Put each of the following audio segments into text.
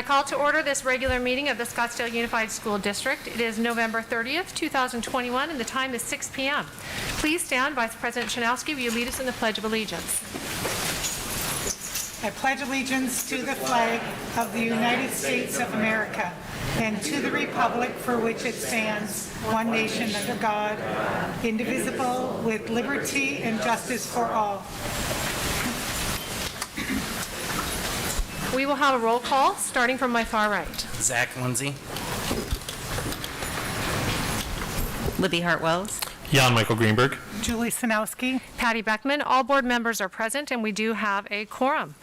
call to order this regular meeting of the Scottsdale Unified School District. It is November 30th, 2021, and the time is 6 p.m. Please stand. Vice President Chanowski, will you lead us in the Pledge of Allegiance? I pledge allegiance to the flag of the United States of America and to the republic for which it stands, one nation under God, indivisible, with liberty and justice for all. We will have a roll call, starting from my far right. Zach Lindsay. Libby Hartwells. Jan Michael Greenberg. Julie Sanowski. Patty Beckman. All board members are present, and we do have a quorum.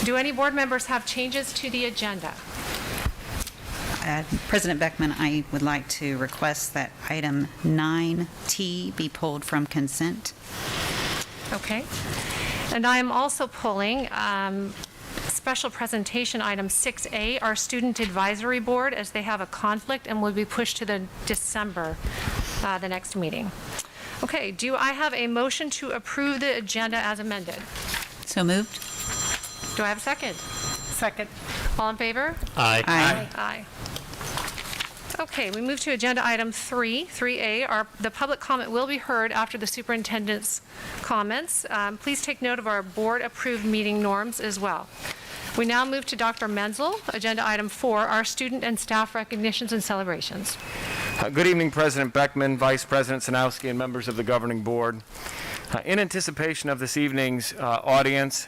Do any board members have changes to the agenda? President Beckman, I would like to request that item 9T be pulled from consent. Okay. And I am also pulling special presentation item 6A, our Student Advisory Board, as they have a conflict and will be pushed to the December, the next meeting. Okay, do I have a motion to approve the agenda as amended? So moved. Do I have a second? Second. All in favor? Aye. Aye. Okay, we move to agenda item 3A. The public comment will be heard after the superintendent's comments. Please take note of our board-approved meeting norms as well. We now move to Dr. Menzel, agenda item 4, our student and staff recognitions and celebrations. Good evening, President Beckman, Vice President Sanowski, and members of the governing board. In anticipation of this evening's audience,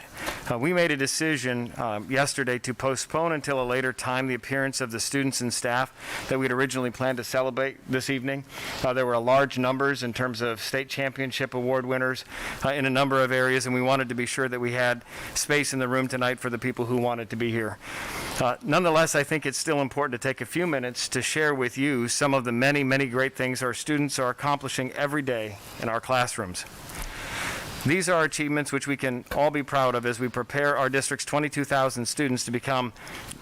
we made a decision yesterday to postpone until a later time the appearance of the students and staff that we'd originally planned to celebrate this evening. There were large numbers in terms of state championship award winners in a number of areas, and we wanted to be sure that we had space in the room tonight for the people who wanted to be here. Nonetheless, I think it's still important to take a few minutes to share with you some of the many, many great things our students are accomplishing every day in our classrooms. These are achievements which we can all be proud of as we prepare our district's 22,000 students to become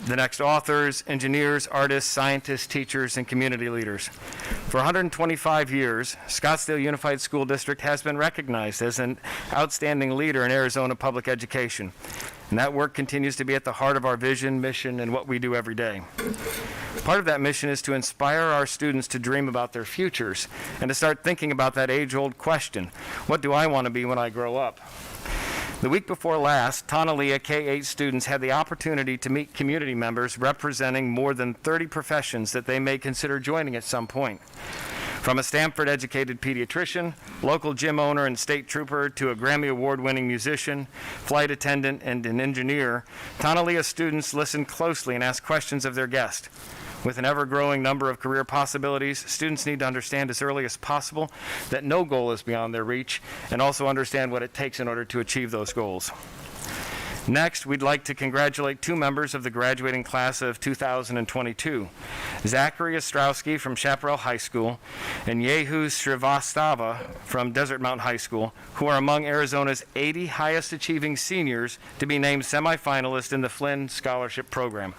the next authors, engineers, artists, scientists, teachers, and community leaders. For 125 years, Scottsdale Unified School District has been recognized as an outstanding leader in Arizona public education. And that work continues to be at the heart of our vision, mission, and what we do every day. Part of that mission is to inspire our students to dream about their futures and to start thinking about that age-old question, what do I want to be when I grow up? The week before last, Tonalea K-8 students had the opportunity to meet community members representing more than 30 professions that they may consider joining at some point. From a Stanford-educated pediatrician, local gym owner and state trooper, to a Grammy Award-winning musician, flight attendant, and an engineer, Tonalea students listened closely and asked questions of their guest. With an ever-growing number of career possibilities, students need to understand as early as possible that no goal is beyond their reach, and also understand what it takes in order to achieve those goals. Next, we'd like to congratulate two members of the graduating class of 2022, Zachary Ostrowski from Chaparral High School and Yehu Srivastava from Desert Mountain High School, who are among Arizona's 80 highest achieving seniors to be named semifinalists in the Flynn Scholarship Program.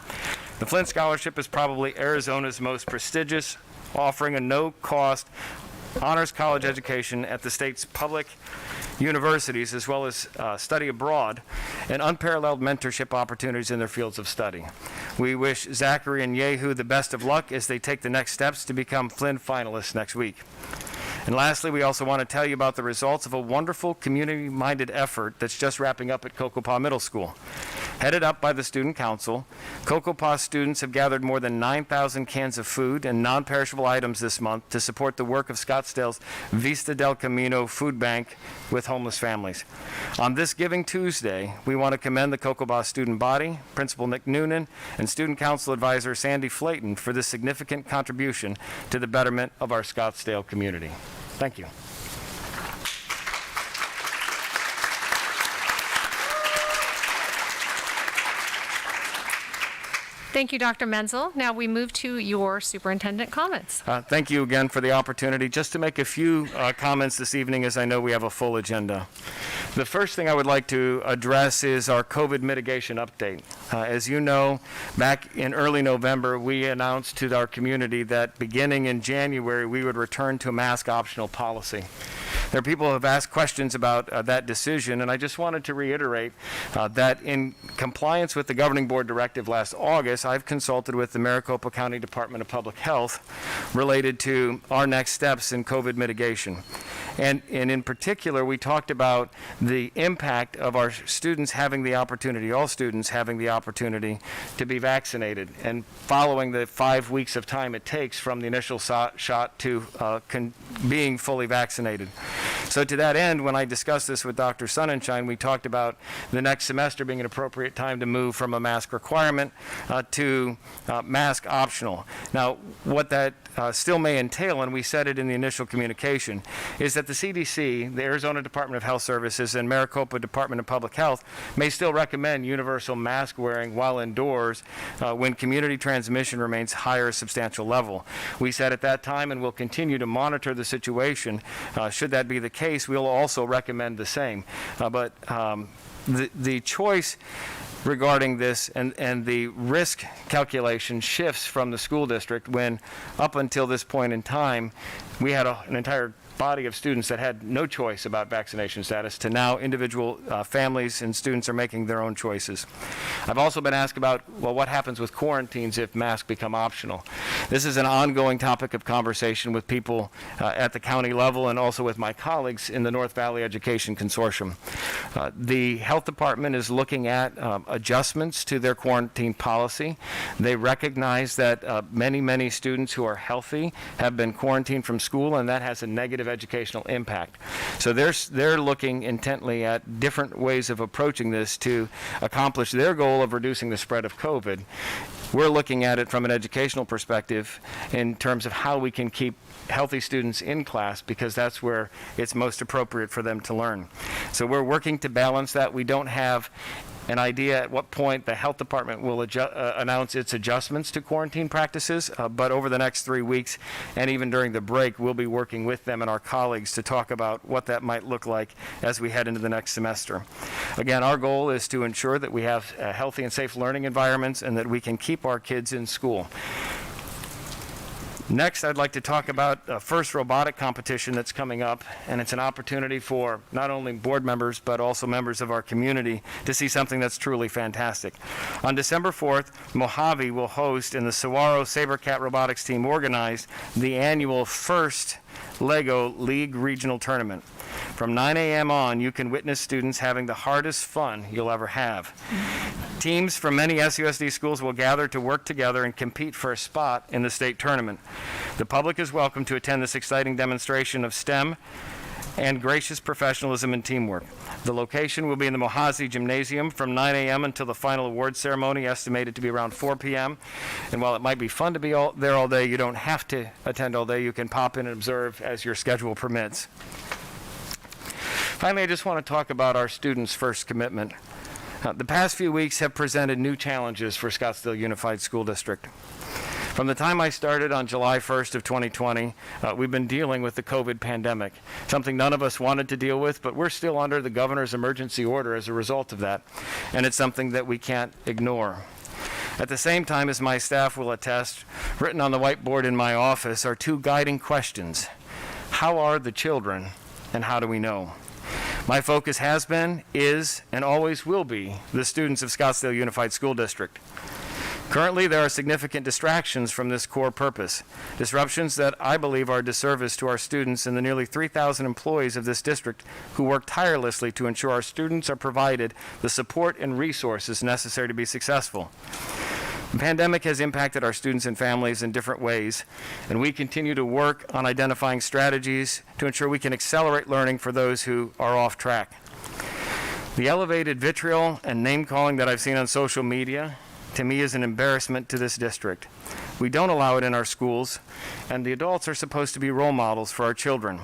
The Flynn Scholarship is probably Arizona's most prestigious, offering a no-cost honors college education at the state's public universities, as well as study abroad, and unparalleled mentorship opportunities in their fields of study. We wish Zachary and Yehu the best of luck as they take the next steps to become Flynn finalists next week. And lastly, we also want to tell you about the results of a wonderful community-minded effort that's just wrapping up at Cocopah Middle School. Headed up by the Student Council, Cocopah students have gathered more than 9,000 cans of food and non-perishable items this month to support the work of Scottsdale's Vista del Camino Food Bank with homeless families. On this Giving Tuesday, we want to commend the Cocopah student body, Principal Nick Noonan, and Student Council Advisor Sandy Flayton for this significant contribution to the betterment of our Scottsdale community. Thank you. Thank you, Dr. Menzel. Now we move to your superintendent comments. Thank you again for the opportunity. Just to make a few comments this evening, as I know we have a full agenda. The first thing I would like to address is our COVID mitigation update. As you know, back in early November, we announced to our community that beginning in January, we would return to a mask optional policy. There are people who have asked questions about that decision, and I just wanted to reiterate that in compliance with the governing board directive last August, I've consulted with the Maricopa County Department of Public Health related to our next steps in COVID mitigation. And in particular, we talked about the impact of our students having the opportunity, all students having the opportunity to be vaccinated, and following the 5 weeks of time it takes from the initial shot to being fully vaccinated. So to that end, when I discussed this with Dr. Sonnenschein, we talked about the next semester being an appropriate time to move from a mask requirement to mask optional. Now, what that still may entail, and we said it in the initial communication, is that the CDC, the Arizona Department of Health Services, and Maricopa Department of Public Health may still recommend universal mask wearing while indoors when community transmission remains higher a substantial level. We said at that time, and we'll continue to monitor the situation, should that be the case, we'll also recommend the same. But the choice regarding this and the risk calculation shifts from the school district when up until this point in time we had an entire body of students that had no choice about vaccination status to now individual families and students are making their own choices. I've also been asked about, well, what happens with quarantines if masks become optional? This is an ongoing topic of conversation with people at the county level and also with my colleagues in the North Valley Education Consortium. The health department is looking at adjustments to their quarantine policy. They recognize that many students who are healthy have been quarantined from school, and that has a negative educational impact. So they're looking intently at different ways of approaching this to accomplish their goal of reducing the spread of COVID. We're looking at it from an educational perspective in terms of how we can keep healthy students in class, because that's where it's most appropriate for them to learn. So we're working to balance that. We don't have an idea at what point the health department will announce its adjustments to quarantine practices, but over the next 3 weeks and even during the break, we'll be working with them and our colleagues to talk about what that might look like as we head into the next semester. Again, our goal is to ensure that we have healthy and safe learning environments and that we can keep our kids in school. Next, I'd like to talk about a first robotic competition that's coming up, and it's an opportunity for not only board members but also members of our community to see something that's truly fantastic. On December 4th, Mojave will host, and the Saguaro Sabercat Robotics team organized, the annual first LEGO League Regional Tournament. From 9 a.m. on, you can witness students having the hardest fun you'll ever have. Teams from many SUSD schools will gather to work together and compete for a spot in the state tournament. The public is welcome to attend this exciting demonstration of STEM and gracious professionalism and teamwork. The location will be in the Mojave Gymnasium from 9 a.m. until the final awards ceremony, estimated to be around 4 p.m. And while it might be fun to be there all day, you don't have to attend all day. You can pop in and observe as your schedule permits. Finally, I just want to talk about our students' first commitment. The past few weeks have presented new challenges for Scottsdale Unified School District. From the time I started on July 1st of 2020, we've been dealing with the COVID pandemic, something none of us wanted to deal with, but we're still under the governor's emergency order as a result of that, and it's something that we can't ignore. At the same time, as my staff will attest, written on the whiteboard in my office are two guiding questions. How are the children, and how do we know? My focus has been, is, and always will be the students of Scottsdale Unified School District. Currently, there are significant distractions from this core purpose, disruptions that I believe are a disservice to our students and the nearly 3,000 employees of this district who work tirelessly to ensure our students are provided the support and resources necessary to be successful. The pandemic has impacted our students and families in different ways, and we continue to work on identifying strategies to ensure we can accelerate learning for those who are off track. The elevated vitriol and name-calling that I've seen on social media, to me, is an embarrassment to this district. We don't allow it in our schools, and the adults are supposed to be role models for our children.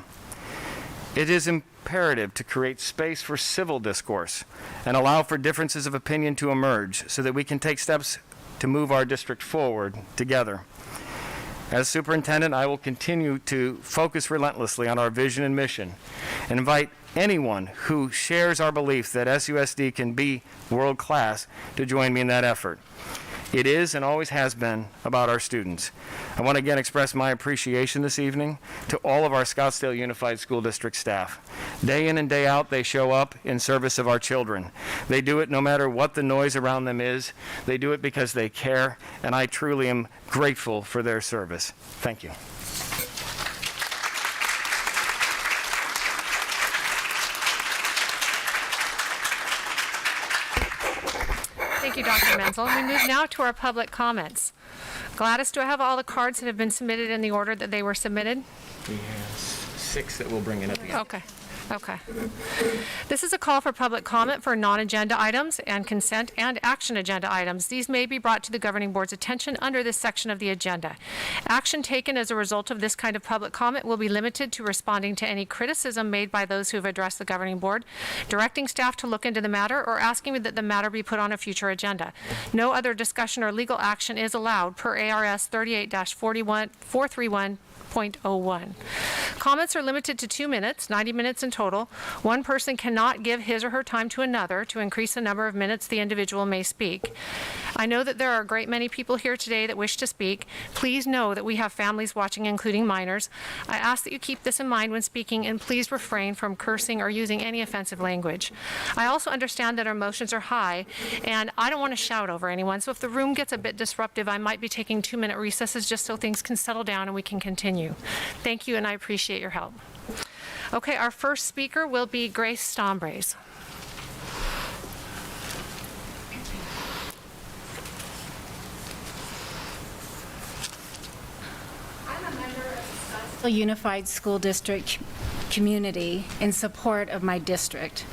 It is imperative to create space for civil discourse and allow for differences of opinion to emerge so that we can take steps to move our district forward together. As superintendent, I will continue to focus relentlessly on our vision and mission and invite anyone who shares our belief that SUSD can be world-class to join me in that effort. It is and always has been about our students. I want to again express my appreciation this evening to all of our Scottsdale Unified School District staff. Day in and day out, they show up in service of our children. They do it no matter what the noise around them is. They do it because they care, and I truly am grateful for their service. Thank you. Thank you, Dr. Menzel. We move now to our public comments. Gladys, do I have all the cards that have been submitted in the order that they were submitted? We have 6 that we'll bring in at the end. Okay. Okay. This is a call for public comment for non-agenda items and consent and action agenda items. These may be brought to the governing board's attention under this section of the agenda. Action taken as a result of this kind of public comment will be limited to responding to any criticism made by those who have addressed the governing board, directing staff to look into the matter, or asking that the matter be put on a future agenda. No other discussion or legal action is allowed per ARS 38-431.01. Comments are limited to 2 minutes, 90 minutes in total. One person cannot give his or her time to another to increase the number of minutes the individual may speak. I know that there are a great many people here today that wish to speak. Please know that we have families watching, including minors. I ask that you keep this in mind when speaking, and please refrain from cursing or using any offensive language. I also understand that our emotions are high, and I don't want to shout over anyone, so if the room gets a bit disruptive, I might be taking 2-minute recesses just so things can settle down and we can continue. Thank you, and I appreciate your help. Okay, our first speaker will be Grace Stombrace. I'm a member of the Scottsdale Unified School District community in support of my district.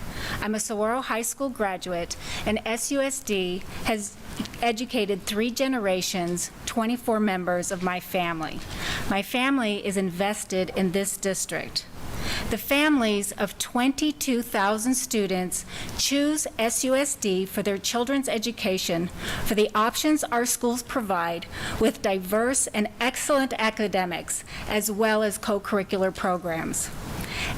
I'm a Saguaro High School graduate, and SUSD has educated 3 generations, 24 members of my family. My family is invested in this district. The families of 22,000 students choose SUSD for their children's education for the options our schools provide with diverse and excellent academics, as well as co-curricular programs.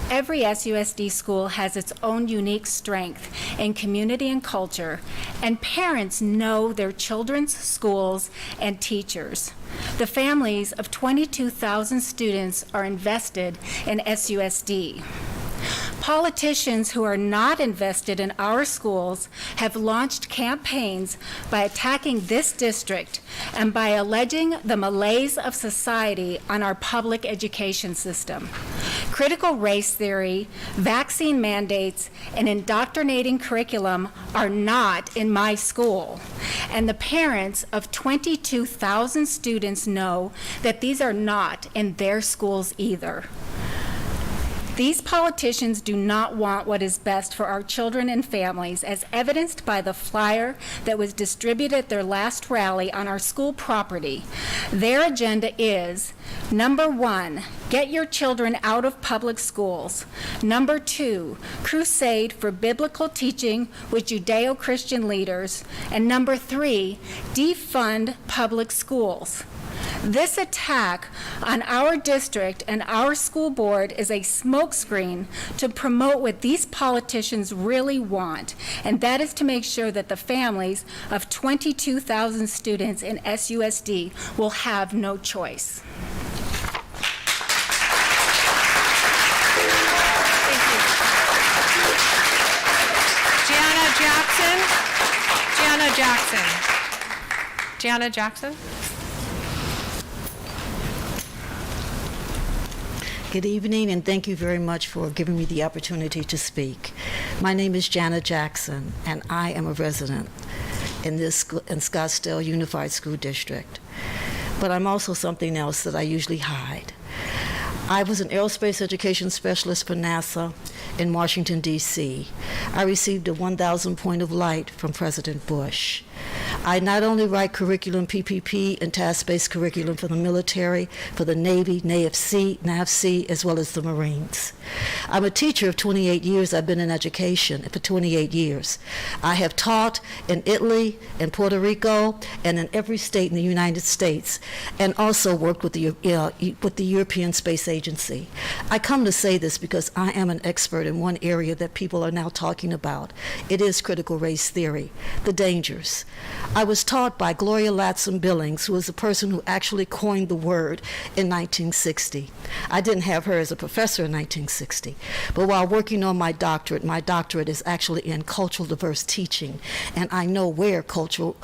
Every SUSD school has its own unique strength in community and culture, and parents know their children's schools and teachers. The families of 22,000 students are invested in SUSD. Politicians who are not invested in our schools have launched campaigns by attacking this district and by alleging the malaise of society on our public education system. Critical race theory, vaccine mandates, and indoctrinating curriculum are not in my school. And the parents of 22,000 students know that these are not in their schools either. These politicians do not want what is best for our children and families, as evidenced by the flyer that was distributed at their last rally on our school property. Their agenda is, number 1, get your children out of public schools. Number 2, crusade for biblical teaching with Judeo-Christian leaders. And number 3, defund public schools. This attack on our district and our school board is a smokescreen to promote what these politicians really want, and that is to make sure that the families of 22,000 students in SUSD will have no choice. Thank you. Jana Jackson. Jana Jackson. Good evening, and thank you very much for giving me the opportunity to speak. My name is Jana Jackson, and I am a resident in Scottsdale Unified School District. But I'm also something else that I usually hide. I was an aerospace education specialist for NASA in Washington, D.C. I received a 1,000 point of light from President Bush. I not only write curriculum, PPP, and task-based curriculum for the military, for the Navy, NAVC, as well as the Marines. I'm a teacher of 28 years. I've been in education for 28 years. I have taught in Italy, in Puerto Rico, and in every state in the United States, and also worked with the European Space Agency. I come to say this because I am an expert in one area that people are now talking about. It is critical race theory, the dangers. I was taught by Gloria Latson Billings, who was the person who actually coined the word in 1960. I didn't have her as a professor in 1960, but while working on my doctorate is actually in cultural diverse teaching, and I know where critical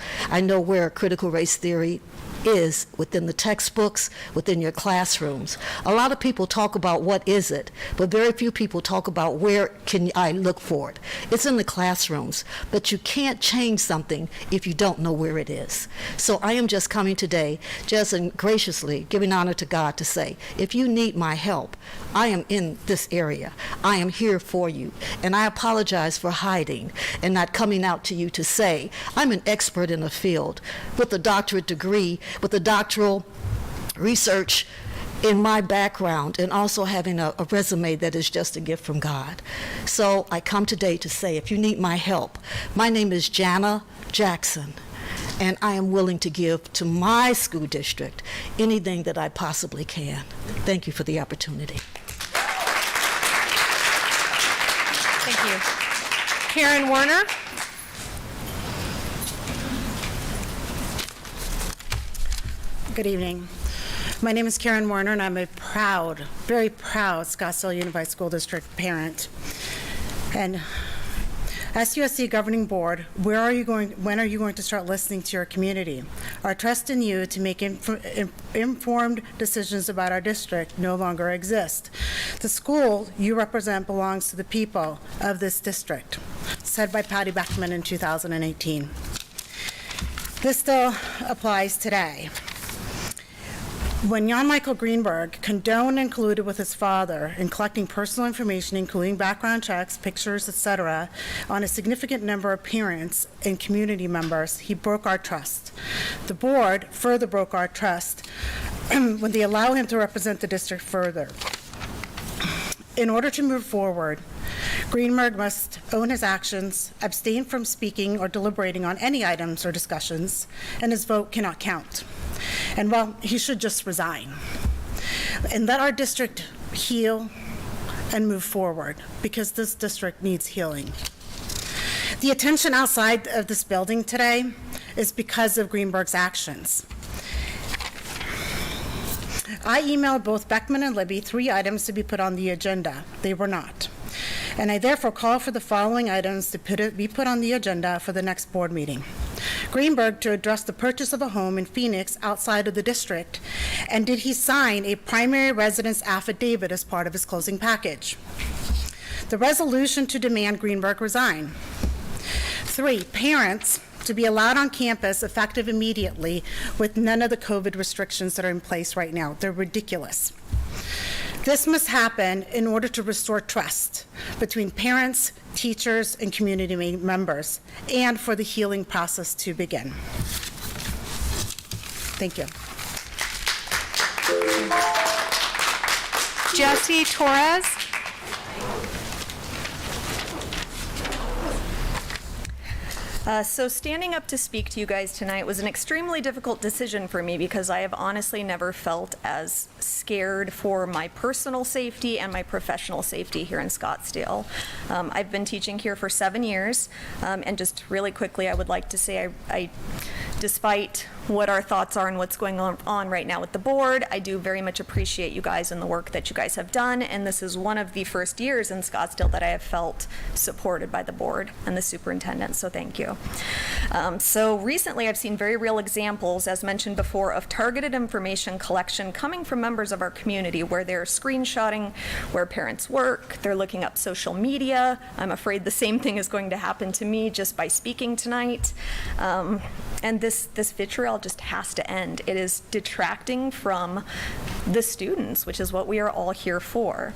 race theory is within the textbooks, within your classrooms. A lot of people talk about what is it, but very few people talk about where can I look for it. It's in the classrooms, but you can't change something if you don't know where it is. So I am just coming today, just and graciously giving honor to God to say, if you need my help, I am in this area. I am here for you. And I apologize for hiding and not coming out to you to say, I'm an expert in a field with a doctorate degree, with a doctoral research in my background, and also having a resume that is just a gift from God. So I come today to say, if you need my help, my name is Jana Jackson, and I am willing to give to my school district anything that I possibly can. Thank you for the opportunity. Thank you. Karen Warner. Good evening. My name is Karen Warner, and I'm a proud, very proud Scottsdale Unified School District parent. And SUSD Governing Board, when are you going to start listening to your community? Our trust in you to make informed decisions about our district no longer exists. The school you represent belongs to the people of this district, said by Patty Beckman in 2018. This still applies today. When Jan Michael Greenberg condoned and colluded with his father in collecting personal information, including background checks, pictures, etc., on a significant number of parents and community members, he broke our trust. The board further broke our trust when they allow him to represent the district further. In order to move forward, Greenberg must own his actions, abstain from speaking or deliberating on any items or discussions, and his vote cannot count. And well, he should just resign. And let our district heal and move forward, because this district needs healing. The attention outside of this building today is because of Greenberg's actions. I emailed both Beckman and Libby 3 items to be put on the agenda. They were not. And I therefore call for the following items to be put on the agenda for the next board meeting. Greenberg to address the purchase of a home in Phoenix outside of the district, and did he sign a primary residence affidavit as part of his closing package? The resolution to demand Greenberg resign. 3, parents to be allowed on campus effective immediately with none of the COVID restrictions that are in place right now. They're ridiculous. This must happen in order to restore trust between parents, teachers, and community members, and for the healing process to begin. Thank you. Jesse Torres. So standing up to speak to you guys tonight was an extremely difficult decision for me, because I have honestly never felt as scared for my personal safety and my professional safety here in Scottsdale. I've been teaching here for 7 years, and just really quickly, I would like to say I despite what our thoughts are and what's going on right now with the board, I do very much appreciate you guys and the work that you guys have done, and this is one of the first years in Scottsdale that I have felt supported by the board and the superintendent, so thank you. So recently I've seen very real examples, as mentioned before, of targeted information collection coming from members of our community, where they're screenshotting where parents work, they're looking up social media. I'm afraid the same thing is going to happen to me just by speaking tonight. And this vitriol just has to end. It is detracting from the students, which is what we are all here for.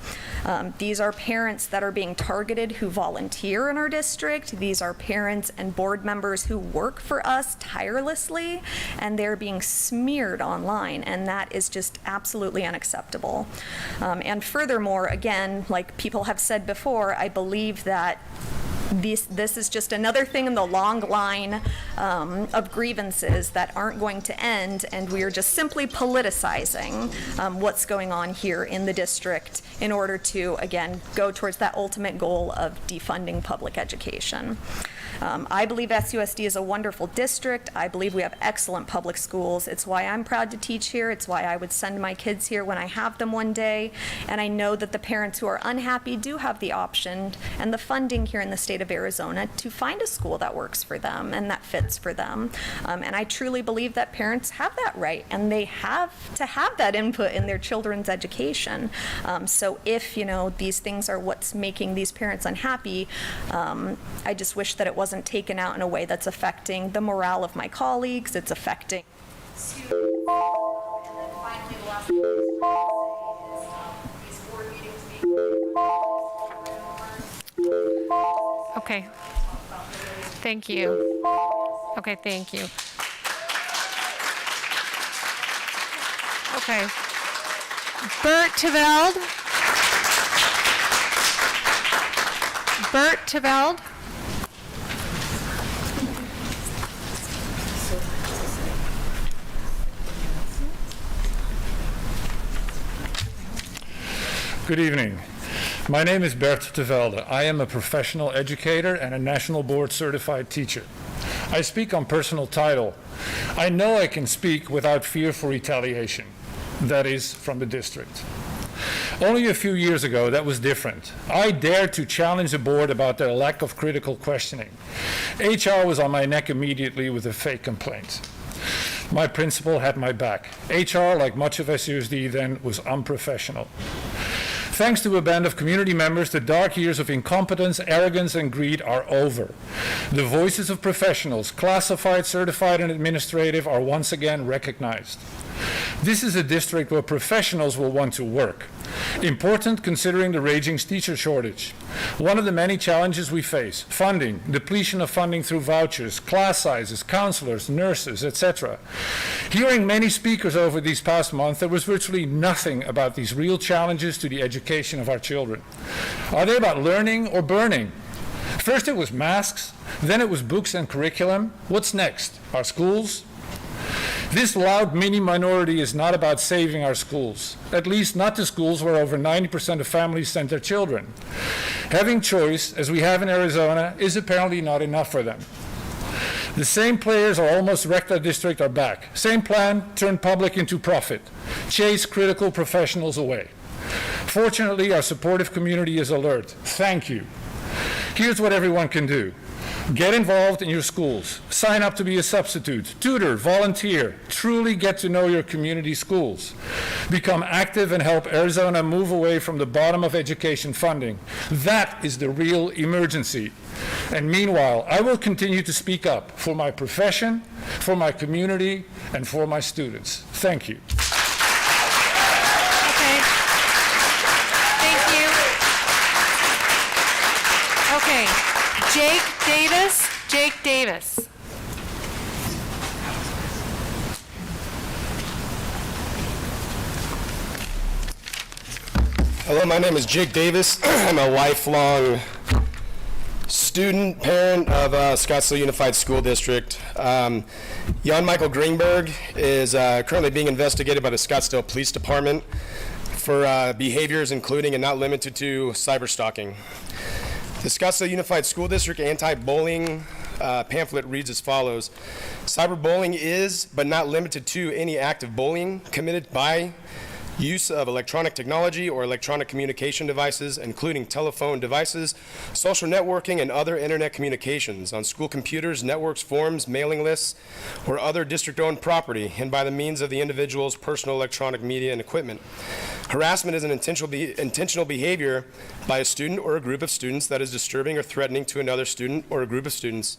These are parents that are being targeted who volunteer in our district. These are parents and board members who work for us tirelessly, and they're being smeared online, and that is just absolutely unacceptable. And furthermore, again, like people have said before, I believe that This is just another thing in the long line of grievances that aren't going to end, and we are just simply politicizing what's going on here in the district in order to, again, go towards that ultimate goal of defunding public education. I believe SUSD is a wonderful district. I believe we have excellent public schools. It's why I'm proud to teach here. It's why I would send my kids here when I have them one day. And I know that the parents who are unhappy do have the option and the funding here in the state of Arizona to find a school that works for them and that fits for them. And I truly believe that parents have that right, and they have to have that input in their children's education. So if, these things are what's making these parents unhappy, I just wish that it wasn't taken out in a way that's affecting the morale of my colleagues. It's affecting. Okay. Thank you. Okay, thank you. Okay. Bert Teveld. Bert Teveld. Good evening. My name is Bert Tevelde. I am a professional educator and a national board certified teacher. I speak on personal title. I know I can speak without fear for retaliation. That is, from the district. Only a few years ago, that was different. I dared to challenge the board about their lack of critical questioning. HR was on my neck immediately with a fake complaint. My principal had my back. HR, like much of SUSD then, was unprofessional. Thanks to a band of community members, the dark years of incompetence, arrogance, and greed are over. The voices of professionals, classified, certified, and administrative, are once again recognized. This is a district where professionals will want to work. Important considering the raging teacher shortage. One of the many challenges we face: funding, depletion of funding through vouchers, class sizes, counselors, nurses, etc. Hearing many speakers over these past months, there was virtually nothing about these real challenges to the education of our children. Are they about learning or burning? First it was masks, then it was books and curriculum. What's next? Our schools? This loud mini minority is not about saving our schools, at least not the schools where over 90% of families send their children. Having choice, as we have in Arizona, is apparently not enough for them. The same players who almost wrecked our district are back. Same plan, turn public into profit. Chase critical professionals away. Fortunately, our supportive community is alert. Thank you. Here's what everyone can do. Get involved in your schools. Sign up to be a substitute, tutor, volunteer. Truly get to know your community schools. Become active and help Arizona move away from the bottom of education funding. That is the real emergency. And meanwhile, I will continue to speak up for my profession, for my community, and for my students. Thank you. Okay. Thank you. Okay. Jake Davis. Jake Davis. Hello, my name is Jake Davis. I'm a lifelong student, parent of Scottsdale Unified School District. Jan Michael Greenberg is currently being investigated by the Scottsdale Police Department for behaviors including and not limited to cyberstalking. The Scottsdale Unified School District anti-bullying pamphlet reads as follows: cyberbullying is, but not limited to, any act of bullying committed by use of electronic technology or electronic communication devices, including telephone devices, social networking, and other internet communications on school computers, networks, forums, mailing lists, or other district-owned property, and by the means of the individual's personal electronic media and equipment. Harassment is an intentional behavior by a student or a group of students that is disturbing or threatening to another student or a group of students.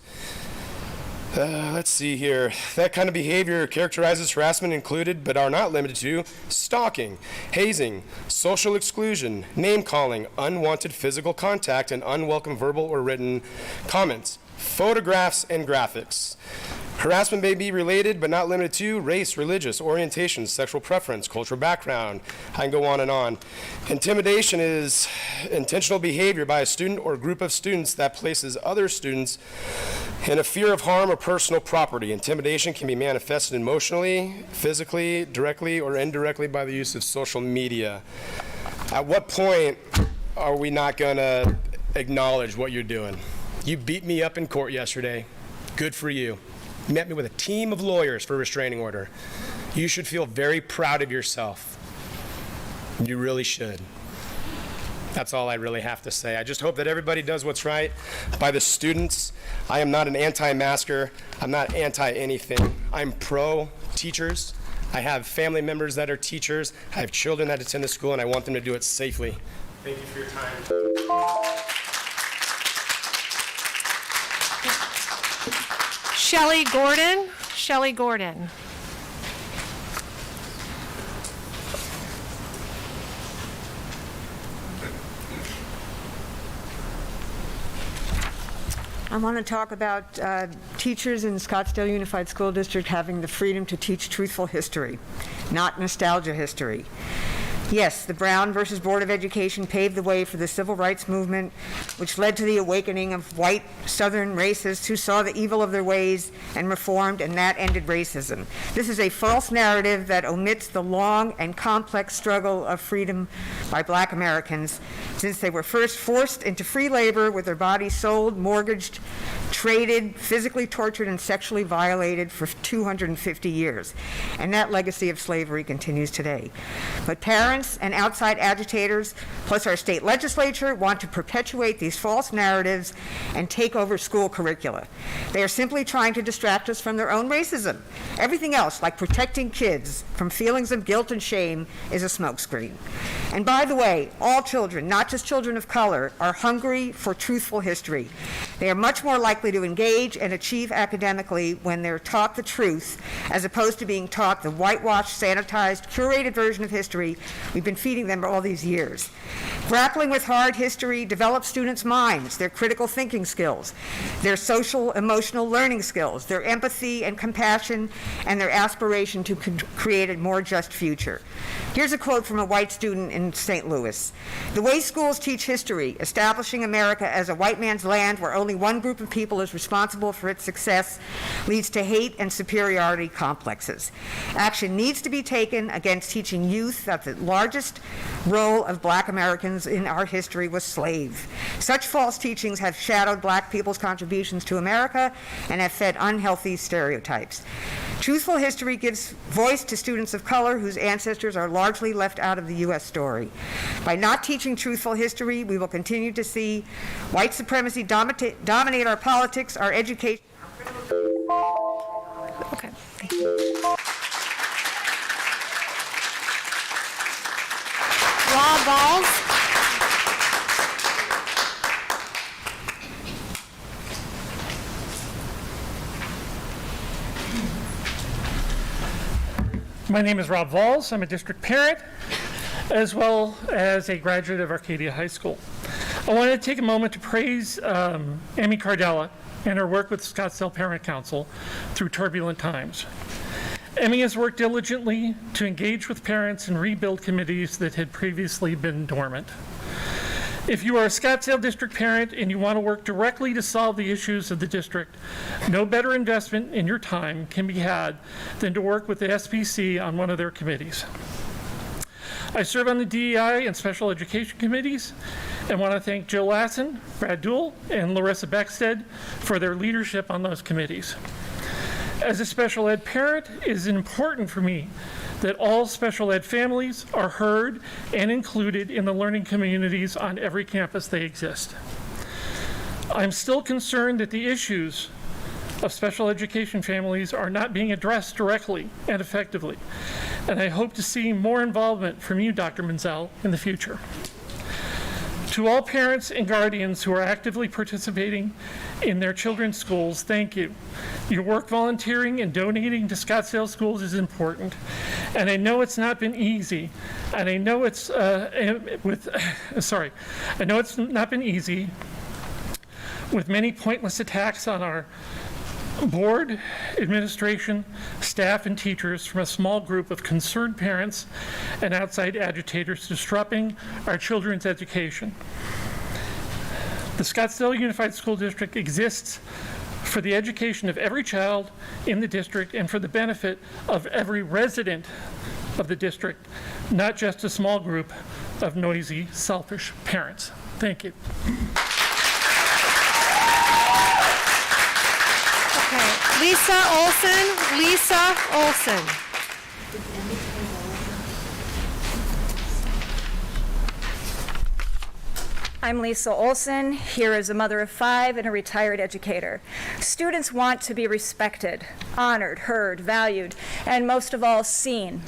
Let's see here. That kind of behavior characterizes harassment included, but are not limited to, stalking, hazing, social exclusion, name-calling, unwanted physical contact, and unwelcome verbal or written comments. photographs, and graphics. Harassment may be related, but not limited to, race, religious, orientation, sexual preference, cultural background. I can go on and on. Intimidation is intentional behavior by a student or group of students that places other students in a fear of harm or personal property. Intimidation can be manifested emotionally, physically, directly, or indirectly by the use of social media. At what point are we not going to acknowledge what you're doing? You beat me up in court yesterday. Good for you. You met me with a team of lawyers for a restraining order. You should feel very proud of yourself. You really should. That's all I really have to say. I just hope that everybody does what's right by the students. I am not an anti-masker. I'm not anti-anything. I'm pro-teachers. I have family members that are teachers. I have children that attend the school, and I want them to do it safely. Thank you for your time. Shelley Gordon. Shelley Gordon. I want to talk about teachers in Scottsdale Unified School District having the freedom to teach truthful history, not nostalgia history. Yes, the Brown versus Board of Education paved the way for the civil rights movement, which led to the awakening of white Southern racists who saw the evil of their ways and reformed, and that ended racism. This is a false narrative that omits the long and complex struggle of freedom by Black Americans, since they were first forced into free labor with their bodies sold, mortgaged, traded, physically tortured, and sexually violated for 250 years. And that legacy of slavery continues today. But parents and outside agitators, plus our state legislature, want to perpetuate these false narratives and take over school curricula. They are simply trying to distract us from their own racism. Everything else, like protecting kids from feelings of guilt and shame, is a smokescreen. And by the way, all children, not just children of color, are hungry for truthful history. They are much more likely to engage and achieve academically when they're taught the truth, as opposed to being taught the whitewashed, sanitized, curated version of history we've been feeding them all these years. Grappling with hard history develops students' minds, their critical thinking skills, their social, emotional learning skills, their empathy and compassion, and their aspiration to create a more just future. Here's a quote from a white student in St. Louis. "The way schools teach history, establishing America as a white man's land where only one group of people is responsible for its success, leads to hate and superiority complexes. Action needs to be taken against teaching youth that the largest role of Black Americans in our history was slave. Such false teachings have shadowed Black people's contributions to America and have fed unhealthy stereotypes. Truthful history gives voice to students of color whose ancestors are largely left out of the U.S. story. By not teaching truthful history, we will continue to see white supremacy dominate our politics, our education." Okay. Thank you. Rob Balls. My name is Rob Valls. I'm a district parent, as well as a graduate of Arcadia High School. I wanted to take a moment to praise Amy Cardella and her work with Scottsdale Parent Council through turbulent times. Emmy has worked diligently to engage with parents and rebuild committees that had previously been dormant. If you are a Scottsdale district parent and you want to work directly to solve the issues of the district, no better investment in your time can be had than to work with the SPC on one of their committees. I serve on the DEI and special education committees and want to thank Jill Lassen, Brad Duell, and Larissa Beckstead for their leadership on those committees. As a special ed parent, it is important for me that all special ed families are heard and included in the learning communities on every campus they exist. I'm still concerned that the issues of special education families are not being addressed directly and effectively, and I hope to see more involvement from you, Dr. Menzel, in the future. To all parents and guardians who are actively participating in their children's schools, thank you. Your work volunteering and donating to Scottsdale schools is important, and I know it's not been easy, and I know it's I know it's not been easy with many pointless attacks on our board, administration, staff, and teachers from a small group of concerned parents and outside agitators disrupting our children's education. The Scottsdale Unified School District exists for the education of every child in the district and for the benefit of every resident of the district, not just a small group of noisy, selfish parents. Thank you. Okay, Lisa Olson. I'm Lisa Olson, here as a mother of 5 and a retired educator. Students want to be respected, honored, heard, valued, and most of all, seen.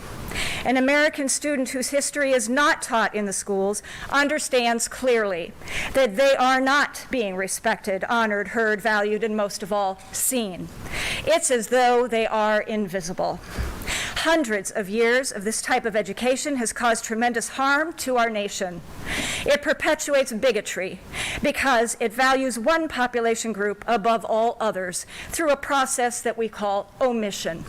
An American student whose history is not taught in the schools understands clearly that they are not being respected, honored, heard, valued, and most of all, seen. It's as though they are invisible. Hundreds of years of this type of education has caused tremendous harm to our nation. It perpetuates bigotry because it values one population group above all others through a process that we call omission.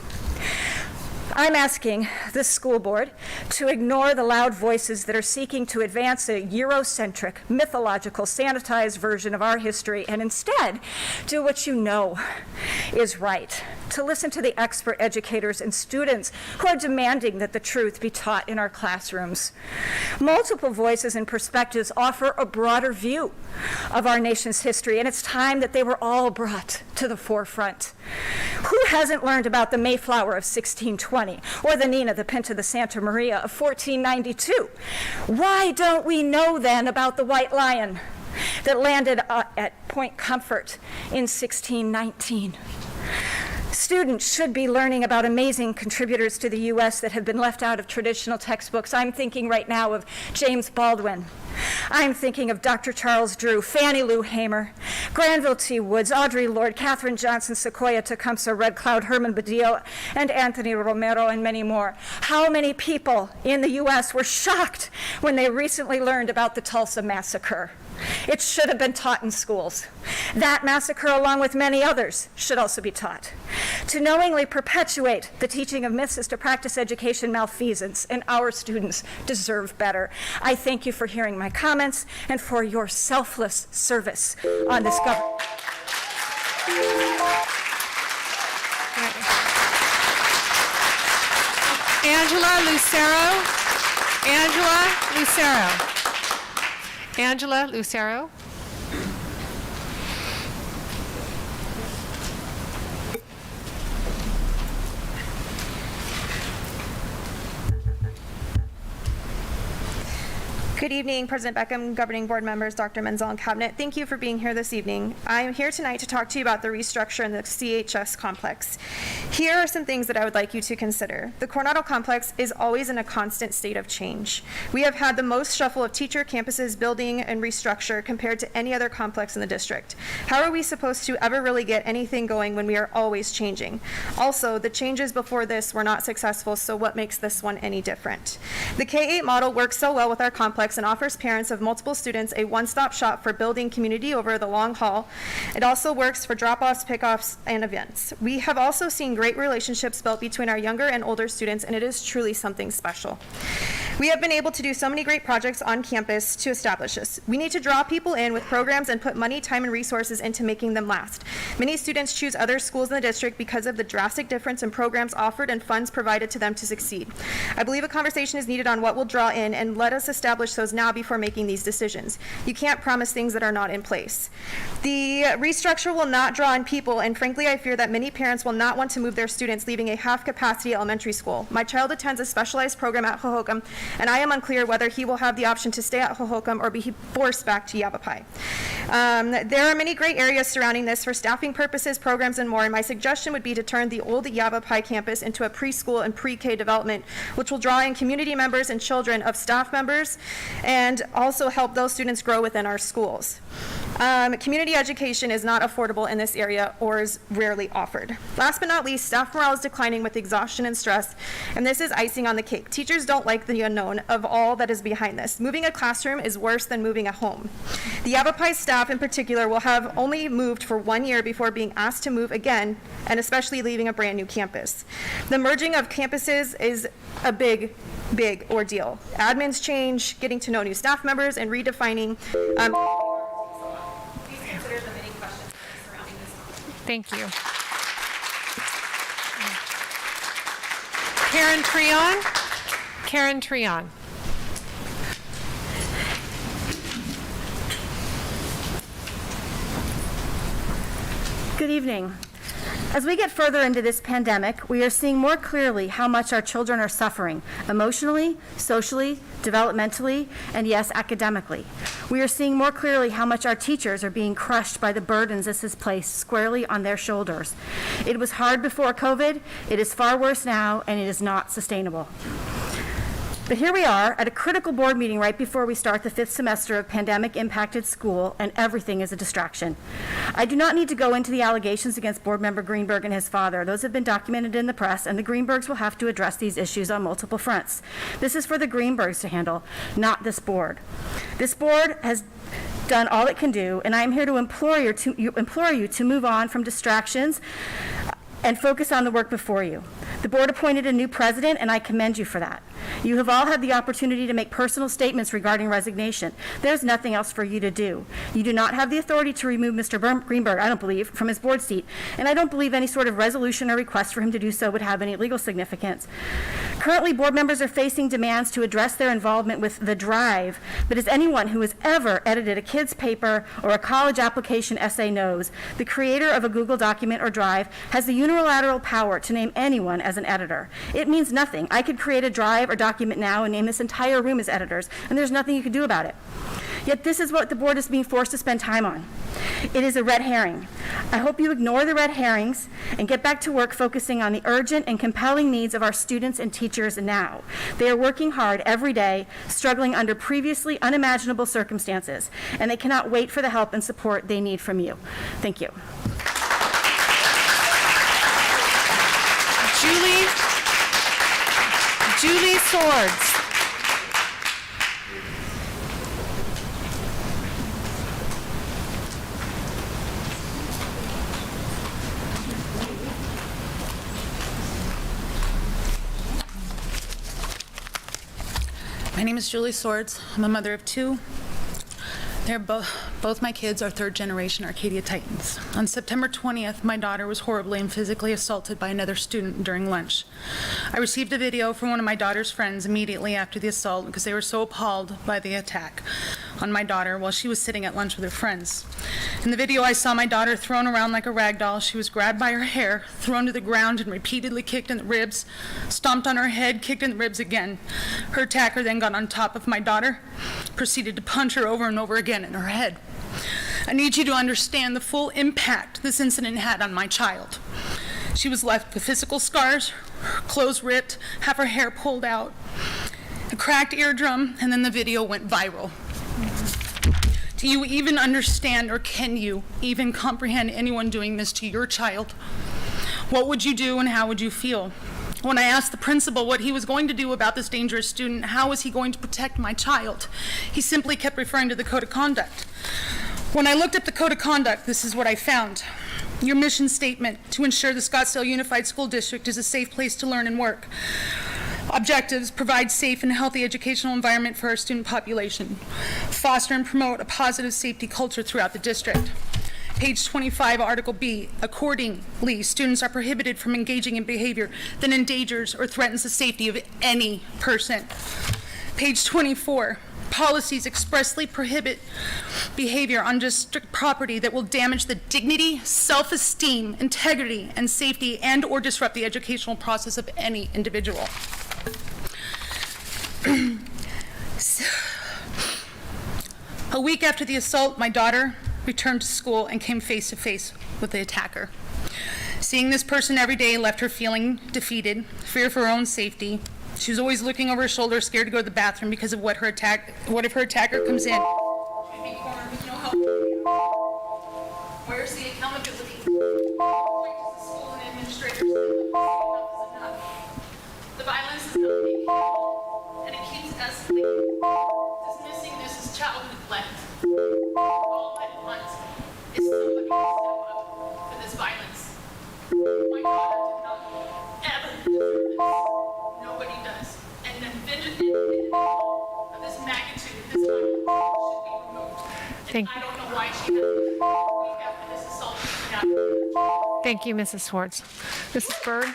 I'm asking this school board to ignore the loud voices that are seeking to advance a Eurocentric, mythological, sanitized version of our history and instead do what you know is right, to listen to the expert educators and students who are demanding that the truth be taught in our classrooms. Multiple voices and perspectives offer a broader view of our nation's history, and it's time that they were all brought to the forefront. Who hasn't learned about the Mayflower of 1620 or the Nina, the Pinta, the Santa Maria of 1492? Why don't we know then about the White Lion that landed at Point Comfort in 1619? Students should be learning about amazing contributors to the U.S. that have been left out of traditional textbooks. I'm thinking right now of James Baldwin. I'm thinking of Dr. Charles Drew, Fannie Lou Hamer, Granville T. Woods, Audre Lorde, Katherine Johnson, Sequoia Tecumseh, Red Cloud, Herman Badillo, and Anthony Romero, and many more. How many people in the U.S. were shocked when they recently learned about the Tulsa Massacre? It should have been taught in schools. That massacre, along with many others, should also be taught. To knowingly perpetuate the teaching of myths is to practice education malfeasance, and our students deserve better. I thank you for hearing my comments and for your selfless service on this government. Angela Lucero. Good evening, President Beckham, governing board members, Dr. Menzel, and cabinet. Thank you for being here this evening. I am here tonight to talk to you about the restructure in the CHS complex. Here are some things that I would like you to consider. The Coronado complex is always in a constant state of change. We have had the most shuffle of teacher campuses, building, and restructure compared to any other complex in the district. How are we supposed to ever really get anything going when we are always changing? Also, the changes before this were not successful, so what makes this one any different? The K-8 model works so well with our complex and offers parents of multiple students a one-stop shop for building community over the long haul. It also works for drop-offs, pick-offs, and events. We have also seen great relationships built between our younger and older students, and it is truly something special. We have been able to do so many great projects on campus to establish this. We need to draw people in with programs and put money, time, and resources into making them last. Many students choose other schools in the district because of the drastic difference in programs offered and funds provided to them to succeed. I believe a conversation is needed on what will draw in, and let us establish those now before making these decisions. You can't promise things that are not in place. The restructure will not draw in people, and frankly, I fear that many parents will not want to move their students, leaving a half-capacity elementary school. My child attends a specialized program at Hohokam, and I am unclear whether he will have the option to stay at Hohokam or be forced back to Yavapai. There are many great areas surrounding this for staffing purposes, programs, and more, and my suggestion would be to turn the old Yavapai campus into a preschool and pre-K development, which will draw in community members and children of staff members and also help those students grow within our schools. Community education is not affordable in this area or is rarely offered. Last but not least, staff morale is declining with exhaustion and stress, and this is icing on the cake. Teachers don't like the unknown of all that is behind this. Moving a classroom is worse than moving a home. The Yavapai staff in particular will have only moved for 1 year before being asked to move again, and especially leaving a brand new campus. The merging of campuses is a big ordeal. Admins change, getting to know new staff members, and redefining. Please consider the many questions surrounding this. Thank you. Karen Treon. Karen Treon. Good evening. As we get further into this pandemic, we are seeing more clearly how much our children are suffering, emotionally, socially, developmentally, and yes, academically. We are seeing more clearly how much our teachers are being crushed by the burdens this has placed squarely on their shoulders. It was hard before COVID, it is far worse now, and it is not sustainable. But here we are at a critical board meeting right before we start the 5th semester of pandemic-impacted school, and everything is a distraction. I do not need to go into the allegations against Board Member Greenberg and his father. Those have been documented in the press, and the Greenbergs will have to address these issues on multiple fronts. This is for the Greenbergs to handle, not this board. This board has done all it can do, and I am here to implore you to move on from distractions and focus on the work before you. The board appointed a new president, and I commend you for that. You have all had the opportunity to make personal statements regarding resignation. There's nothing else for you to do. You do not have the authority to remove Mr. Greenberg, I don't believe, from his board seat, and I don't believe any sort of resolution or request for him to do so would have any legal significance. Currently, board members are facing demands to address their involvement with the Drive, but as anyone who has ever edited a kid's paper or a college application essay knows, the creator of a Google document or Drive has the unilateral power to name anyone as an editor. It means nothing. I could create a Drive or document now and name this entire room as editors, and there's nothing you can do about it. Yet this is what the board is being forced to spend time on. It is a red herring. I hope you ignore the red herrings and get back to work focusing on the urgent and compelling needs of our students and teachers now. They are working hard every day, struggling under previously unimaginable circumstances, and they cannot wait for the help and support they need from you. Thank you. Julie Swords. My name is Julie Swords. I'm a mother of 2. Both my kids are third-generation Arcadia Titans. On September 20th, my daughter was horribly and physically assaulted by another student during lunch. I received a video from one of my daughter's friends immediately after the assault because they were so appalled by the attack on my daughter while she was sitting at lunch with her friends. In the video, I saw my daughter thrown around like a rag doll. She was grabbed by her hair, thrown to the ground, and repeatedly kicked in the ribs, stomped on her head, kicked in the ribs again. Her attacker then got on top of my daughter, proceeded to punch her over and over again in her head. I need you to understand the full impact this incident had on my child. She was left with physical scars, her clothes ripped, half her hair pulled out, a cracked eardrum, and then the video went viral. Do you even understand, or can you even comprehend anyone doing this to your child? What would you do and how would you feel? When I asked the principal what he was going to do about this dangerous student, how was he going to protect my child, he simply kept referring to the code of conduct. When I looked up the code of conduct, this is what I found. Your mission statement: to ensure the Scottsdale Unified School District is a safe place to learn and work. Objectives: provide safe and healthy educational environment for our student population. Foster and promote a positive safety culture throughout the district. Page 25, Article B, accordingly, students are prohibited from engaging in behavior that endangers or threatens the safety of any person. Page 24, policies expressly prohibit behavior on district property that will damage the dignity, self-esteem, integrity, and safety and or disrupt the educational process of any individual. A week after the assault, my daughter returned to school and came face to face with the attacker. Seeing this person every day left her feeling defeated, fear for her own safety. She was always looking over her shoulder, scared to go to the bathroom because of what if her attacker comes in. She'd be cornered with no help. Where's the accountability? Point to the school and administrators. Enough is enough. The violence is not being handled, and it keeps escalating. Dismissing this as child neglect. All I want is somebody to step up for this violence. My daughter did not ever deserve this. Nobody does. And an individual of this magnitude, this violence, should be removed. And I don't know why she had to week after this assault happened. Thank you, Mrs. Schwartz. Mrs. Byrd?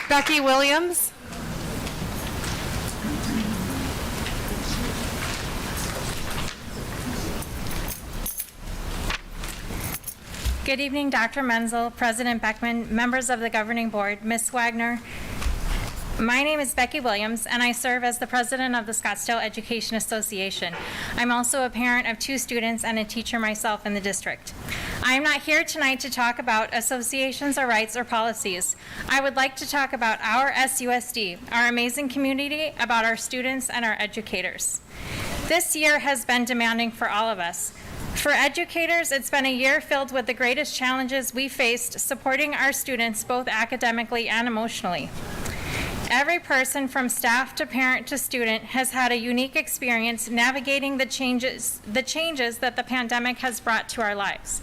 Becky Williams? Good evening, Dr. Menzel, President Beckman, members of the governing board, Ms. Wagner. My name is Becky Williams, and I serve as the president of the Scottsdale Education Association. I'm also a parent of 2 students and a teacher myself in the district. I am not here tonight to talk about associations or rights or policies. I would like to talk about our SUSD, our amazing community, about our students and our educators. This year has been demanding for all of us. For educators, it's been a year filled with the greatest challenges we faced supporting our students both academically and emotionally. Every person from staff to parent to student has had a unique experience navigating the changes that the pandemic has brought to our lives.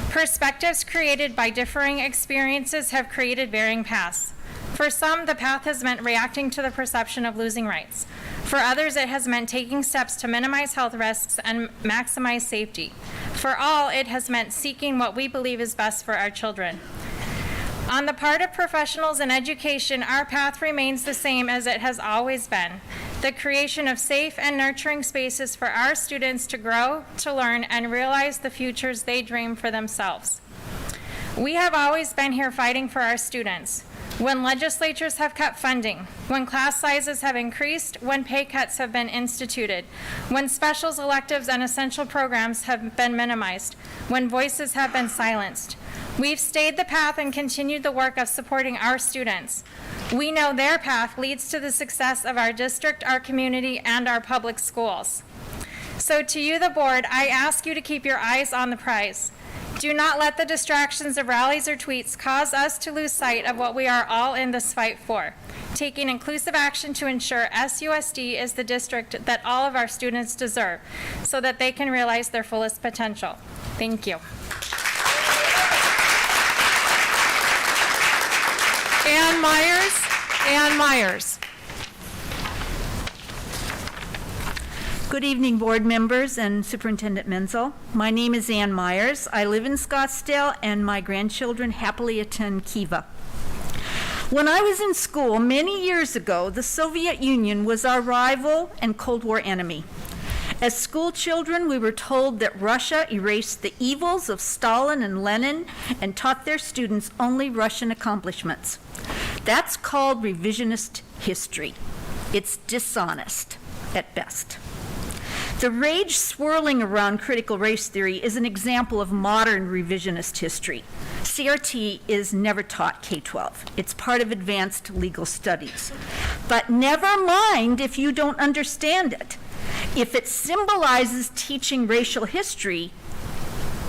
Perspectives created by differing experiences have created varying paths. For some, the path has meant reacting to the perception of losing rights. For others, it has meant taking steps to minimize health risks and maximize safety. For all, it has meant seeking what we believe is best for our children. On the part of professionals in education, our path remains the same as it has always been: the creation of safe and nurturing spaces for our students to grow, to learn, and realize the futures they dream for themselves. We have always been here fighting for our students. When legislatures have cut funding, when class sizes have increased, when pay cuts have been instituted, when specials, electives, and essential programs have been minimized, when voices have been silenced. We've stayed the path and continued the work of supporting our students. We know their path leads to the success of our district, our community, and our public schools. So to you, the board, I ask you to keep your eyes on the prize. Do not let the distractions of rallies or tweets cause us to lose sight of what we are all in this fight for: taking inclusive action to ensure SUSD is the district that all of our students deserve so that they can realize their fullest potential. Thank you. Ann Myers. Ann Myers. Good evening, board members and Superintendent Menzel. My name is Ann Myers. I live in Scottsdale, and my grandchildren happily attend Kiva. When I was in school many years ago, the Soviet Union was our rival and Cold War enemy. As school children, we were told that Russia erased the evils of Stalin and Lenin and taught their students only Russian accomplishments. That's called revisionist history. It's dishonest at best. The rage swirling around critical race theory is an example of modern revisionist history. CRT is never taught K-12. It's part of advanced legal studies. But never mind if you don't understand it. If it symbolizes teaching racial history,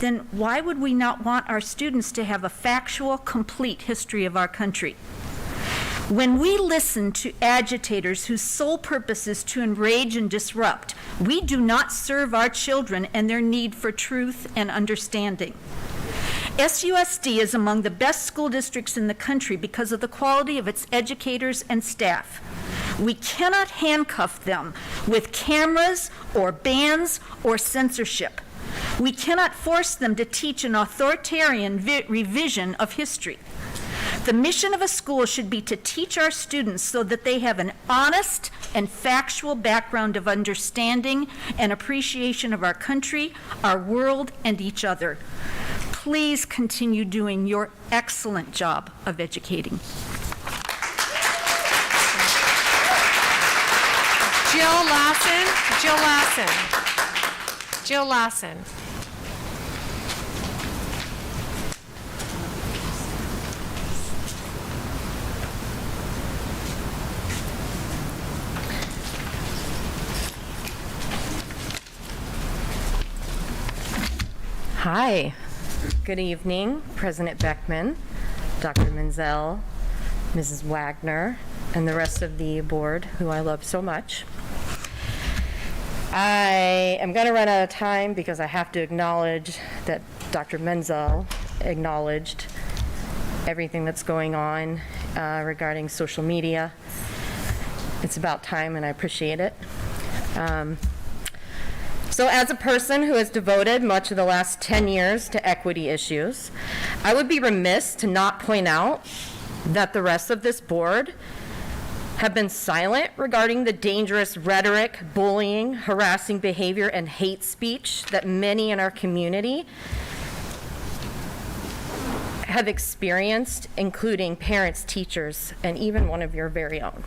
then why would we not want our students to have a factual, complete history of our country? When we listen to agitators whose sole purpose is to enrage and disrupt, we do not serve our children and their need for truth and understanding. SUSD is among the best school districts in the country because of the quality of its educators and staff. We cannot handcuff them with cameras or bans or censorship. We cannot force them to teach an authoritarian revision of history. The mission of a school should be to teach our students so that they have an honest and factual background of understanding and appreciation of our country, our world, and each other. Please continue doing your excellent job of educating. Jill Lassen. Jill Lassen. Jill Lassen. Hi. Good evening, President Beckman, Dr. Menzel, Mrs. Wagner, and the rest of the board who I love so much. I am going to run out of time because I have to acknowledge that Dr. Menzel acknowledged everything that's going on regarding social media. It's about time, and I appreciate it. So as a person who has devoted much of the last 10 years to equity issues, I would be remiss to not point out that the rest of this board have been silent regarding the dangerous rhetoric, bullying, harassing behavior, and hate speech that many in our community have experienced, including parents, teachers, and even one of your very own.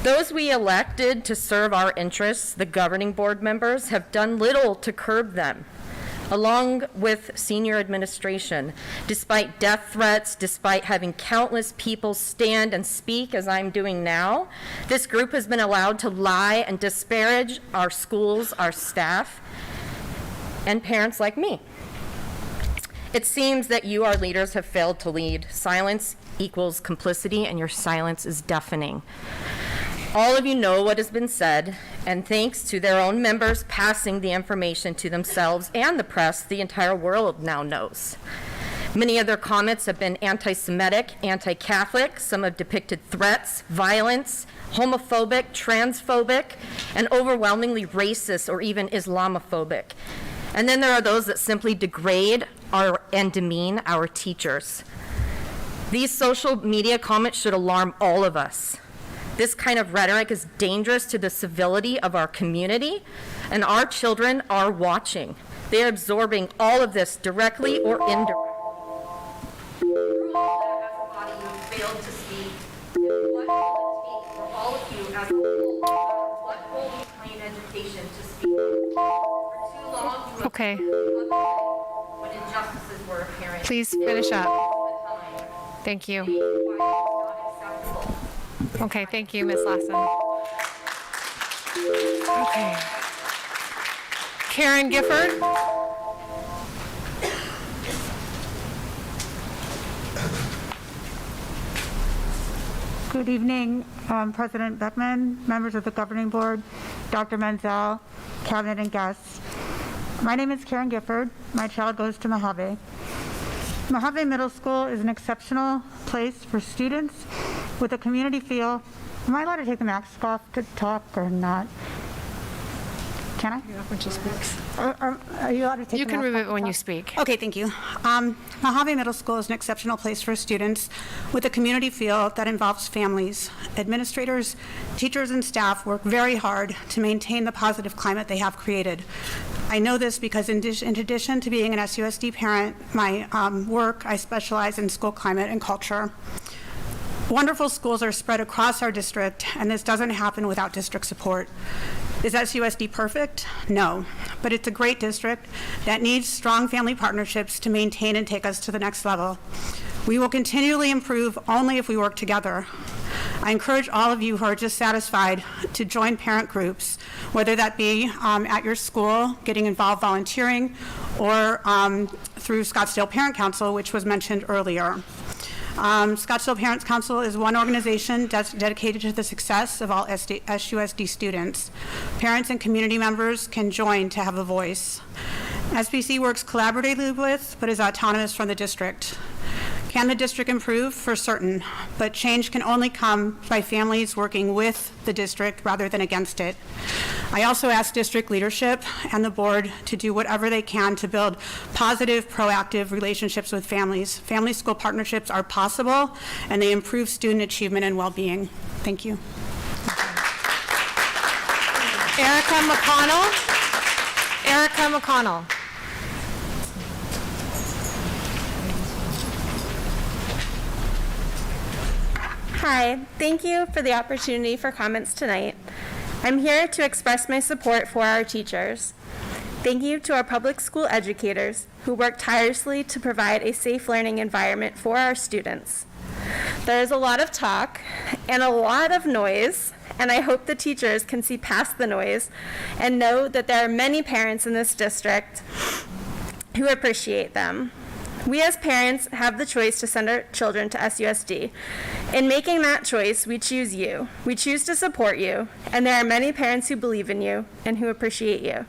Those we elected to serve our interests, the governing board members, have done little to curb them, along with senior administration. Despite death threats, despite having countless people stand and speak as I'm doing now, this group has been allowed to lie and disparage our schools, our staff, and parents like me. It seems that you, our leaders, have failed to lead. Silence equals complicity, and your silence is deafening. All of you know what has been said, and thanks to their own members passing the information to themselves and the press, the entire world now knows. Many of their comments have been anti-Semitic, anti-Catholic. Some have depicted threats, violence, homophobic, transphobic, and overwhelmingly racist or even Islamophobic. And then there are those that simply degrade and demean our teachers. These social media comments should alarm all of us. This kind of rhetoric is dangerous to the civility of our community, and our children are watching. They are absorbing all of this directly or indirectly. Failed to speak. What will it take for all of you as a whole? What role behind education to speak? For too long, you Okay. when injustices were apparent. Please finish up. Thank you. Okay, thank you, Ms. Lassen. Okay. Karen Gifford. Good evening, President Beckman, members of the governing board, Dr. Menzel, cabinet and guests. My name is Karen Gifford. My child goes to Mojave. Mojave Middle School is an exceptional place for students with a community feel. Am I allowed to take the mask off to talk or not? Can I? When she speaks. Are you allowed to take You the can mask remove off it when to you talk? speak. Okay, thank you. Mojave Middle School is an exceptional place for students with a community feel that involves families. Administrators, teachers, and staff work very hard to maintain the positive climate they have created. I know this because in addition to being an SUSD parent, my work, I specialize in school climate and culture. Wonderful schools are spread across our district, and this doesn't happen without district support. Is SUSD perfect? No, but it's a great district that needs strong family partnerships to maintain and take us to the next level. We will continually improve only if we work together. I encourage all of you who are dissatisfied to join parent groups, whether that be at your school, getting involved volunteering, or through Scottsdale Parent Council, which was mentioned earlier. Scottsdale Parents Council is one organization dedicated to the success of all SUSD students. Parents and community members can join to have a voice. SPC works collaboratively with, but is autonomous from the district. Can the district improve? For certain, but change can only come by families working with the district rather than against it. I also ask district leadership and the board to do whatever they can to build positive, proactive relationships with families. Family-school partnerships are possible, and they improve student achievement and well-being. Thank you. Erica McConnell. Erica McConnell. Hi, thank you for the opportunity for comments tonight. I'm here to express my support for our teachers. Thank you to our public school educators who work tirelessly to provide a safe learning environment for our students. There is a lot of talk and a lot of noise, and I hope the teachers can see past the noise and know that there are many parents in this district who appreciate them. We as parents have the choice to send our children to SUSD. In making that choice, we choose you. We choose to support you, and there are many parents who believe in you and who appreciate you.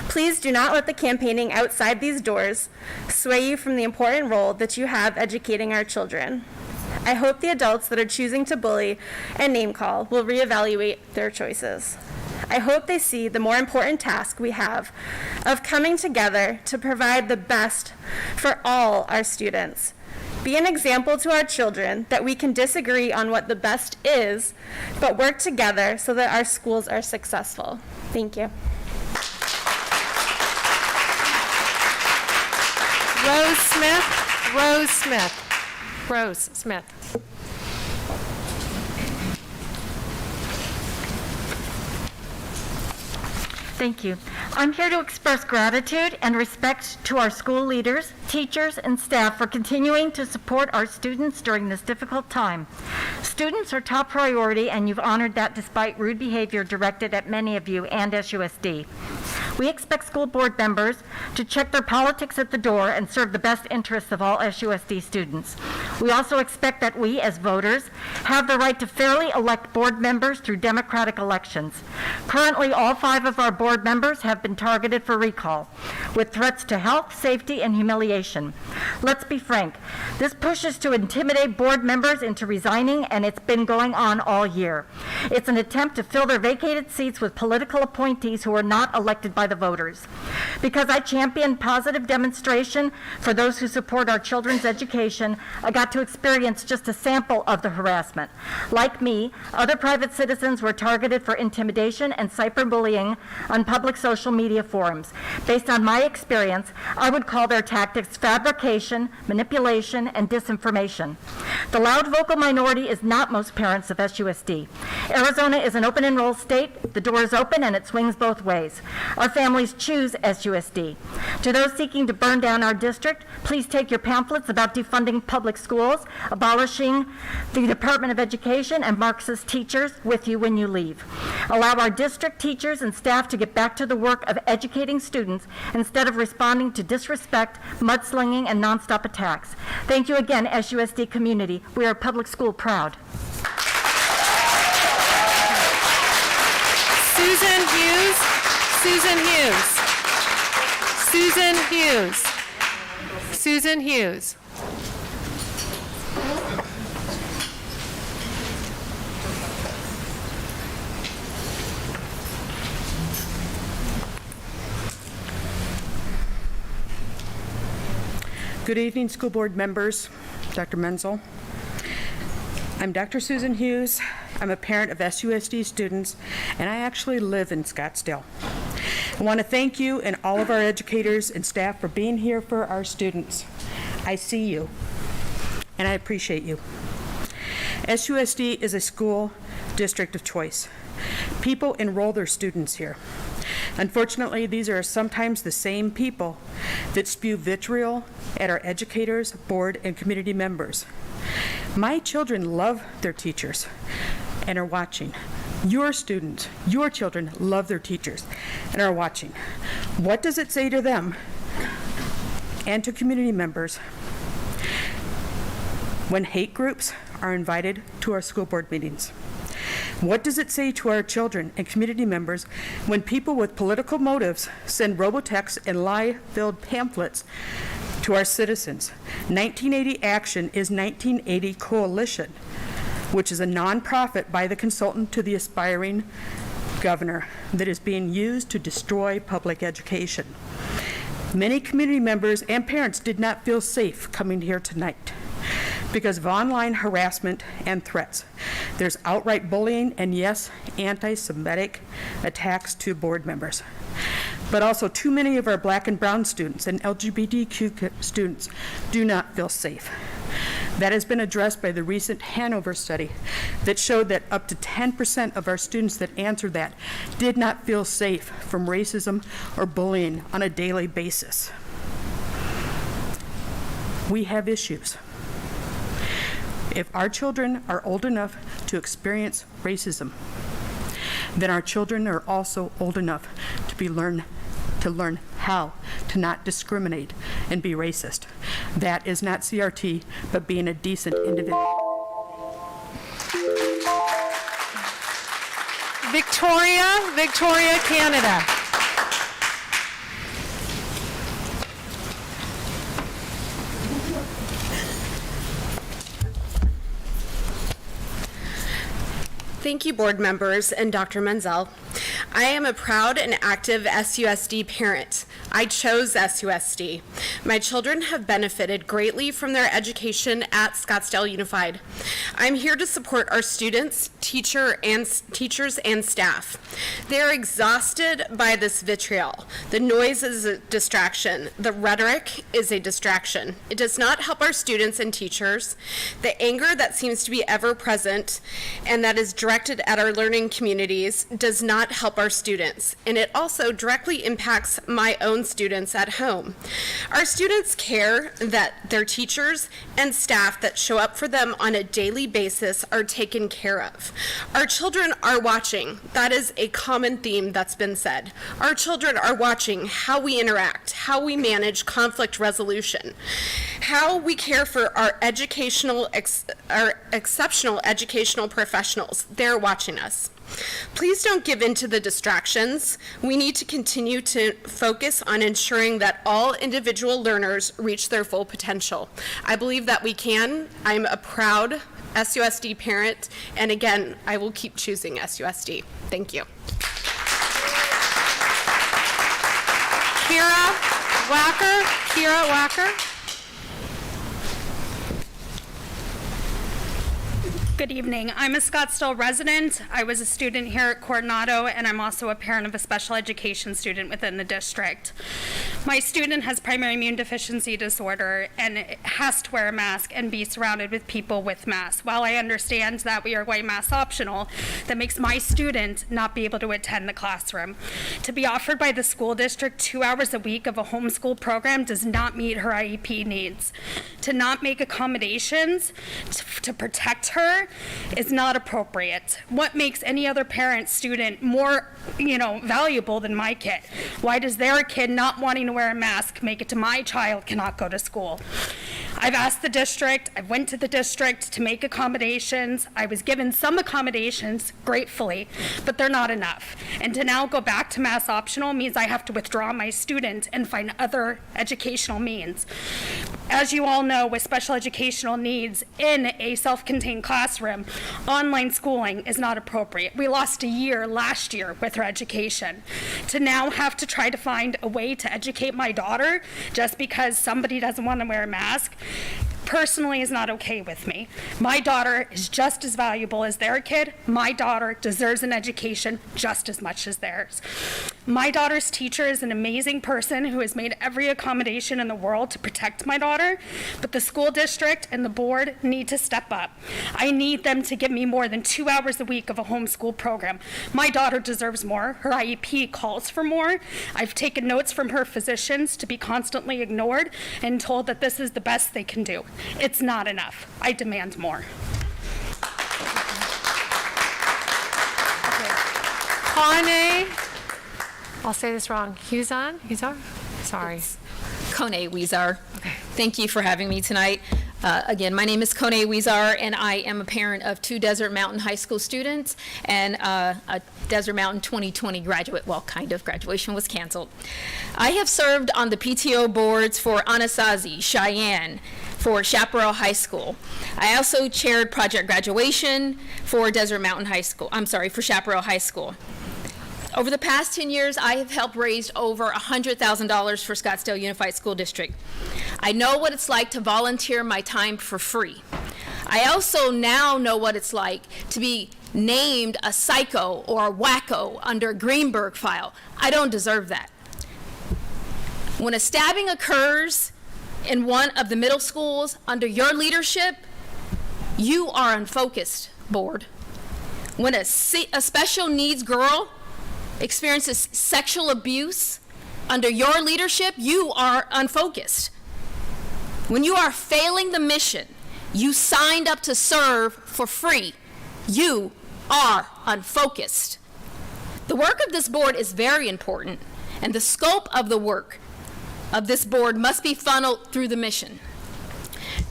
Please do not let the campaigning outside these doors sway you from the important role that you have educating our children. I hope the adults that are choosing to bully and name call will reevaluate their choices. I hope they see the more important task we have of coming together to provide the best for all our students. Be an example to our children that we can disagree on what the best is, but work together so that our schools are successful. Thank you. Rose Smith, Rose Smith, Rose Smith. Thank you. I'm here to express gratitude and respect to our school leaders, teachers, and staff for continuing to support our students during this difficult time. Students are top priority, and you've honored that despite rude behavior directed at many of you and SUSD. We expect school board members to check their politics at the door and serve the best interests of all SUSD students. We also expect that we, as voters, have the right to fairly elect board members through democratic elections. Currently, all 5 of our board members have been targeted for recall, with threats to health, safety, and humiliation. Let's be frank, this pushes to intimidate board members into resigning, and it's been going on all year. It's an attempt to fill their vacated seats with political appointees who are not elected by the voters. Because I champion positive demonstration for those who support our children's education, I got to experience just a sample of the harassment. Like me, other private citizens were targeted for intimidation and cyberbullying on public social media forums. Based on my experience, I would call their tactics fabrication, manipulation, and disinformation. The loud vocal minority is not most parents of SUSD. Arizona is an open enroll state. The door is open and it swings both ways. Our families choose SUSD. To those seeking to burn down our district, please take your pamphlets about defunding public schools, abolishing the Department of Education, and Marxist teachers with you when you leave. Allow our district teachers and staff to get back to the work of educating students instead of responding to disrespect, mudslinging, and nonstop attacks. Thank you again, SUSD community. We are public school proud. Susan Hughes, Susan Hughes, Susan Hughes, Susan Hughes. Good evening, school board members, Dr. Menzel. I'm Dr. Susan Hughes. I'm a parent of SUSD students, and I actually live in Scottsdale. I want to thank you and all of our educators and staff for being here for our students. I see you, and I appreciate you. SUSD is a school district of choice. People enroll their students here. Unfortunately, these are sometimes the same people that spew vitriol at our educators, board, and community members. My children love their teachers and are watching. Your students, your children love their teachers and are watching. What does it say to them and to community members when hate groups are invited to our school board meetings? What does it say to our children and community members when people with political motives send robotexts and lie-filled pamphlets to our citizens? 1980 Action is 1980 Coalition, which is a nonprofit by the consultant to the aspiring governor that is being used to destroy public education. Many community members and parents did not feel safe coming here tonight because of online harassment and threats. There's outright bullying and, yes, anti-Semitic attacks to board members. But also too many of our black and brown students and LGBTQ students do not feel safe. That has been addressed by the recent Hanover study that showed that up to 10% of our students that answered that did not feel safe from racism or bullying on a daily basis. We have issues. If our children are old enough to experience racism, then our children are also old enough to to learn how to not discriminate and be racist. That is not CRT, but being a decent individual. Victoria, Canada. Thank you, board members and Dr. Menzel. I am a proud and active SUSD parent. I chose SUSD. My children have benefited greatly from their education at Scottsdale Unified. I'm here to support our students, teachers, and staff. They are exhausted by this vitriol. The noise is a distraction. The rhetoric is a distraction. It does not help our students and teachers. The anger that seems to be ever present and that is directed at our learning communities does not help our students, and it also directly impacts my own students at home. Our students care that their teachers and staff that show up for them on a daily basis are taken care of. Our children are watching. That is a common theme that's been said. Our children are watching how we interact, how we manage conflict resolution, how we care for our exceptional educational professionals. They're watching us. Please don't give in to the distractions. We need to continue to focus on ensuring that all individual learners reach their full potential. I believe that we can. I'm a proud SUSD parent, and again, I will keep choosing SUSD. Thank you. Kira Wacker. Good evening. I'm a Scottsdale resident. I was a student here at Coronado, and I'm also a parent of a special education student within the district. My student has primary immune deficiency disorder and has to wear a mask and be surrounded with people with masks. While I understand that we are going mask optional, that makes my student not be able to attend the classroom. To be offered by the school district 2 hours a week of a homeschool program does not meet her IEP needs. To not make accommodations to protect her is not appropriate. What makes any other parent student more, valuable than my kid? Why does their kid not wanting to wear a mask make it to my child cannot go to school? I've asked the district, I went to the district to make accommodations. I was given some accommodations, gratefully, but they're not enough. And to now go back to mask optional means I have to withdraw my student and find other educational means. As you all know, with special educational needs in a self-contained classroom, online schooling is not appropriate. We lost a year last year with her education. To now have to try to find a way to educate my daughter just because somebody doesn't want to wear a mask, personally is not okay with me. My daughter is just as valuable as their kid. My daughter deserves an education just as much as theirs. My daughter's teacher is an amazing person who has made every accommodation in the world to protect my daughter, but the school district and the board need to step up. I need them to give me more than 2 hours a week of a homeschool program. My daughter deserves more. Her IEP calls for more. I've taken notes from her physicians to be constantly ignored and told that this is the best they can do. It's not enough. I demand more. Kone, I'll say this wrong. Huzar? Sorry. Kone Weezar. Thank you for having me tonight. Again, my name is Kone Weezar, and I am a parent of 2 Desert Mountain High School students and a Desert Mountain 2020 graduate. Well, kind of. Graduation was canceled. I have served on the PTO boards for Anasazi, Cheyenne, for Chaparral High School. I also chaired project graduation for Desert Mountain High School. For Chaparral High School. Over the past 10 years, I have helped raise over $100,000 for Scottsdale Unified School District. I know what it's like to volunteer my time for free. I also now know what it's like to be named a psycho or a wacko under a Greenberg file. I don't deserve that. When a stabbing occurs in one of the middle schools under your leadership, you are unfocused, board. When a special needs girl experiences sexual abuse under your leadership, you are unfocused. When you are failing the mission you signed up to serve for free, you are unfocused. The work of this board is very important, and the scope of the work of this board must be funneled through the mission.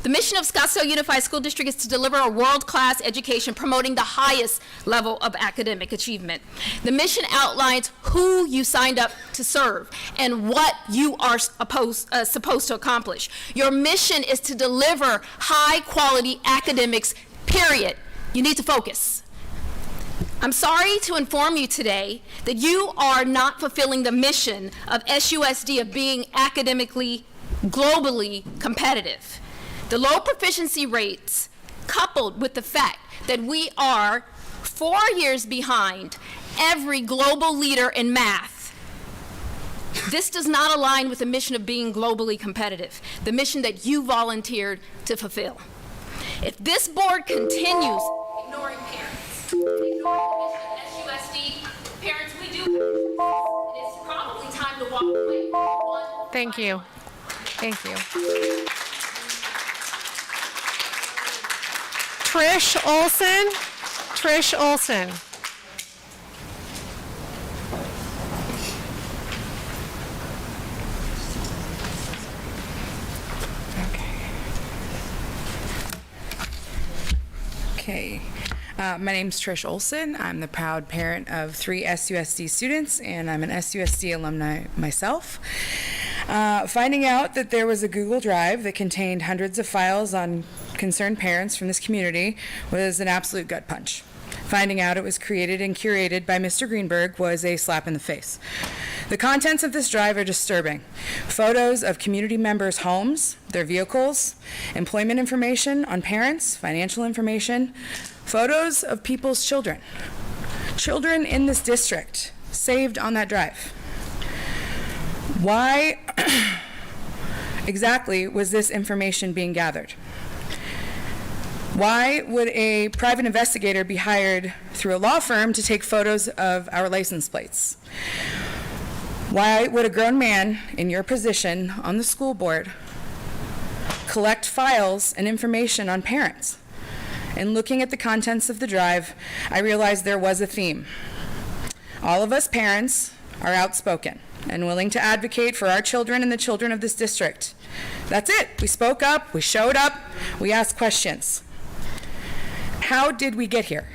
The mission of Scottsdale Unified School District is to deliver a world-class education promoting the highest level of academic achievement. The mission outlines who you signed up to serve and what you are supposed to accomplish. Your mission is to deliver high-quality academics, period. You need to focus. I'm sorry to inform you today that you are not fulfilling the mission of SUSD of being academically, globally competitive. The low proficiency rates, coupled with the fact that we are 4 years behind every global leader in math, this does not align with the mission of being globally competitive, the mission that you volunteered to fulfill. If this board continues ignoring parents, ignoring the mission of SUSD, parents, we do, it is probably time to walk away. Thank you. Thank you. Trish Olson. Trish Olson. Okay. My name's Trish Olson. I'm the proud parent of 3 SUSD students, and I'm an SUSD alumni myself. Finding out that there was a Google Drive that contained hundreds of files on concerned parents from this community was an absolute gut punch. Finding out it was created and curated by Mr. Greenberg was a slap in the face. The contents of this drive are disturbing. Photos of community members' homes, their vehicles, employment information on parents, financial information, photos of people's children. Children in this district saved on that drive. Why exactly was this information being gathered? Why would a private investigator be hired through a law firm to take photos of our license plates? Why would a grown man in your position on the school board collect files and information on parents? And looking at the contents of the drive, I realized there was a theme. All of us parents are outspoken and willing to advocate for our children and the children of this district. That's it. We spoke up, we showed up, we asked questions. How did we get here?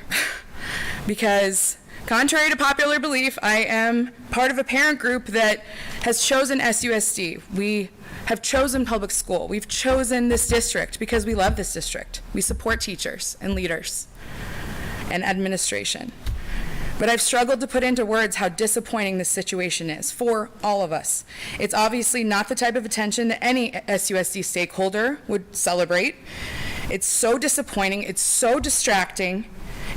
Because contrary to popular belief, I am part of a parent group that has chosen SUSD. We have chosen public school. We've chosen this district because we love this district. We support teachers and leaders and administration. But I've struggled to put into words how disappointing this situation is for all of us. It's obviously not the type of attention that any SUSD stakeholder would celebrate. It's so disappointing, it's so distracting,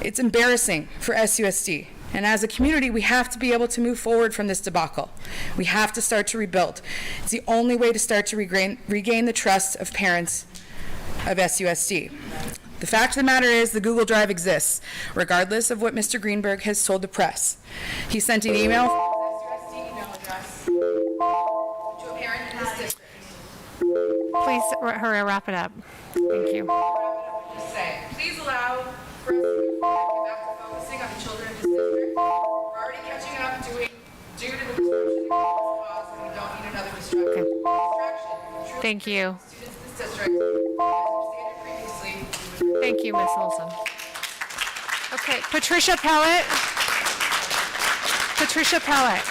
it's embarrassing for SUSD. And as a community, we have to be able to move forward from this debacle. We have to start to rebuild. It's the only way to start to regain the trust of parents of SUSD. The fact of the matter is the Google Drive exists, regardless of what Mr. Greenberg has told the press. He sent an email from his SUSD email address to a parent in this district. Please hurry, wrap it up. Thank you. Please allow for us to move forward and get back to focusing on the children of this district. We're already catching up due to the disruption caused, and we don't need another distraction. Thank you. Students in this district, as we stated previously. Thank you, Ms. Olson. Okay, Patricia Pellet. Patricia Pellet.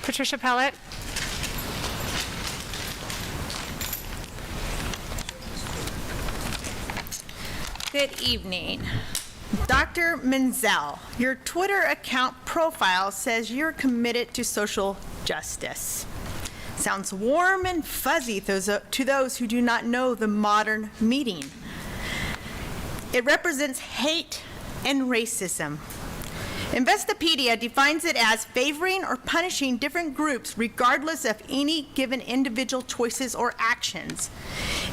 Patricia Pellet. Good evening. Dr. Menzel, your Twitter account profile says you're committed to social justice. Sounds warm and fuzzy to those who do not know the modern meaning. It represents hate and racism. Investopedia defines it as favoring or punishing different groups regardless of any given individual choices or actions.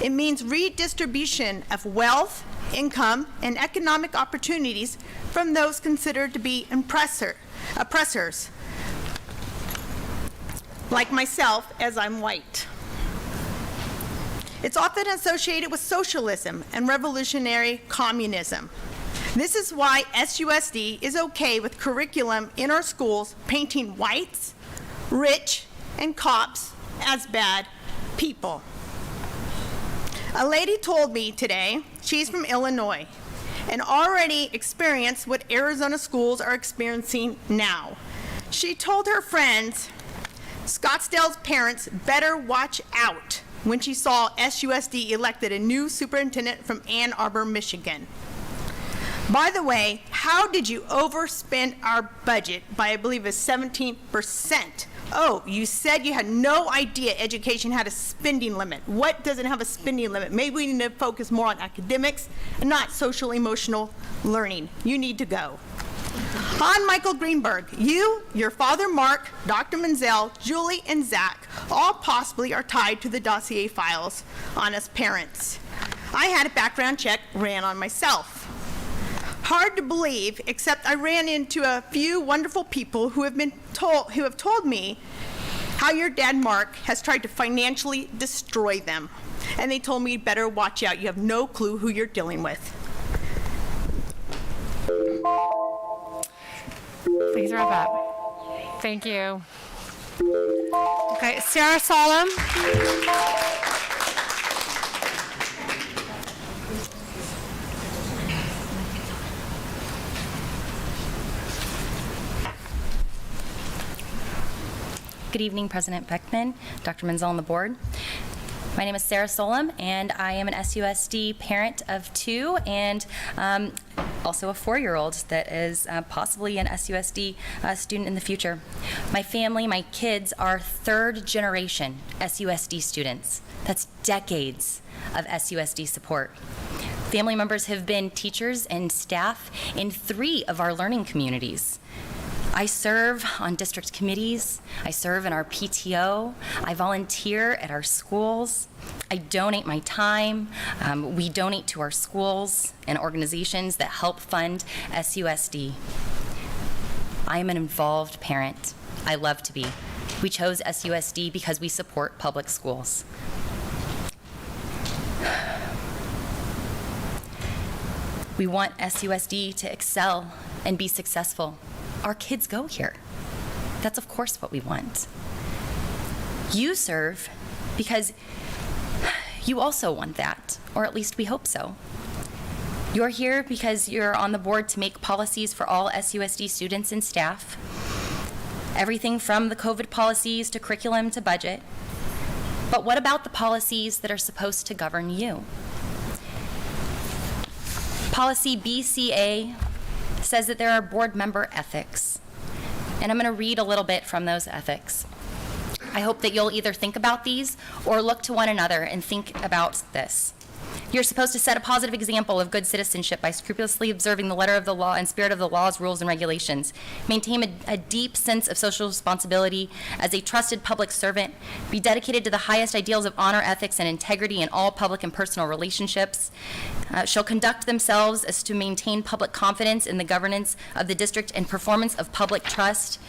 It means redistribution of wealth, income, and economic opportunities from those considered to be oppressors, like myself, as I'm white. It's often associated with socialism and revolutionary communism. This is why SUSD is okay with curriculum in our schools painting whites, rich and cops as bad people. A lady told me today, she's from Illinois, and already experienced what Arizona schools are experiencing now. She told her friends, Scottsdale's parents better watch out, when she saw SUSD elected a new superintendent from Ann Arbor, Michigan. By the way, how did you overspend our budget by, I believe, 17%? Oh, you said you had no idea education had a spending limit. What doesn't have a spending limit? Maybe we need to focus more on academics and not social emotional learning. You need to go. On Michael Greenberg, you, your father Mark, Dr. Menzel, Julie, and Zach all possibly are tied to the dossier files on us parents. I had a background check ran on myself. Hard to believe, except I ran into a few wonderful people who have told me how your dad Mark has tried to financially destroy them. And they told me better watch out. You have no clue who you're dealing with. Please wrap up. Thank you. Okay, Sarah Solom. Good evening, President Beckman, Dr. Menzel, and the board. My name is Sarah Solom, and I am an SUSD parent of 2 and also a 4-year-old that is possibly an SUSD student in the future. My family, my kids, are 3rd generation SUSD students. That's decades of SUSD support. Family members have been teachers and staff in 3 of our learning communities. I serve on district committees, I serve in our PTO, I volunteer at our schools, I donate my time, we donate to our schools and organizations that help fund SUSD. I am an involved parent. I love to be. We chose SUSD because we support public schools. We want SUSD to excel and be successful. Our kids go here. That's of course what we want. You serve because you also want that, or at least we hope so. You're here because you're on the board to make policies for all SUSD students and staff. Everything from the COVID policies to curriculum to budget. But what about the policies that are supposed to govern you? Policy BCA says that there are board member ethics. And I'm going to read a little bit from those ethics. I hope that you'll either think about these or look to one another and think about this. You're supposed to set a positive example of good citizenship by scrupulously observing the letter of the law and spirit of the laws, rules, and regulations. Maintain a deep sense of social responsibility as a trusted public servant. Be dedicated to the highest ideals of honor, ethics, and integrity in all public and personal relationships. Shall conduct themselves as to maintain public confidence in the governance of the district and performance of public trust.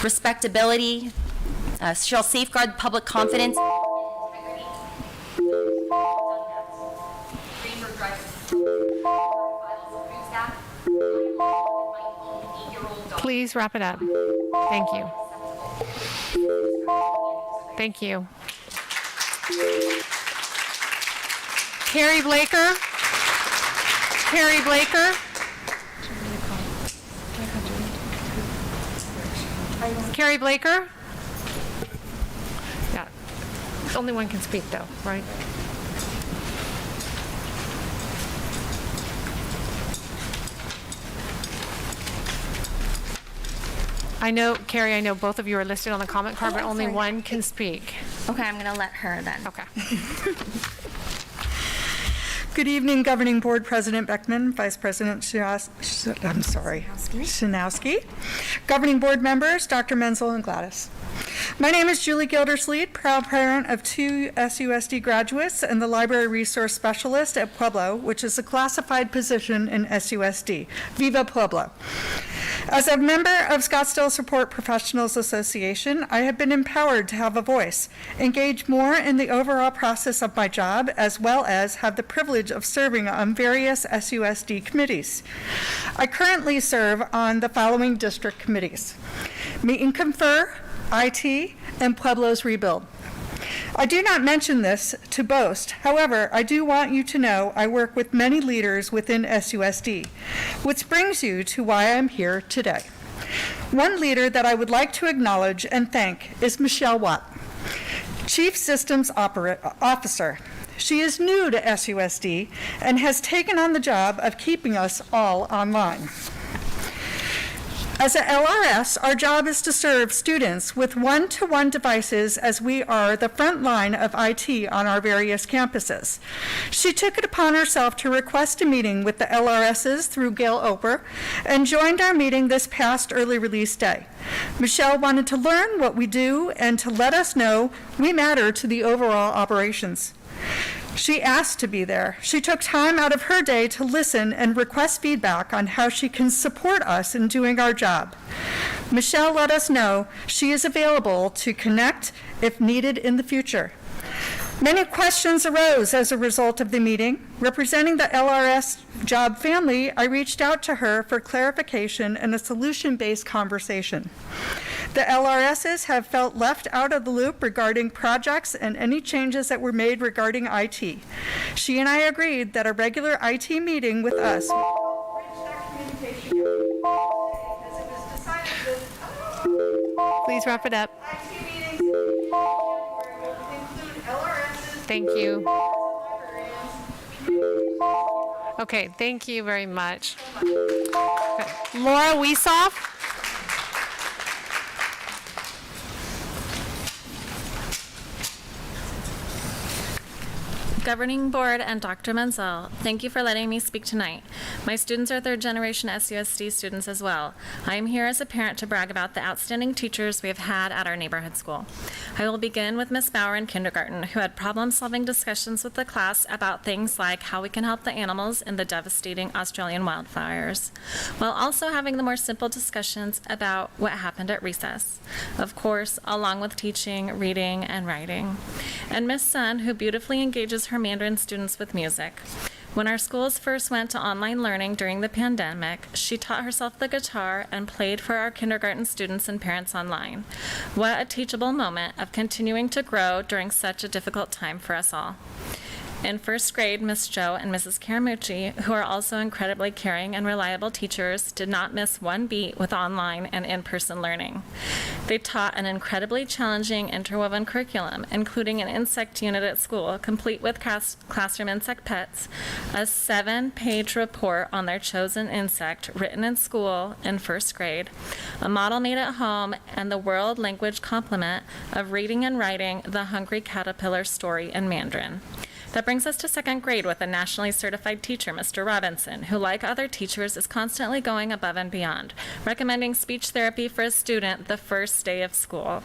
Respectability. Shall safeguard public confidence. Please wrap it up. Thank you. Thank you. Carrie Blaker. Carrie Blaker. Carrie Blaker. Yeah. Only one can speak though, right? I know, Carrie, I know both of you are listed on the comment card, but only one can speak. Okay, I'm going to let her then. Okay. Good evening, Governing Board President Beckman, Vice President Shinowski, Governing Board members, Dr. Menzel and Gladys. My name is Julie Gildersleeve, proud parent of 2 SUSD graduates and the Library Resource Specialist at Pueblo, which is a classified position in SUSD. Viva Pueblo. As a member of Scottsdale Support Professionals Association, I have been empowered to have a voice, engage more in the overall process of my job, as well as have the privilege of serving on various SUSD committees. I currently serve on the following district committees: Meet and Confer, IT, and Pueblo's rebuild. I do not mention this to boast. However, I do want you to know I work with many leaders within SUSD, which brings you to why I'm here today. One leader that I would like to acknowledge and thank is Michelle Watt, Chief Systems Officer. She is new to SUSD and has taken on the job of keeping us all online. As a LRS, our job is to serve students with one-to-one devices as we are the front line of IT on our various campuses. She took it upon herself to request a meeting with the LRSs through Gail Oper and joined our meeting this past early release day. Michelle wanted to learn what we do and to let us know we matter to the overall operations. She asked to be there. She took time out of her day to listen and request feedback on how she can support us in doing our job. Michelle let us know she is available to connect if needed in the future. Many questions arose as a result of the meeting. Representing the LRS job family, I reached out to her for clarification and a solution-based conversation. The LRSs have felt left out of the loop regarding projects and any changes that were made regarding IT. She and I agreed that a regular IT meeting with us Please wrap it up. Thank you. Okay, thank you very much. Okay. Laura Wiesoff. Governing Board and Dr. Menzel, thank you for letting me speak tonight. My students are third-generation SUSD students as well. I am here as a parent to brag about the outstanding teachers we have had at our neighborhood school. I will begin with Miss Bauer in kindergarten, who had problem-solving discussions with the class about things like how we can help the animals in the devastating Australian wildfires, while also having the more simple discussions about what happened at recess. Of course, along with teaching, reading, and writing. And Miss Sun, who beautifully engages her Mandarin students with music. When our schools first went to online learning during the pandemic, she taught herself the guitar and played for our kindergarten students and parents online. What a teachable moment of continuing to grow during such a difficult time for us all. In first grade, Miss Jo and Mrs. Caramucci, who are also incredibly caring and reliable teachers, did not miss one beat with online and in-person learning. They taught an incredibly challenging interwoven curriculum, including an insect unit at school, complete with classroom insect pets, a 7-page report on their chosen insect written in school in first grade, a model made at home, and the world language complement of reading and writing the Hungry Caterpillar story in Mandarin. That brings us to second grade with a nationally certified teacher, Mr. Robinson, who, like other teachers, is constantly going above and beyond, recommending speech therapy for a student the first day of school,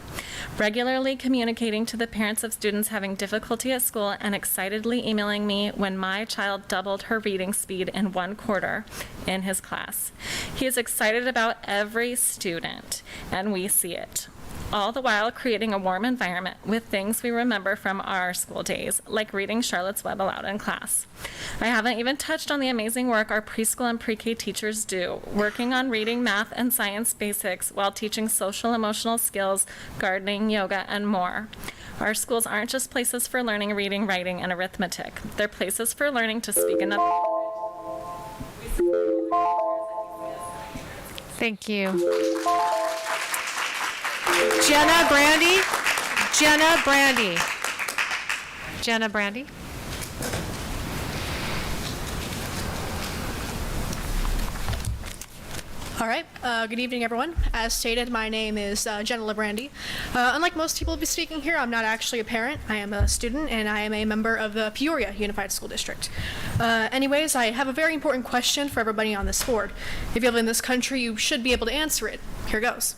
regularly communicating to the parents of students having difficulty at school, and excitedly emailing me when my child doubled her reading speed in 1 quarter in his class. He is excited about every student, and we see it. All the while creating a warm environment with things we remember from our school days, like reading Charlotte's Web aloud in class. I haven't even touched on the amazing work our preschool and pre-K teachers do, working on reading math and science basics while teaching social emotional skills, gardening, yoga, and more. Our schools aren't just places for learning reading, writing, and arithmetic. They're places for learning to speak in other. Thank you. Jenna Brandy. Jenna Brandy. Jenna Brandy. All right. Good evening, everyone. As stated, my name is Jenna LaBrandy. Unlike most people who will be speaking here, I'm not actually a parent. I am a student, and I am a member of the Peoria Unified School District. Anyways, I have a very important question for everybody on this board. If you live in this country, you should be able to answer it. Here goes.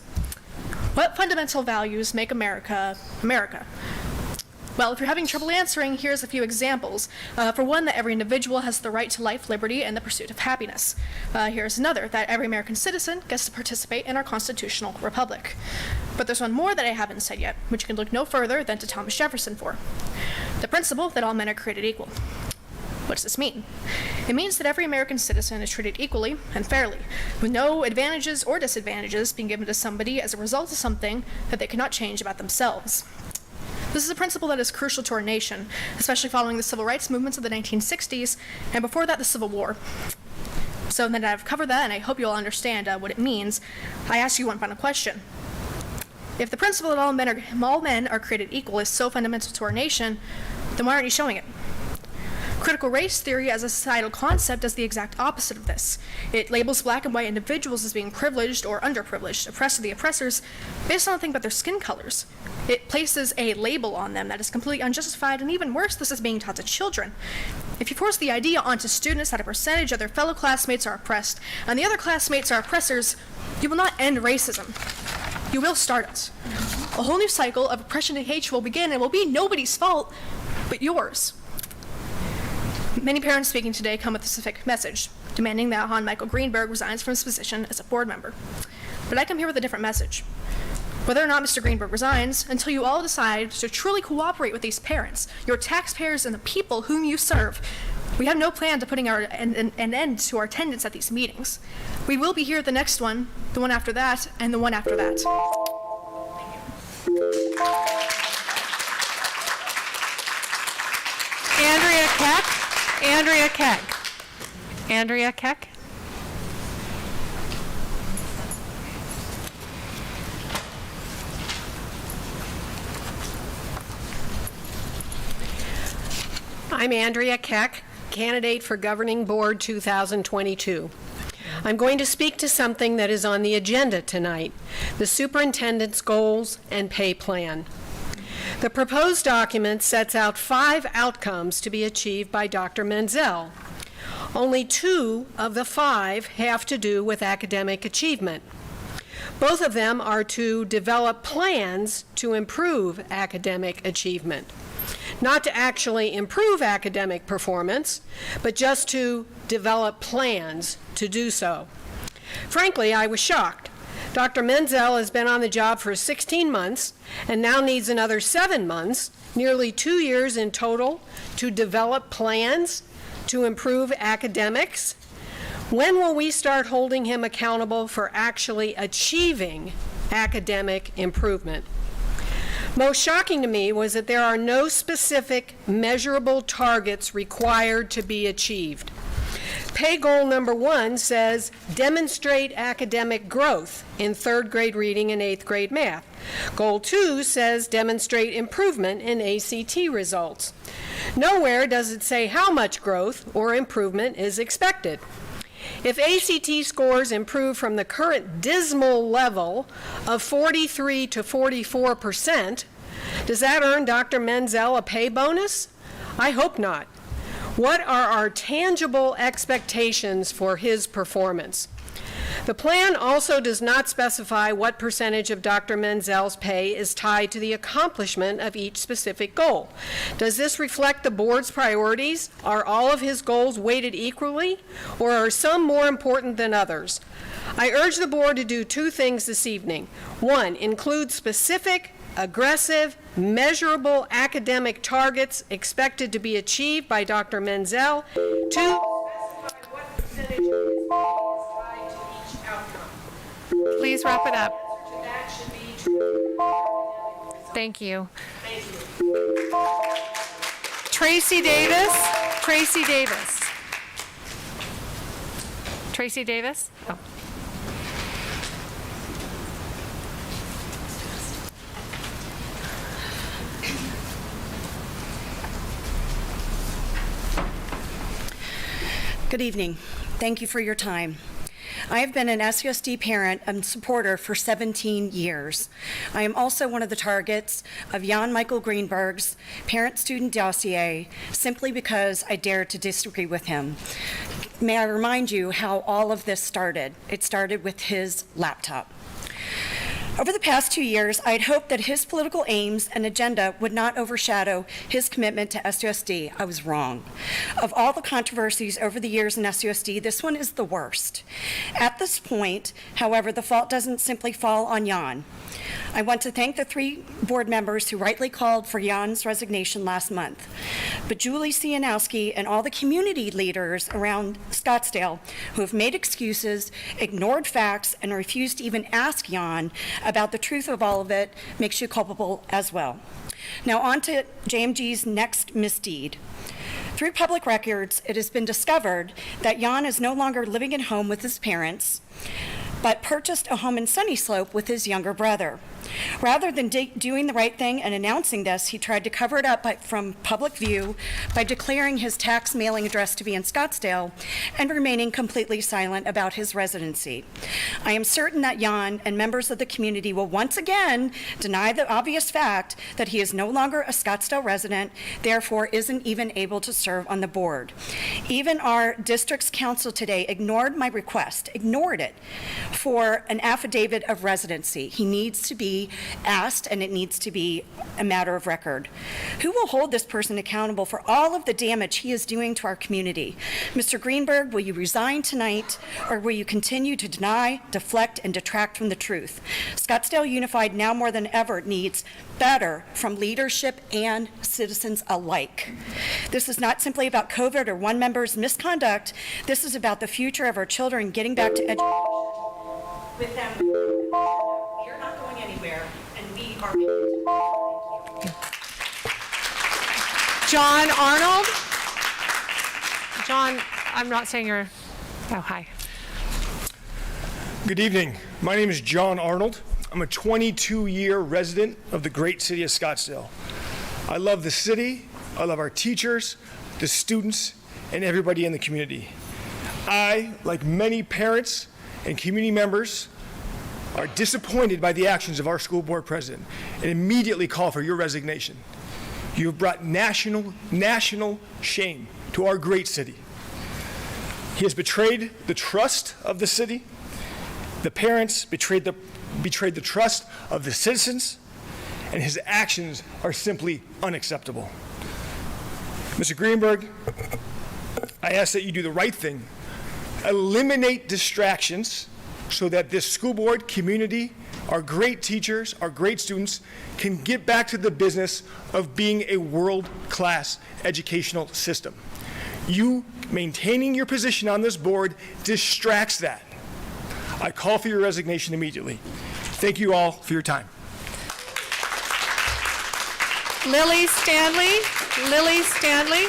What fundamental values make America, America? Well, if you're having trouble answering, here's a few examples. For one, that every individual has the right to life, liberty, and the pursuit of happiness. Here's another, that every American citizen gets to participate in our constitutional republic. But there's one more that I haven't said yet, which you can look no further than to Thomas Jefferson for. The principle that all men are created equal. What does this mean? It means that every American citizen is treated equally and fairly, with no advantages or disadvantages being given to somebody as a result of something that they cannot change about themselves. This is a principle that is crucial to our nation, especially following the civil rights movements of the 1960s, and before that, the Civil War. So then I've covered that, and I hope you'll understand what it means. I ask you one final question. If the principle that all men are created equal is so fundamental to our nation, then why aren't you showing it? Critical race theory as a societal concept does the exact opposite of this. It labels black and white individuals as being privileged or underprivileged, oppressed to the oppressors, based on nothing but their skin colors. It places a label on them that is completely unjustified, and even worse, this is being taught to children. If you force the idea onto students that a percentage of their fellow classmates are oppressed, and the other classmates are oppressors, you will not end racism. You will start it. A whole new cycle of oppression and hate will begin, and will be nobody's fault but yours. Many parents speaking today come with a specific message, demanding that Hans Michael Greenberg resigns from his position as a board member. But I come here with a different message. Whether or not Mr. Greenberg resigns, until you all decide to truly cooperate with these parents, your taxpayers, and the people whom you serve, we have no plan to putting an end to our attendance at these meetings. We will be here at the next one, the one after that, and the one after that. Andrea Keck. Andrea Keck. Andrea Keck. I'm Andrea Keck, candidate for Governing Board 2022. I'm going to speak to something that is on the agenda tonight, the superintendent's goals and pay plan. The proposed document sets out 5 outcomes to be achieved by Dr. Menzel. Only 2 of the 5 have to do with academic achievement. Both of them are to develop plans to improve academic achievement. Not to actually improve academic performance, but just to develop plans to do so. Frankly, I was shocked. Dr. Menzel has been on the job for 16 months and now needs another 7 months, nearly 2 years in total, to develop plans to improve academics. When will we start holding him accountable for actually achieving academic improvement? Most shocking to me was that there are no specific measurable targets required to be achieved. Pay goal number 1 says demonstrate academic growth in 3rd grade reading and 8th grade math. Goal 2 says demonstrate improvement in ACT results. Nowhere does it say how much growth or improvement is expected. If ACT scores improve from the current dismal level of 43 to 44%, does that earn Dr. Menzel a pay bonus? I hope not. What are our tangible expectations for his performance? The plan also does not specify what percentage of Dr. Menzel's pay is tied to the accomplishment of each specific goal. Does this reflect the board's priorities? Are all of his goals weighted equally, or are some more important than others? I urge the board to do 2 things this evening. 1, include specific, aggressive, measurable academic targets expected to be achieved by Dr. Menzel. 2, specify what percentage of his pay is tied to each outcome. Please wrap it up. That should be true. Thank you. Thank you. Tracy Davis. Tracy Davis. Tracy Davis? Oh. Good evening. Thank you for your time. I have been an SUSD parent and supporter for 17 years. I am also one of the targets of Jan Michael Greenberg's parent-student dossier simply because I dared to disagree with him. May I remind you how all of this started? It started with his laptop. Over the past 2 years, I had hoped that his political aims and agenda would not overshadow his commitment to SUSD. I was wrong. Of all the controversies over the years in SUSD, this one is the worst. At this point, however, the fault doesn't simply fall on Jan. I want to thank the 3 board members who rightly called for Jan's resignation last month. But Julie Cianowski and all the community leaders around Scottsdale who have made excuses, ignored facts, and refused to even ask Jan about the truth of all of it makes you culpable as well. Now on to JMG's next misdeed. Through public records, it has been discovered that Jan is no longer living at home with his parents, but purchased a home in Sunny Slope with his younger brother. Rather than doing the right thing and announcing this, he tried to cover it up from public view by declaring his tax mailing address to be in Scottsdale and remaining completely silent about his residency. I am certain that Jan and members of the community will once again deny the obvious fact that he is no longer a Scottsdale resident, therefore isn't even able to serve on the board. Even our district's council today ignored my request, ignored it, for an affidavit of residency. He needs to be asked, and it needs to be a matter of record. Who will hold this person accountable for all of the damage he is doing to our community? Mr. Greenberg, will you resign tonight, or will you continue to deny, deflect, and detract from the truth? Scottsdale Unified now more than ever needs better from leadership and citizens alike. This is not simply about COVID or one member's misconduct. This is about the future of our children getting back to education. With them, we are not going anywhere, and we are John Arnold? John, I'm not saying you're, oh, hi. Good evening. My name is John Arnold. I'm a 22-year resident of the great city of Scottsdale. I love the city, I love our teachers, the students, and everybody in the community. I, like many parents and community members, are disappointed by the actions of our school board president and immediately call for your resignation. You have brought national shame to our great city. He has betrayed the trust of the city. The parents betrayed the trust of the citizens, and his actions are simply unacceptable. Mr. Greenberg, I ask that you do the right thing. Eliminate distractions so that this school board community, our great teachers, our great students, can get back to the business of being a world-class educational system. You maintaining your position on this board distracts that. I call for your resignation immediately. Thank you all for your time. Lily Stanley. Lily Stanley.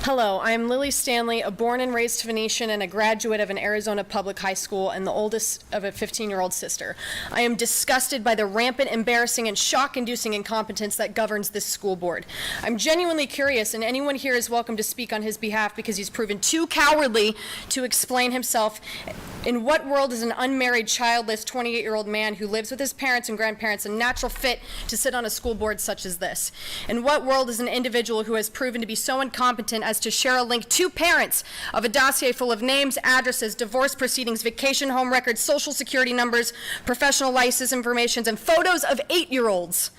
Hello, I am Lily Stanley, a born and raised Venetian and a graduate of an Arizona public high school and the oldest of a 15-year-old sister. I am disgusted by the rampant, embarrassing, and shock-inducing incompetence that governs this school board. I'm genuinely curious, and anyone here is welcome to speak on his behalf because he's proven too cowardly to explain himself. In what world is an unmarried, childless 28-year-old man who lives with his parents and grandparents a natural fit to sit on a school board such as this? In what world is an individual who has proven to be so incompetent as to share a link to parents of a dossier full of names, addresses, divorce proceedings, vacation home records, social security numbers, professional license information, and photos of 8-year-olds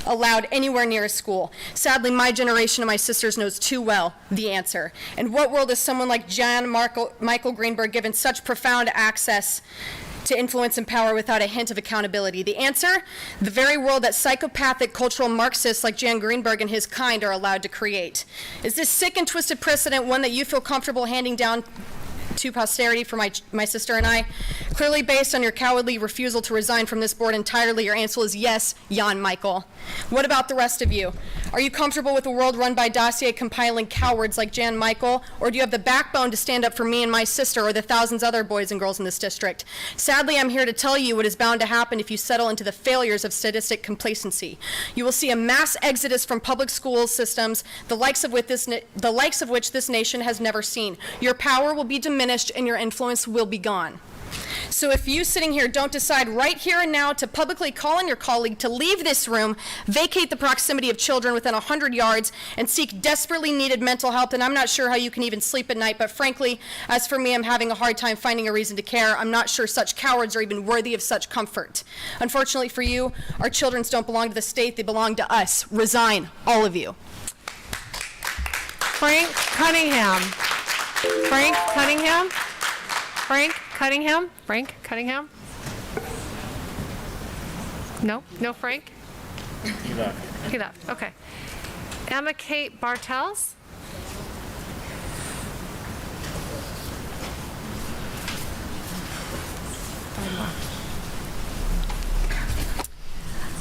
allowed anywhere near a school? Sadly, my generation and my sisters knows too well the answer. In what world is someone like Michael Greenberg given such profound access to influence and power without a hint of accountability? The answer? The very world that psychopathic cultural Marxists like Jan Greenberg and his kind are allowed to create. Is this sick and twisted precedent one that you feel comfortable handing down to posterity for my sister and I? Clearly based on your cowardly refusal to resign from this board entirely, your answer is yes, Jan Michael. What about the rest of you? Are you comfortable with a world run by dossier compiling cowards like Jan Michael, or do you have the backbone to stand up for me and my sister or the thousands other boys and girls in this district? Sadly, I'm here to tell you what is bound to happen if you settle into the failures of sadistic complacency. You will see a mass exodus from public school systems, the likes of which this nation has never seen. Your power will be diminished and your influence will be gone. So if you sitting here don't decide right here and now to publicly call on your colleague to leave this room, vacate the proximity of children within 100 yards, and seek desperately needed mental help, then I'm not sure how you can even sleep at night. But frankly, as for me, I'm having a hard time finding a reason to care. I'm not sure such cowards are even worthy of such comfort. Unfortunately for you, our children don't belong to the state, they belong to us. Resign, all of you. Frank Cunningham. Frank Cunningham? Frank Cunningham? Frank Cunningham? No? No Frank? He left. He left, okay. Emma Kate Bartels?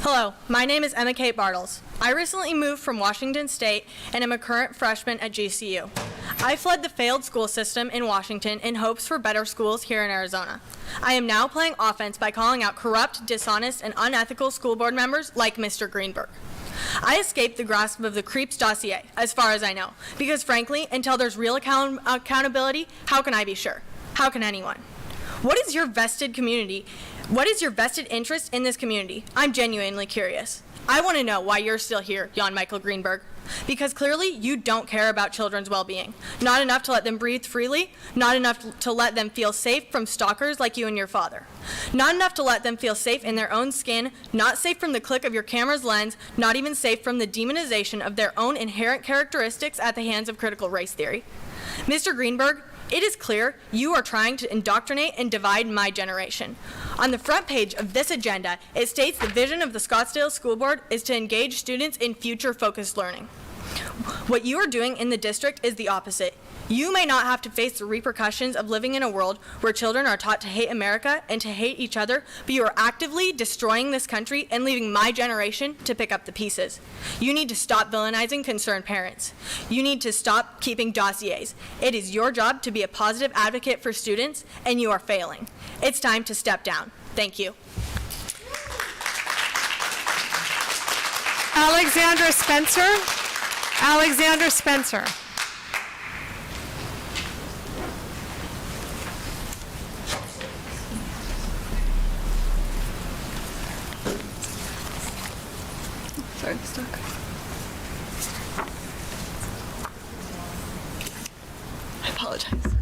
Hello, my name is Emma Kate Bartles. I recently moved from Washington State and am a current freshman at GCU. I fled the failed school system in Washington in hopes for better schools here in Arizona. I am now playing offense by calling out corrupt, dishonest, and unethical school board members like Mr. Greenberg. I escaped the grasp of the Creeps dossier, as far as I know, because frankly, until there's real accountability, how can I be sure? How can anyone? What is your vested interest in this community? I'm genuinely curious. I want to know why you're still here, Jan Michael Greenberg. Because clearly you don't care about children's well-being. Not enough to let them breathe freely, not enough to let them feel safe from stalkers like you and your father. Not enough to let them feel safe in their own skin, not safe from the click of your camera's lens, not even safe from the demonization of their own inherent characteristics at the hands of critical race theory. Mr. Greenberg, it is clear you are trying to indoctrinate and divide my generation. On the front page of this agenda, it states the vision of the Scottsdale School Board is to engage students in future-focused learning. What you are doing in the district is the opposite. You may not have to face the repercussions of living in a world where children are taught to hate America and to hate each other, but you are actively destroying this country and leaving my generation to pick up the pieces. You need to stop villainizing concerned parents. You need to stop keeping dossiers. It is your job to be a positive advocate for students, and you are failing. It's time to step down. Thank you. Alexandra Spencer. Alexandra Spencer. Sorry, it's stuck. I apologize.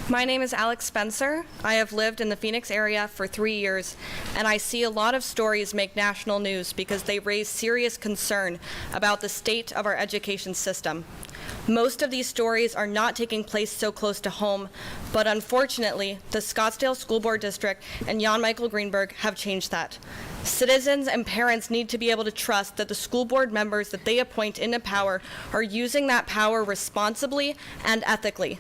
My name is Alex Spencer. I have lived in the Phoenix area for 3 years, and I see a lot of stories make national news because they raise serious concern about the state of our education system. Most of these stories are not taking place so close to home, but unfortunately, the Scottsdale School Board District and Jan Michael Greenberg have changed that. Citizens and parents need to be able to trust that the school board members that they appoint into power are using that power responsibly and ethically.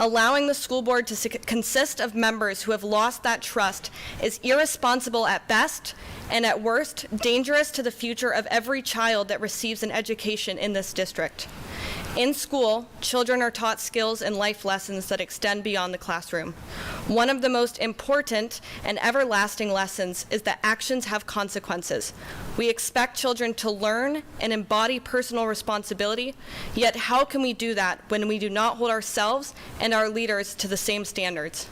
Allowing the school board to consist of members who have lost that trust is irresponsible at best, and at worst, dangerous to the future of every child that receives an education in this district. In school, children are taught skills and life lessons that extend beyond the classroom. One of the most important and everlasting lessons is that actions have consequences. We expect children to learn and embody personal responsibility, yet how can we do that when we do not hold ourselves and our leaders to the same standards?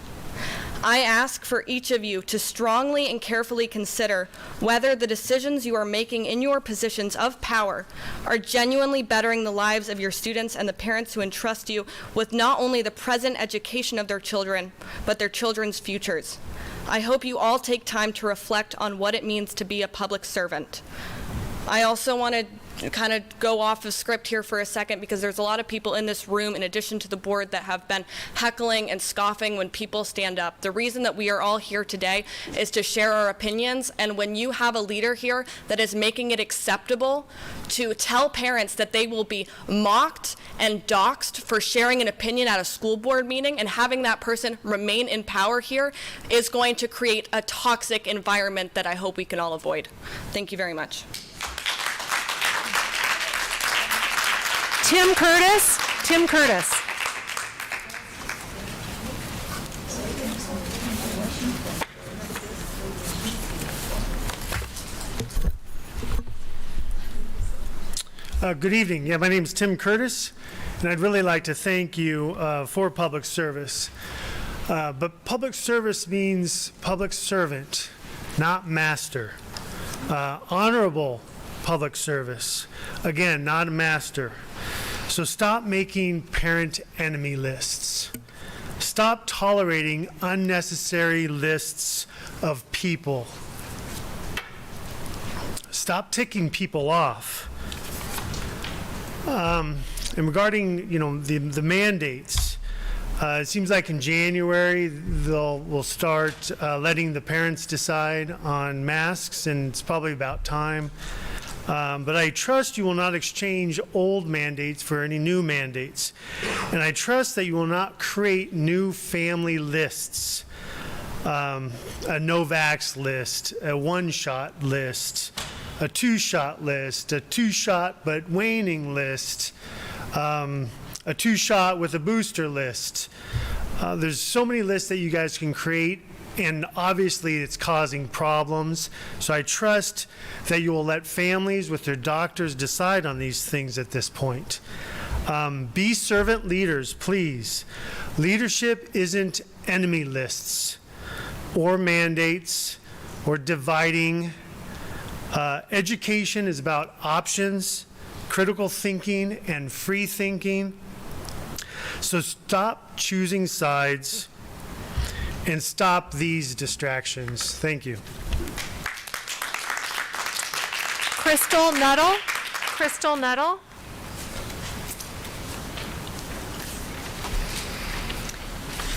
I ask for each of you to strongly and carefully consider whether the decisions you are making in your positions of power are genuinely bettering the lives of your students and the parents who entrust you with not only the present education of their children, but their children's futures. I hope you all take time to reflect on what it means to be a public servant. I also want to kind of go off of script here for a second because there's a lot of people in this room, in addition to the board, that have been heckling and scoffing when people stand up. The reason that we are all here today is to share our opinions, and when you have a leader here that is making it acceptable to tell parents that they will be mocked and doxxed for sharing an opinion at a school board meeting and having that person remain in power here is going to create a toxic environment that I hope we can all avoid. Thank you very much. Tim Curtis. Tim Curtis. Good evening. Yeah, my name is Tim Curtis, and And I'd really like to thank you for public service. But public service means public servant, not master. Honorable public service, again, not a master. So stop making parent enemy lists. Stop tolerating unnecessary lists of people. Stop ticking people off. And regarding, the mandates, it seems like in January we'll start letting the parents decide on masks, and it's probably about time. But I trust you will not exchange old mandates for any new mandates. And I trust that you will not create new family lists, a no-vax list, a one-shot list, a two-shot list, a two-shot but waning list, a two-shot with a booster list. There's so many lists that you guys can create, and obviously it's causing problems. So I trust that you will let families with their doctors decide on these things at this point. Be servant leaders, please. Leadership isn't enemy lists or mandates or dividing. Education is about options, critical thinking, and free thinking. So stop choosing sides and stop these distractions. Thank you. Crystal Nuttall. Crystal Nuttall.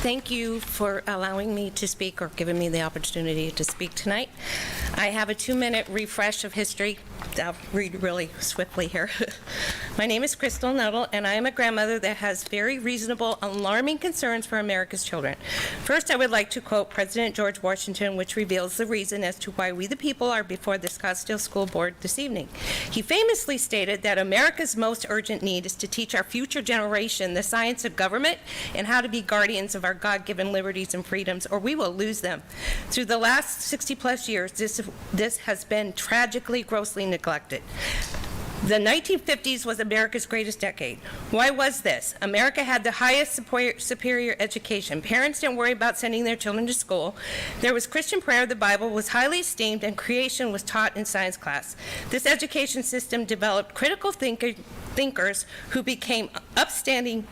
Thank you for allowing me to speak or giving me the opportunity to speak tonight. I have a 2-minute refresh of history. I'll read really swiftly here. My name is Crystal Nuttall, and I am a grandmother that has very reasonable, alarming concerns for America's children. First, I would like to quote President George Washington, which reveals the reason as to why we the people are before the Scottsdale School Board this evening. He famously stated that America's most urgent need is to teach our future generation the science of government and how to be guardians of our God-given liberties and freedoms, or we will lose them. Through the last 60-plus years, this has been tragically, grossly neglected. The 1950s was America's greatest decade. Why was this? America had the highest superior education. Parents didn't worry about sending their children to school. There was Christian prayer, the Bible was highly esteemed, and creation was taught in science class. This education system developed critical thinkers who became upstanding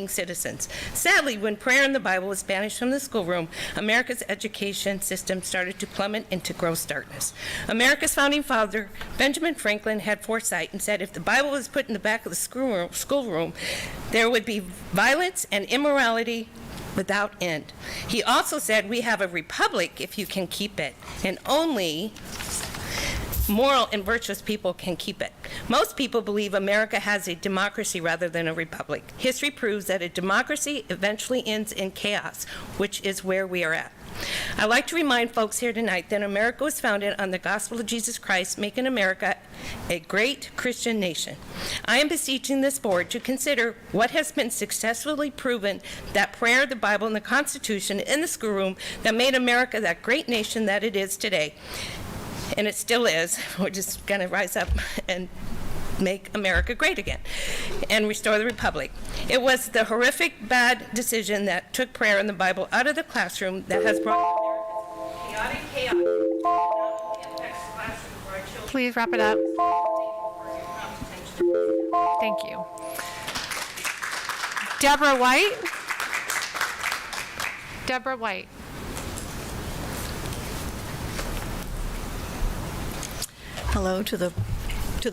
citizens. Sadly, when prayer and the Bible was banished from the schoolroom, America's education system started to plummet into gross darkness. America's founding father, Benjamin Franklin, had foresight and said if the Bible was put in the back of the schoolroom, there would be violence and immorality without end. He also said we have a republic if you can keep it, and only moral and virtuous people can keep it. Most people believe America has a democracy rather than a republic. History proves that a democracy eventually ends in chaos, which is where we are at. I'd like to remind folks here tonight that America was founded on the gospel of Jesus Christ, making America a great Christian nation. I am beseeching this board to consider what has been successfully proven, that prayer, the Bible, and the Constitution in the schoolroom that made America that great nation that it is today. And it still is. We're just going to rise up and make America great again and restore the republic. It was the horrific, bad decision that took prayer and the Bible out of the classroom that has brought chaotic chaos. Please wrap it up. Thank you. Deborah White. Deborah White. Hello to the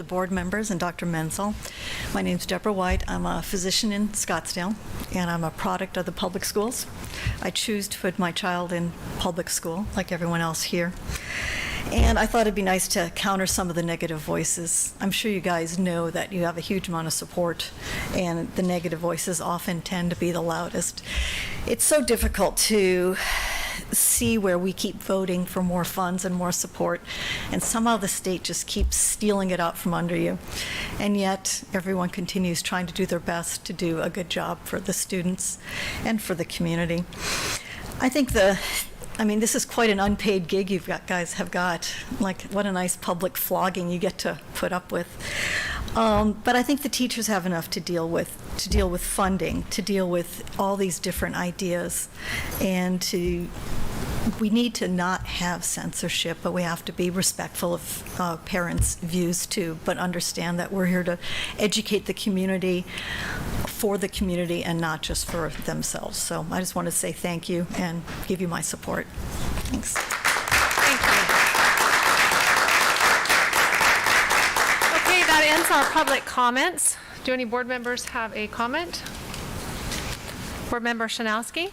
board members and Dr. Menzel. My name's Deborah White. I'm a physician in Scottsdale, and I'm a product of the public schools. I choose to put my child in public school, like everyone else here. And I thought it'd be nice to counter some of the negative voices. I'm sure you guys know that you have a huge amount of support, and the negative voices often tend to be the loudest. It's so difficult to see where we keep voting for more funds and more support, and somehow the state just keeps stealing it out from under you. And yet, everyone continues trying to do their best to do a good job for the students and for the community. I think this is quite an unpaid gig guys have got. Like, what a nice public flogging you get to put up with. But I think the teachers have enough to deal with funding, to deal with all these different ideas, and we need to not have censorship, but we have to be respectful of parents' views too, but understand that we're here to educate the community for the community and not just for themselves. So I just want to say thank you and give you my support. Thanks. Thank you. Okay, that ends our public comments. Do any board members have a comment? Board Member Shanowski?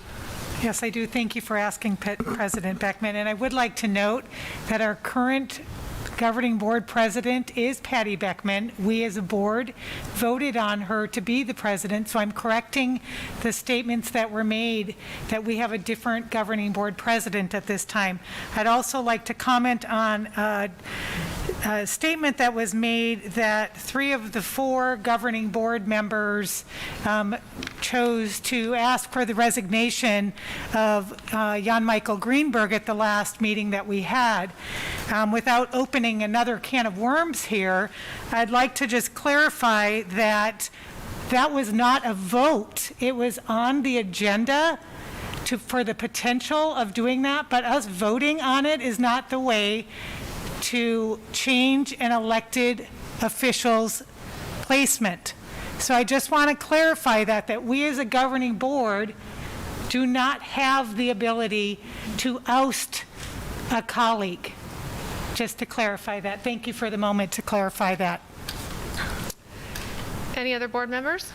Yes, I do. Thank you for asking, President Beckman. And I would like to note that our current governing board president is Patty Beckman. We as a board voted on her to be the president, so I'm correcting the statements that were made that we have a different governing board president at this time. I'd also like to comment on a statement that was made that 3 of the 4 governing board members chose to ask for the resignation of Jan Michael Greenberg at the last meeting that we had. Without opening another can of worms here, I'd like to just clarify that that was not a vote. It was on the agenda for the potential of doing that, but us voting on it is not the way to change an elected official's placement. So I just want to clarify that we as a governing board do not have the ability to oust a colleague. Just to clarify that. Thank you for the moment to clarify that. Any other board members?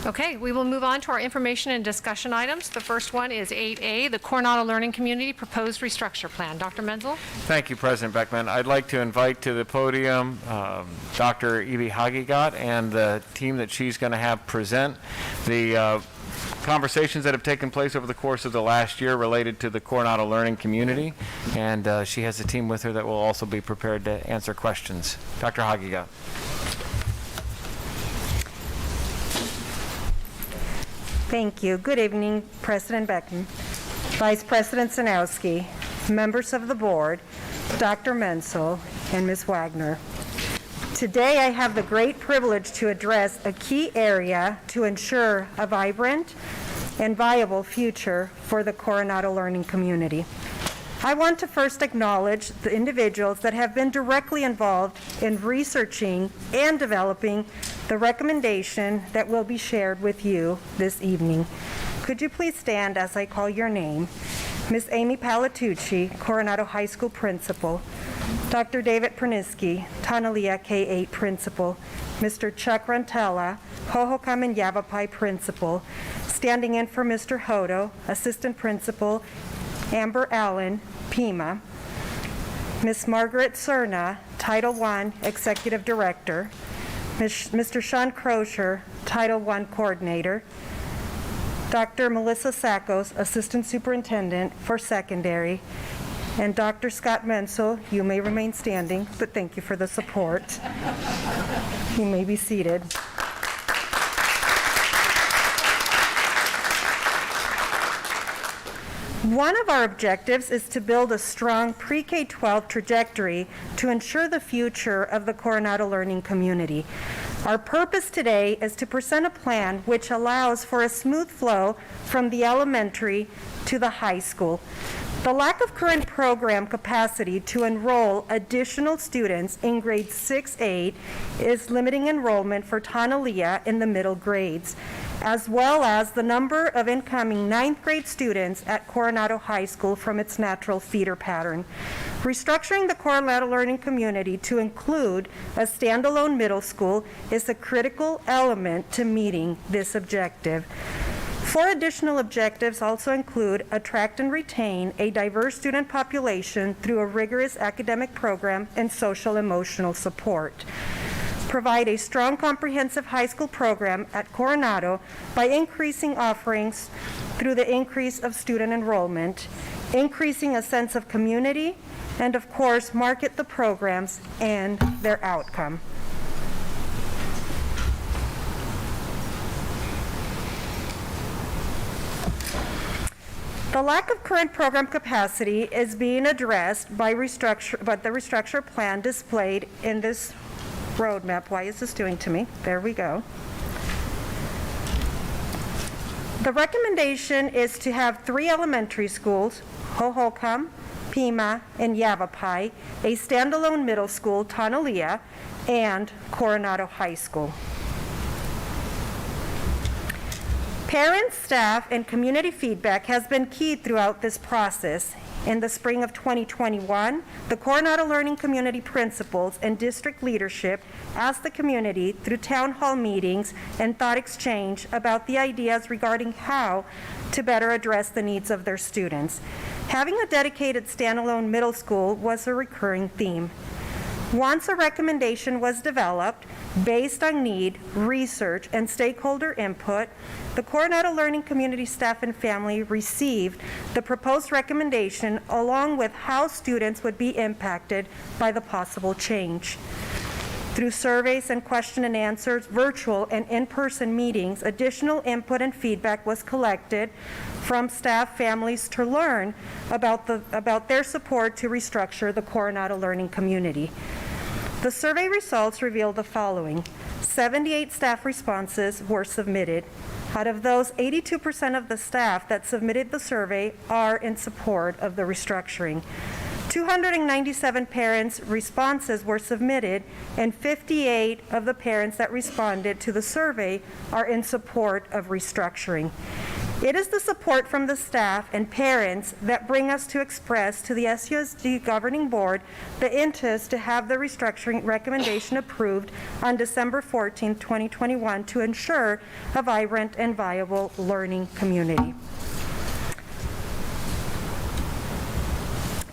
Okay, we will move on to our information and discussion items. The first one is 8A, the Coronado Learning Community Proposed Restructure Plan. Dr. Menzel? Thank you, President Beckman. I'd like to invite to the podium Dr. Ibi Hagigat and the team that she's going to have present the conversations that have taken place over the course of the last year related to the Coronado Learning Community, and she has a team with her that will also be prepared to answer questions. Dr. Hagigat. Thank you. Good evening, President Beckman, Vice President Zanowski, members of the board, Dr. Menzel, and Ms. Wagner. Today, I have the great privilege to address a key area to ensure a vibrant and viable future for the Coronado learning community. I want to first acknowledge the individuals that have been directly involved in researching and developing the recommendation that will be shared with you this evening. Could you please stand as I call your name? Ms. Amy Palatucci, Coronado High School Principal. Dr. David Perniski, Tanalea K-8 Principal. Mr. Chuck Rantella, Hohokam and Yavapai Principal. Standing in for Mr. Hodo, Assistant Principal. Amber Allen, Pima. Ms. Margaret Cerna, Title I Executive Director. Mr. Sean Crozier, Title I Coordinator. Dr. Melissa Sackos, Assistant Superintendent for Secondary. And Dr. Scott Menzel, you may remain standing, but thank you for the support. You may be seated. One of our objectives is to build a strong pre-K-12 trajectory to ensure the future of the Coronado learning community. Our purpose today is to present a plan which allows for a smooth flow from the elementary to the high school. The lack of current program capacity to enroll additional students in grades 6-8 is limiting enrollment for Tanalea in the middle grades, as well as the number of incoming 9th grade students at Coronado High School from its natural feeder pattern. Restructuring the Coronado learning community to include a standalone middle school is a critical element to meeting this objective. 4 additional objectives also include attract and retain a diverse student population through a rigorous academic program and social emotional support. Provide a strong comprehensive high school program at Coronado by increasing offerings through the increase of student enrollment, increasing a sense of community, and of course, market the programs and their outcome. The lack of current program capacity is being addressed by the restructure plan displayed in this roadmap. Why is this doing to me? There we go. The recommendation is to have 3 elementary schools, Hohokam, Pima, and Yavapai, a standalone middle school, Tonalea, and Coronado High School. Parents, staff, and community feedback has been key throughout this process. In the spring of 2021, the Coronado Learning Community principals and district leadership asked the community through town hall meetings and thought exchange about the ideas regarding how to better address the needs of their students. Having a dedicated standalone middle school was a recurring theme. Once a recommendation was developed, based on need, research, and stakeholder input, the Coronado Learning Community staff and family received the proposed recommendation along with how students would be impacted by the possible change. Through surveys and question and answers, virtual and in-person meetings, additional input and feedback was collected from staff families to learn about their support to restructure the Coronado Learning Community. The survey results revealed the following. 78 staff responses were submitted. Out of those, 82% of the staff that submitted the survey are in support of the restructuring. 297 parents' responses were submitted, and 58 of the parents that responded to the survey are in support of restructuring. It is the support from the staff and parents that bring us to express to the SUSD Governing Board the intent to have the restructuring recommendation approved on December 14, 2021 to ensure a vibrant and viable learning community.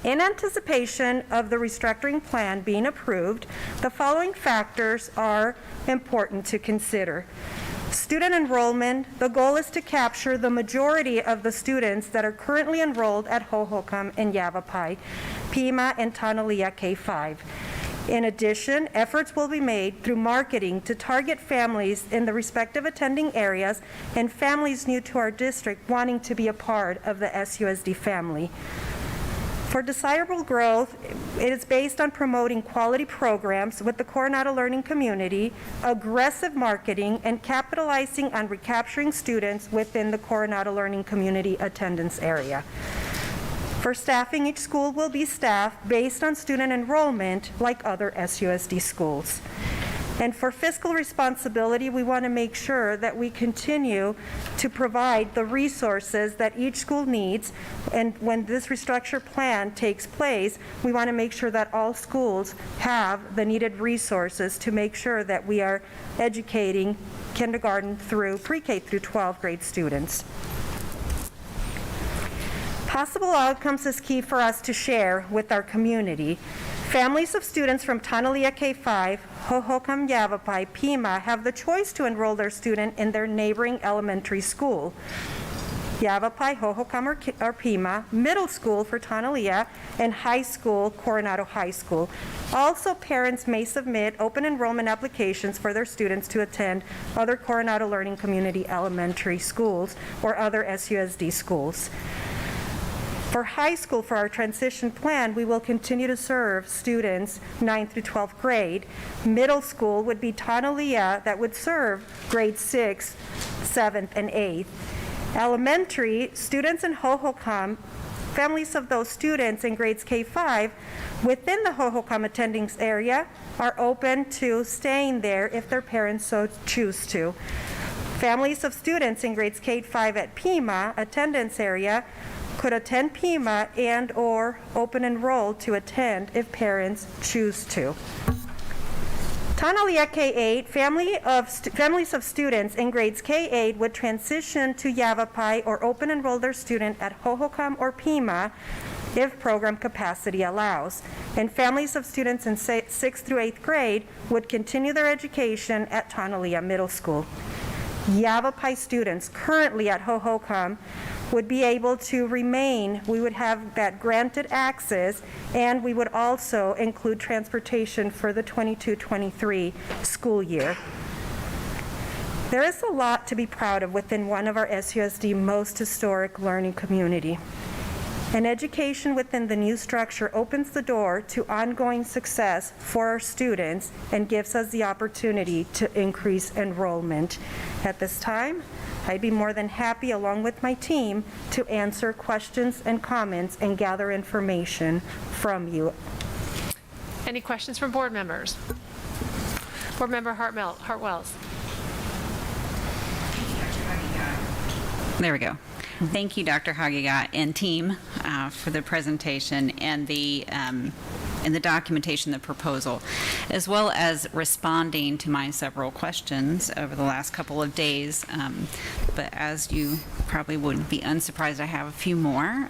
In anticipation of the restructuring plan being approved, the following factors are important to consider. Student enrollment, the goal is to capture the majority of the students that are currently enrolled at Hohokam and Yavapai, Pima, and Tonalea K-5. In addition, efforts will be made through marketing to target families in the respective attending areas and families new to our district wanting to be a part of the SUSD family. For desirable growth, it is based on promoting quality programs with the Coronado Learning Community, aggressive marketing, and capitalizing on recapturing students within the Coronado Learning Community attendance area. For staffing, each school will be staffed based on student enrollment like other SUSD schools. And for fiscal responsibility, we want to make sure that we continue to provide the resources that each school needs. And when this restructure plan takes place, we want to make sure that all schools have the needed resources to make sure that we are educating kindergarten through pre-K through 12 grade students. Possible outcomes is key for us to share with our community. Families of students from Tonalea K-5, Hohokam, Yavapai, Pima have the choice to enroll their student in their neighboring elementary school. Yavapai, Hohokam, or Pima, middle school for Tonalea, and high school, Coronado High School. Also, parents may submit open enrollment applications for their students to attend other Coronado Learning Community elementary schools or other SUSD schools. For high school, for our transition plan, we will continue to serve students 9th through 12th grade. Middle school would be Tonalea, that would serve grades 6th, 7th, and 8th. Elementary, students in Hohokam, families of those students in grades K-5 within the Hohokam attending area are open to staying there if their parents so choose to. Families of students in grades K-5 at Pima attendance area could attend Pima and or open enroll to attend if parents choose to. Tonalea K-8, families of students in grades K-8 would transition to Yavapai or open enroll their student at Hohokam or Pima if program capacity allows. And families of students in 6th through 8th grade would continue their education at Tonalea Middle School. Yavapai students currently at Hohokam would be able to remain. We would have that granted access, and we would also include transportation for the 22-23 school year. There is a lot to be proud of within one of our SUSD most historic learning community. And education within the new structure opens the door to ongoing success for our students and gives us the opportunity to increase enrollment. At this time, I'd be more than happy, along with my team, to answer questions and comments and gather information from you. Any questions from board members? Board Member Hartwells. There we go. Thank you, Dr. Hagegat and team, for the presentation and the documentation, the proposal, as well as responding to my several questions over the last couple of days. But as you probably wouldn't be unsurprised, I have a few more.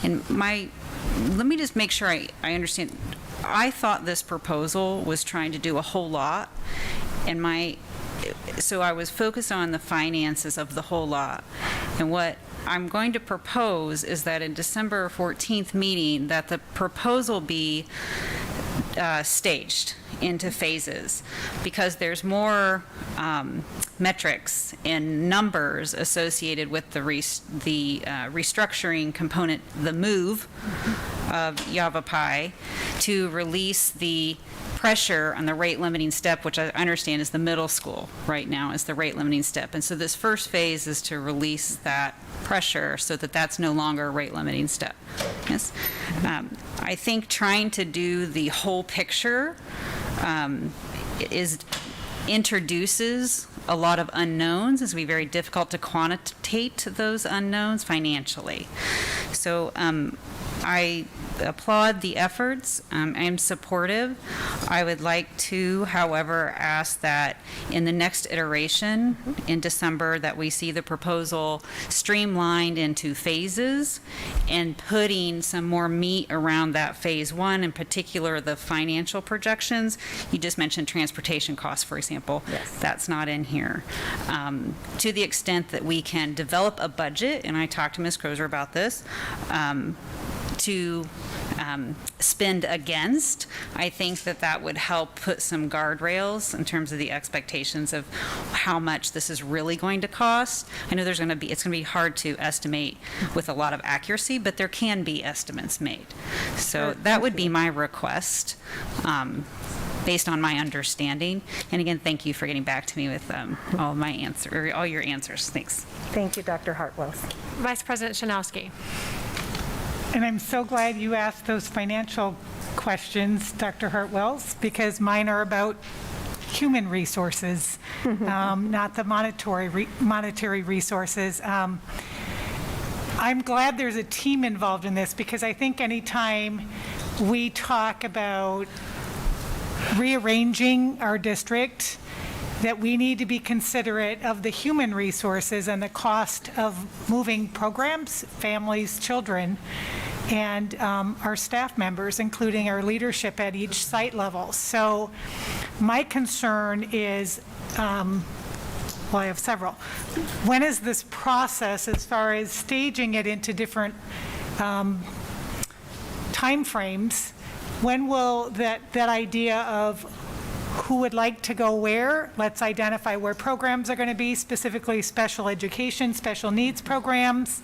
Let me just make sure I understand. I thought this proposal was trying to do a whole lot, so I was focused on the finances of the whole lot. And what I'm going to propose is that in December 14th meeting, that the proposal be staged into phases, because there's more metrics and numbers associated with the restructuring component, the move of Yavapai to release the pressure on the rate limiting step, which I understand is the middle school right now, is the rate limiting step. And so this first phase is to release that pressure so that that's no longer a rate limiting step. Yes. I think trying to do the whole picture introduces a lot of unknowns. It's going to be very difficult to quantitate those unknowns financially. So I applaud the efforts. I am supportive. I would like to, however, ask that in the next iteration in December that we see the proposal streamlined into phases and putting some more meat around that phase one, in particular the financial projections. You just mentioned transportation costs, for example. Yes. That's not in here. To the extent that we can develop a budget, and I talked to Ms. Crozer about this, to spend against, I think that would help put some guardrails in terms of the expectations of how much this is really going to cost. I know it's going to be hard to estimate with a lot of accuracy, but there can be estimates made. So that would be my request, based on my understanding. And again, thank you for getting back to me with all your answers. Thanks. Thank you, Dr. Hartwells. Vice President Shanowski. And I'm so glad you asked those financial questions, Dr. Hartwells, because mine are about human resources, not the monetary resources. I'm glad there's a team involved in this, because I think anytime we talk about rearranging our district, that we need to be considerate of the human resources and the cost of moving programs, families, children, and our staff members, including our leadership at each site level. So my concern is, well, I have several. When is this process, as far as staging it into different timeframes, when will that idea of who would like to go where, let's identify where programs are going to be, specifically special education, special needs programs.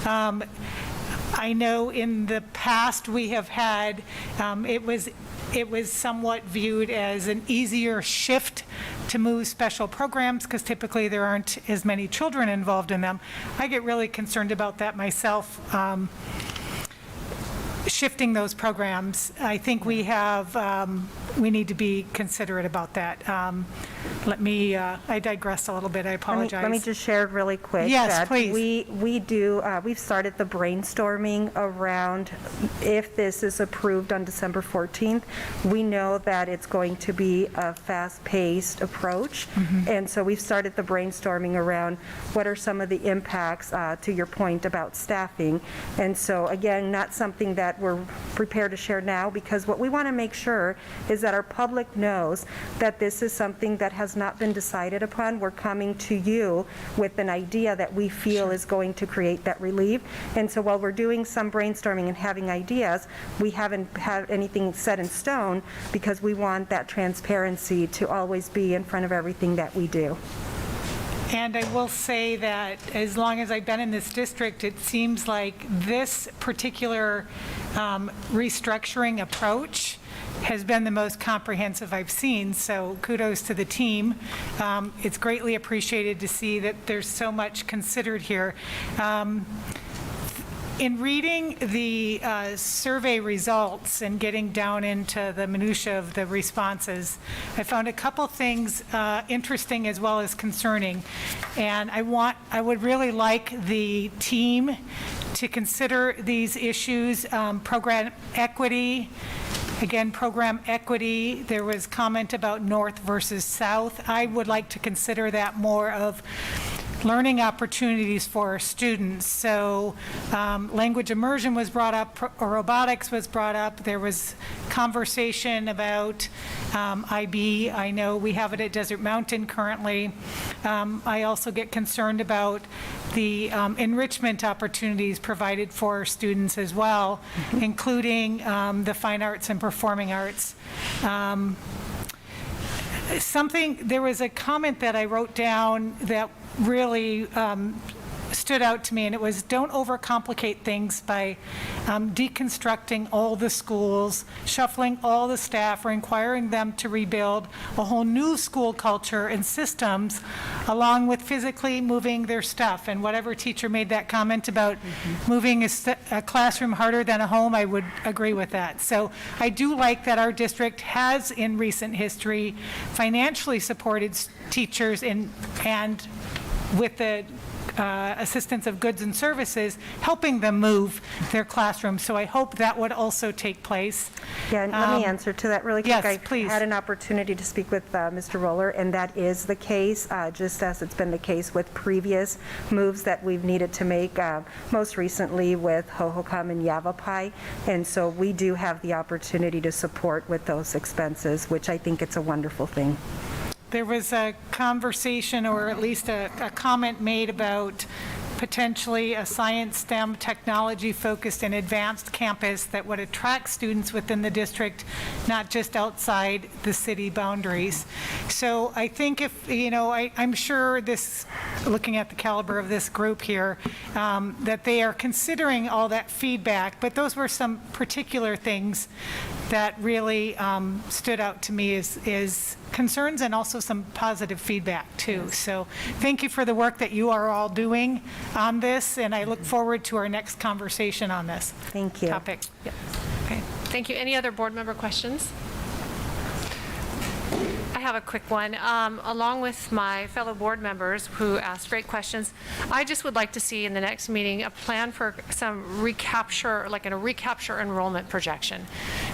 I know in the past we have had, it was somewhat viewed as an easier shift to move special programs, because typically there aren't as many children involved in them. I get really concerned about that myself, shifting those programs. I think we need to be considerate about that. I digress a little bit, I apologize. Let me just share really quick. Yes, please. We've started the brainstorming around if this is approved on December 14th. We know that it's going to be a fast-paced approach. And so we've started the brainstorming around what are some of the impacts, to your point about staffing. And so again, not something that we're prepared to share now, because what we want to make sure is that our public knows that this is something that has not been decided upon. We're coming to you with an idea that we feel is going to create that relief. And so while we're doing some brainstorming and having ideas, we haven't had anything set in stone, because we want that transparency to always be in front of everything that we do. And I will say that as long as I've been in this district, it seems like this particular restructuring approach has been the most comprehensive I've seen, so kudos to the team. It's greatly appreciated to see that there's so much considered here. In reading the survey results and getting down into the minutia of the responses, I found a couple things interesting as well as concerning. And I would really like the team to consider these issues. Program equity, again, program equity. There was comment about North versus South. I would like to consider that more of learning opportunities for our students. So language immersion was brought up, robotics was brought up. There was conversation about IB. I know we have it at Desert Mountain currently. I also get concerned about the enrichment opportunities provided for our students as well, including the fine arts and performing arts. There was a comment that I wrote down that really stood out to me, and it was don't overcomplicate things by deconstructing all the schools, shuffling all the staff, or requiring them to rebuild a whole new school culture and systems, along with physically moving their stuff. And whatever teacher made that comment about moving a classroom harder than a home, I would agree with that. So I do like that our district has, in recent history, financially supported teachers and with the assistance of goods and services, helping them move their classrooms. So I hope that would also take place. Yeah, and let me answer to that really quick. Yes, please. I had an opportunity to speak with Mr. Roller, and that is the case, just as it's been the case with previous moves that we've needed to make, most recently with Hohokam and Yavapai. And so we do have the opportunity to support with those expenses, which I think it's a wonderful thing. There was a conversation, or at least a comment made about potentially a science, STEM, technology-focused and advanced campus that would attract students within the district, not just outside the city boundaries. So I think if, I'm sure this, looking at the caliber of this group here, that they are considering all that feedback, but those were some particular things that really stood out to me as concerns and also some positive feedback too. So thank you for the work that you are all doing on this, and I look forward to our next conversation on this topic. Yep. Okay. Thank you. Any other board member questions? I have a quick one. Along with my fellow board members who asked great questions, I just would like to see in the next meeting a plan for some recapture, like a recapture enrollment projection.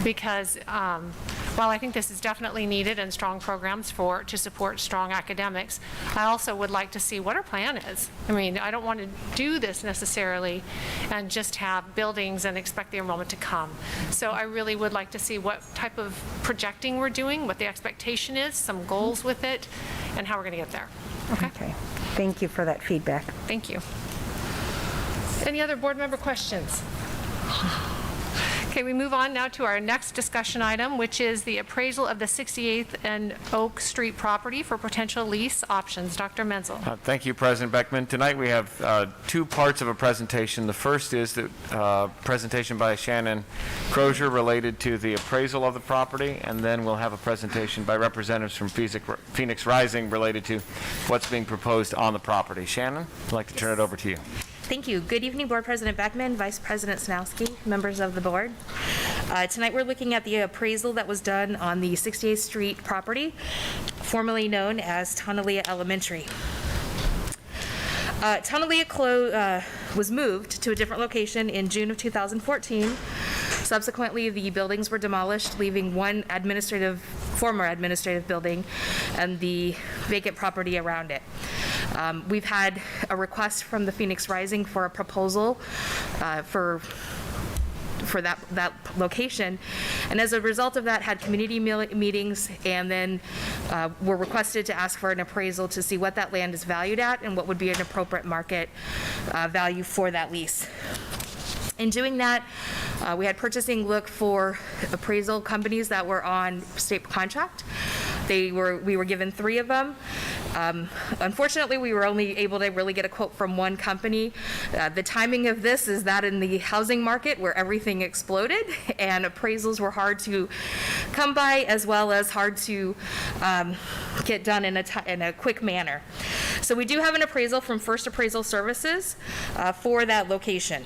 Because while I think this is definitely needed and strong programs to support strong academics, I also would like to see what our plan is. I mean, I don't want to do this necessarily and just have buildings and expect the enrollment to come. So I really would like to see what type of projecting we're doing, what the expectation is, some goals with it, and how we're going to get there. Okay? Thank you for that feedback. Thank you. Any other board member questions? Okay, we move on now to our next discussion item, which is the appraisal of the 68th and Oak Street property for potential lease options. Dr. Menzel. Thank you, President Beckman. Tonight we have two parts of a presentation. The first is the presentation by Shannon Crozier related to the appraisal of the property, and then we'll have a presentation by representatives from Phoenix Rising related to what's being proposed on the property. Shannon, I'd like to turn it over to you. Thank you. Good evening, Board President Beckman, Vice President Snowski, members of the board. Tonight we're looking at the appraisal that was done on the 68th Street property, formerly known as Tonalea Elementary. Tonalea was moved to a different location in June of 2014. Subsequently, the buildings were demolished, leaving one former administrative building and the vacant property around it. We've had a request from the Phoenix Rising for a proposal for that location, and as a result of that had community meetings, and then were requested to ask for an appraisal to see what that land is valued at and what would be an appropriate market value for that lease. In doing that, we had purchasing look for appraisal companies that were on state contract. We were given 3 of them, Unfortunately, we were only able to really get a quote from one company. The timing of this is that in the housing market where everything exploded and appraisals were hard to come by, as well as hard to get done in a quick manner. So we do have an appraisal from First Appraisal Services for that location.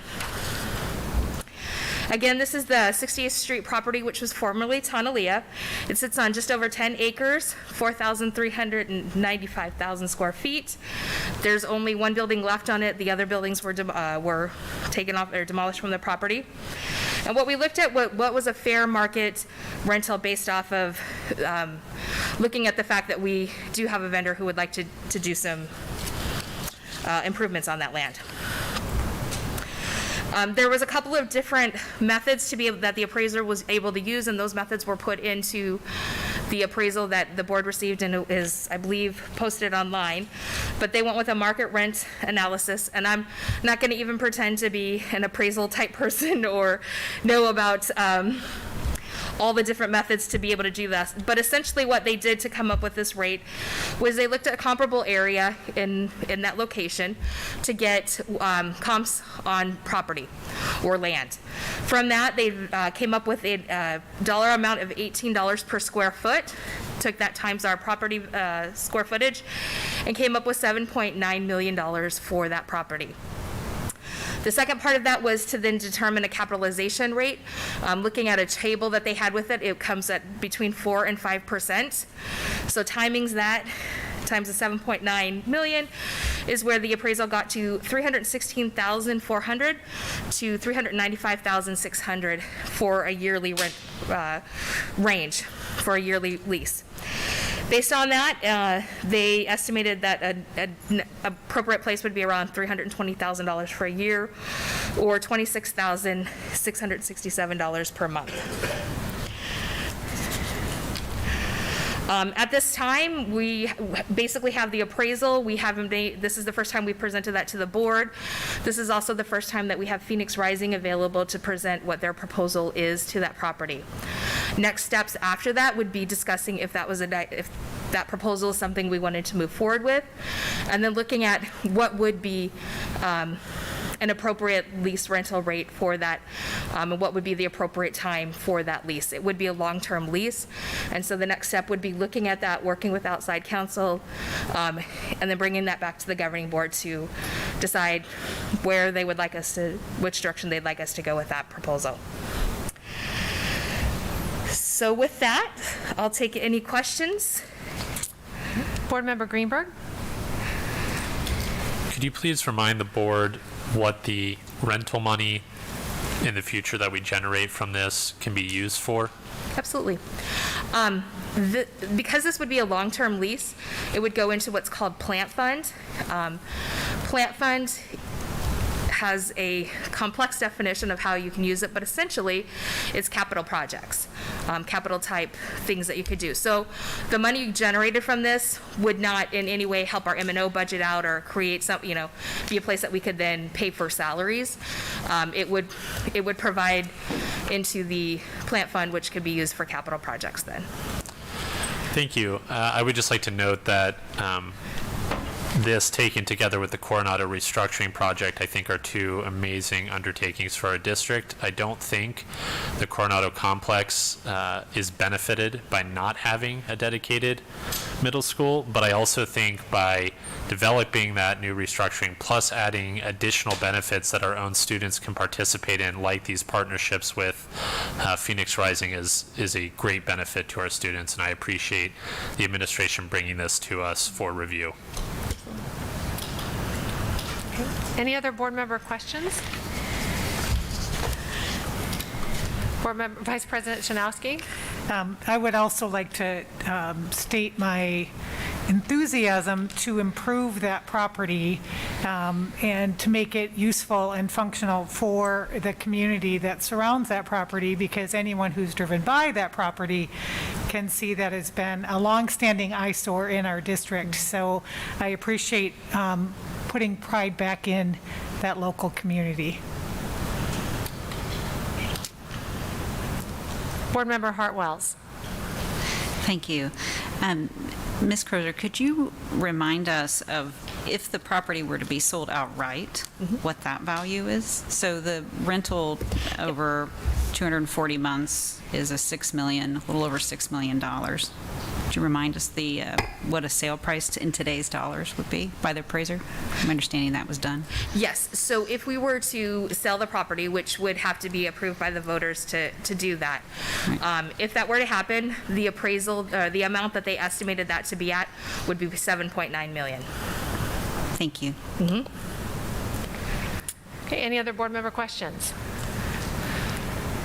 Again, this is the 68th Street property, which was formerly Tonalea. It sits on just over 10 acres, 4,395,000 square feet. There's only one building left on it. The other buildings were taken off or demolished from the property. And what we looked at, what was a fair market rental based off of looking at the fact that we do have a vendor who would like to do some improvements on that land. There was a couple of different methods that the appraiser was able to use, and those methods were put into the appraisal that the board received and is, I believe, posted online. But they went with a market rent analysis, and I'm not going to even pretend to be an appraisal type person or know about all the different methods to be able to do this. But essentially what they did to come up with this rate was they looked at a comparable area in that location to get comps on property or land. From that, they came up with a dollar amount of $18 per square foot, took that times our property square footage, and came up with $7.9 million for that property. The second part of that was to then determine a capitalization rate. Looking at a table that they had with it, it comes at between 4% and 5%. So timings that times the 7.9 million is where the appraisal got to $316,400 to $395,600 for a yearly rent range for a yearly lease. Based on that, they estimated that an appropriate place would be around $320,000 for a year, or $26,667 per month. At this time, we basically have the appraisal. We haven't made, this is the first time we presented that to the board. This is also the first time that we have Phoenix Rising available to present what their proposal is to that property. Next steps after that would be discussing if that was if that proposal is something we wanted to move forward with, and then looking at what would be an appropriate lease rental rate for that, and what would be the appropriate time for that lease. It would be a long-term lease, and so the next step would be looking at that, working with outside counsel, and then bringing that back to the governing board to decide where they would like us to, which direction they'd like us to go with that proposal. So with that, I'll take any questions. Board Member Greenberg? Could you please remind the board what the rental money in the future that we generate from this can be used for? Absolutely. Because this would be a long-term lease, it would go into what's called plant fund. Plant fund has a complex definition of how you can use it, but essentially it's capital projects, capital type things that you could do. So the money generated from this would not in any way help our M&O budget out or create some, be a place that we could then pay for salaries. It would provide into the plant fund, which could be used for capital projects then. Thank you. I would just like to note that this taken together with the Coronado restructuring project, I think, are two amazing undertakings for our district. I don't think the Coronado complex is benefited by not having a dedicated middle school, but I also think by developing that new restructuring plus adding additional benefits that our own students can participate in, like these partnerships with Phoenix Rising, is a great benefit to our students, and I appreciate the administration bringing this to us for review. Any other board member questions? Board Member Vice President Chanowski? I would also like to state my enthusiasm to improve that property and to make it useful and functional for the community that surrounds that property, because anyone who's driven by that property can see that it's been a longstanding eyesore in our district. So I appreciate putting pride back in that local community. Board Member Hartwells. Thank you. Ms. Crozier, could you remind us of if the property were to be sold outright, what that value is? So the rental over 240 months is a little over $6 million. Could you remind us what a sale price in today's dollars would be by the appraiser? I'm understanding that was done. Yes, so if we were to sell the property, which would have to be approved by the voters to do that, if that were to happen, the appraisal, the amount that they estimated that to be at would be $7.9 million. Thank you. Okay, any other board member questions?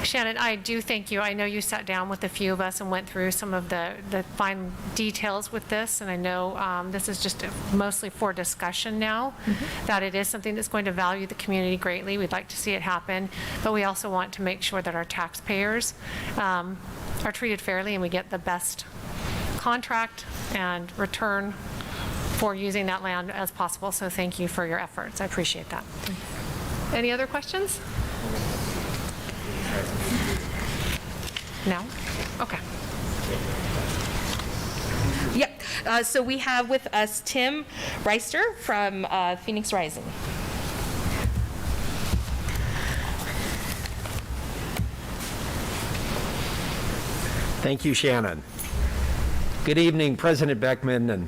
Shannon, I do thank you. I know you sat down with a few of us and went through some of the fine details with this, and I know this is just mostly for discussion now, that it is something that's going to value the community greatly. We'd like to see it happen, but we also want to make sure that our taxpayers are treated fairly and we get the best contract and return for using that land as possible. So thank you for your efforts. I appreciate that. Any other questions? No? Okay. Yep, so we have with us Tim Reister from Phoenix Rising. Thank you, Shannon. Good evening, President Beckman and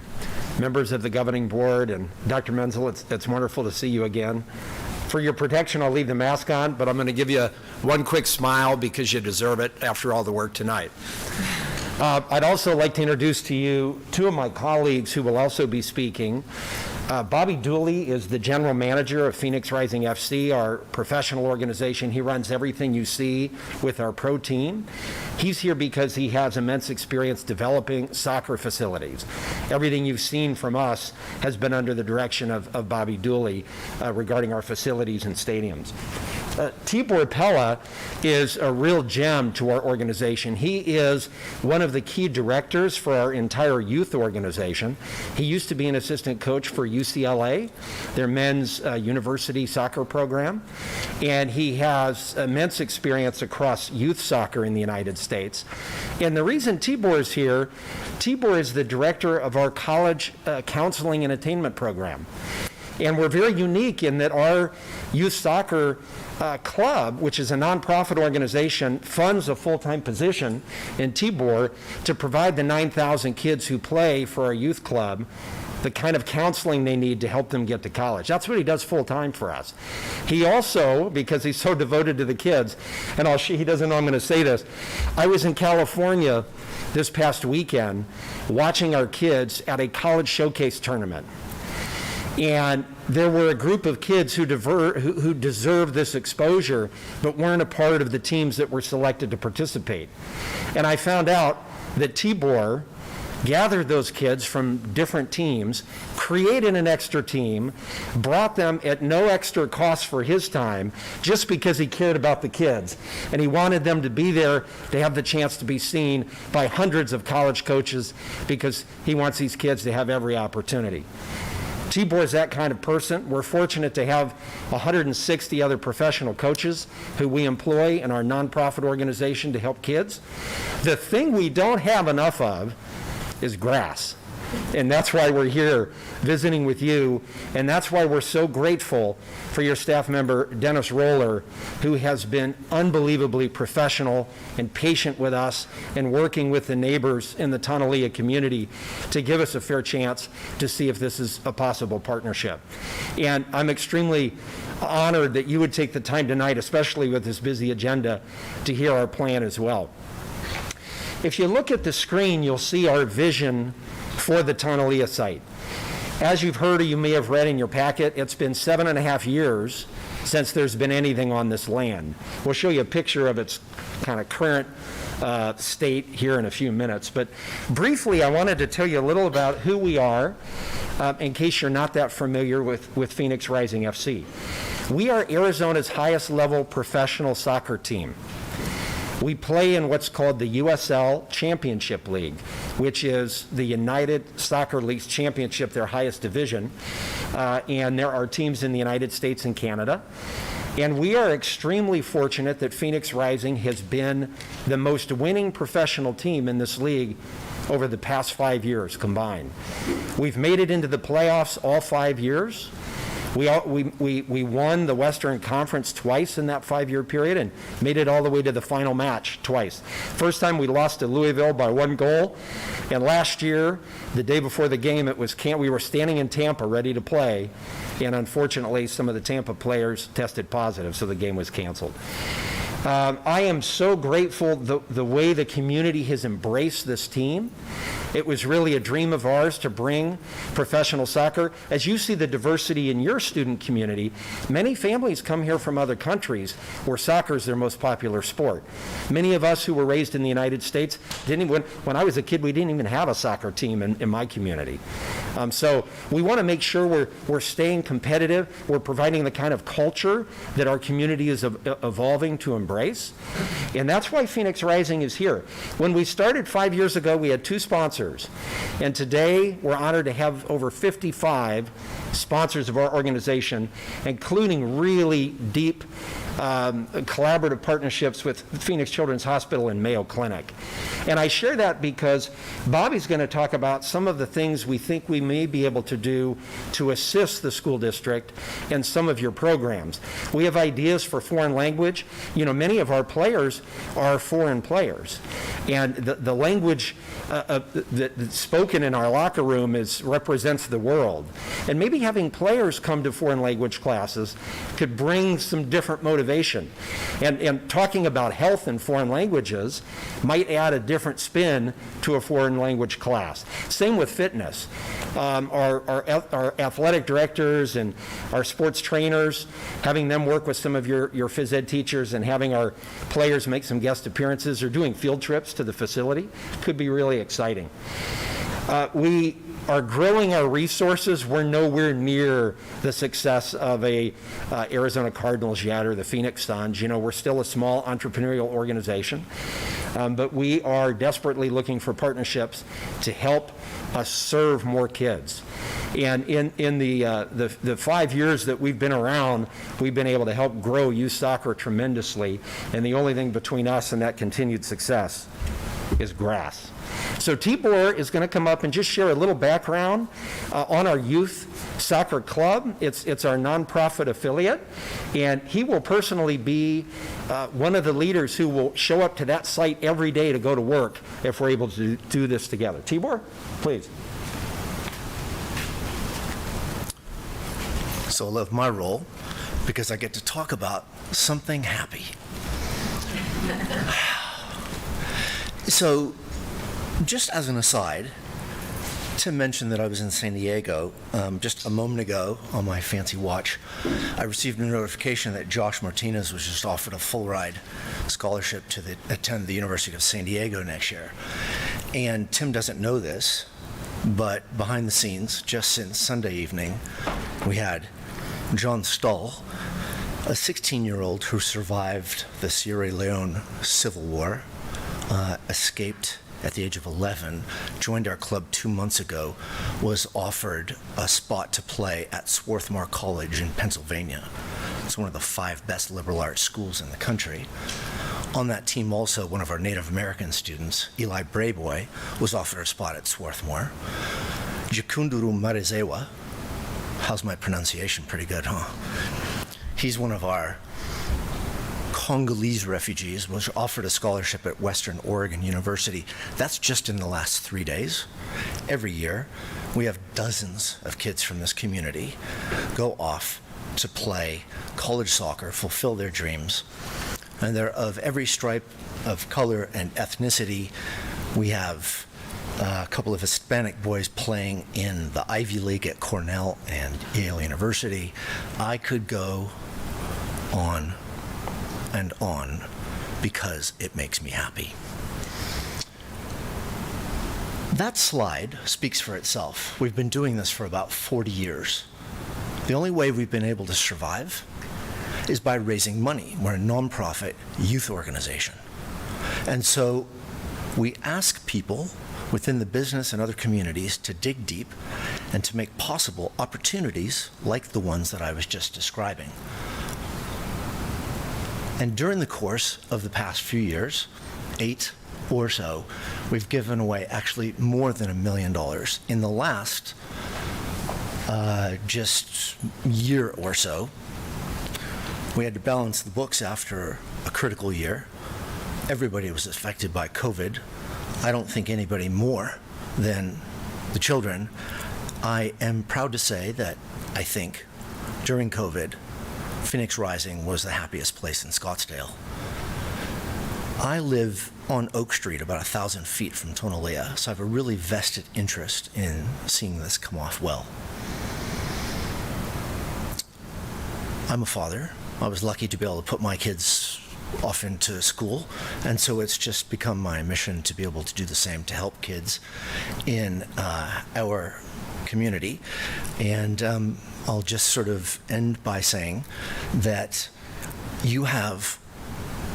members of the governing board, and Dr. Menzel, it's wonderful to see you again. For your protection, I'll leave the mask on, but I'm going to give you one quick smile because you deserve it after all the work tonight. I'd also like to introduce to you two of my colleagues who will also be speaking. Bobby Dooley is the general manager of Phoenix Rising FC, our professional organization. He runs everything you see with our pro team. He's here because he has immense experience developing soccer facilities. Everything you've seen from us has been under the direction of Bobby Dooley regarding our facilities and stadiums. Tibor Pella is a real gem to our organization. He is one of the key directors for our entire youth organization. He used to be an assistant coach for UCLA, their men's university soccer program, and he has immense experience across youth soccer in the United States. And the reason Tibor is here, Tibor is the director of our college counseling and attainment program. And we're very unique in that our youth soccer club, which is a nonprofit organization, funds a full-time position in Tibor to provide the 9,000 kids who play for our youth club the kind of counseling they need to help them get to college. That's what he does full-time for us. He also, because he's so devoted to the kids, and he doesn't know I'm going to say this, I was in California this past weekend watching our kids at a college showcase tournament. And there were a group of kids who deserved this exposure, but weren't a part of the teams that were selected to participate. And I found out that Tibor gathered those kids from different teams, created an extra team, brought them at no extra cost for his time, just because he cared about the kids. And he wanted them to be there to have the chance to be seen by hundreds of college coaches, because he wants these kids to have every opportunity. Tibor is that kind of person. We're fortunate to have 160 other professional coaches who we employ in our nonprofit organization to help kids. The thing we don't have enough of is grass. And that's why we're here visiting with you, and that's why we're so grateful for your staff member, Dennis Roller, who has been unbelievably professional and patient with us and working with the neighbors in the Tonalea community to give us a fair chance to see if this is a possible partnership. And I'm extremely honored that you would take the time tonight, especially with this busy agenda, to hear our plan as well. If you look at the screen, you'll see our vision for the Tonalea site. As you've heard or you may have read in your packet, it's been 7.5 years since there's been anything on this land. We'll show you a picture of its kind of current state here in a few minutes. But briefly, I wanted to tell you a little about who we are, in case you're not that familiar with Phoenix Rising FC. We are Arizona's highest level professional soccer team. We play in what's called the USL Championship League, which is the United Soccer League's championship, their highest division. And there are teams in the United States and Canada. And we are extremely fortunate that Phoenix Rising has been the most winning professional team in this league over the past 5 years combined. We've made it into the playoffs all 5 years. We won the Western Conference twice in that 5-year period and made it all the way to the final match twice. First time we lost to Louisville by 1 goal, and last year, the day before the game, we were standing in Tampa ready to play, and unfortunately, some of the Tampa players tested positive, so the game was canceled. I am so grateful the way the community has embraced this team. It was really a dream of ours to bring professional soccer. As you see the diversity in your student community, many families come here from other countries where soccer is their most popular sport. Many of us who were raised in the United States, when I was a kid, we didn't even have a soccer team in my community. So we want to make sure we're staying competitive, we're providing the kind of culture that our community is evolving to embrace. And that's why Phoenix Rising is here. When we started 5 years ago, we had 2 sponsors. And today, we're honored to have over 55 sponsors of our organization, including really deep collaborative partnerships with Phoenix Children's Hospital and Mayo Clinic. And I share that because Bobby's going to talk about some of the things we think we may be able to do to assist the school district in some of your programs. We have ideas for foreign language. You know, many of our players are foreign players. And the language that's spoken in our locker room represents the world. And maybe having players come to foreign language classes could bring some different motivation. And talking about health in foreign languages might add a different spin to a foreign language class. Same with fitness. Our athletic directors and our sports trainers, having them work with some of your phys ed teachers and having our players make some guest appearances or doing field trips to the facility could be really exciting. We are growing our resources. We're nowhere near the success of a Arizona Cardinals yet or the Phoenix Suns. You know, we're still a small entrepreneurial organization, but we are desperately looking for partnerships to help us serve more kids. And in the 5 years that we've been around, we've been able to help grow youth soccer tremendously. And the only thing between us and that continued success is grass. So Tibor is going to come up and just share a little background on our youth soccer club. It's our nonprofit affiliate, and he will personally be one of the leaders who will show up to that site every day to go to work if we're able to do this together. Tibor, please. So I love my role because I get to talk about something happy. So, just as an aside, to mention that I was in San Diego just a moment ago on my fancy watch, I received a notification that Josh Martinez was just offered a full ride scholarship to attend the University of San Diego next year. And Tim doesn't know this, but behind the scenes, just since Sunday evening, we had John Stahl, a 16-year-old who survived the Sierra Leone Civil War, escaped at the age of 11, joined our club 2 months ago, was offered a spot to play at Swarthmore College in Pennsylvania. It's one of the 5 best liberal arts schools in the country. On that team also, one of our Native American students, Eli Brayboy, was offered a spot at Swarthmore. Jikunduru Marizewa, how's my pronunciation? Pretty good, huh? He's one of our Congolese refugees, was offered a scholarship at Western Oregon University. That's just in the last 3 days. Every year, we have dozens of kids from this community go off to play college soccer, fulfill their dreams. And they're of every stripe of color and ethnicity. We have a couple of Hispanic boys playing in the Ivy League at Cornell and Yale University. I could go on and on because it makes me happy. That slide speaks for itself. We've been doing this for about 40 years. The only way we've been able to survive is by raising money. We're a nonprofit youth organization. And so we ask people within the business and other communities to dig deep and to make possible opportunities like the ones that I was just describing. And during the course of the past few years, 2008 or so, we've given away actually more than $1 million. In the last just year or so, we had to balance the books after a critical year. Everybody was affected by COVID. I don't think anybody more than the children. I am proud to say that I think during COVID, Phoenix Rising was the happiest place in Scottsdale. I live on Oak Street, about 1,000 feet from Tonalea, so I have a really vested interest in seeing this come off well. I'm a father. I was lucky to be able to put my kids off into school, and so it's just become my mission to be able to do the same to help kids in our community. And I'll just sort of end by saying that you have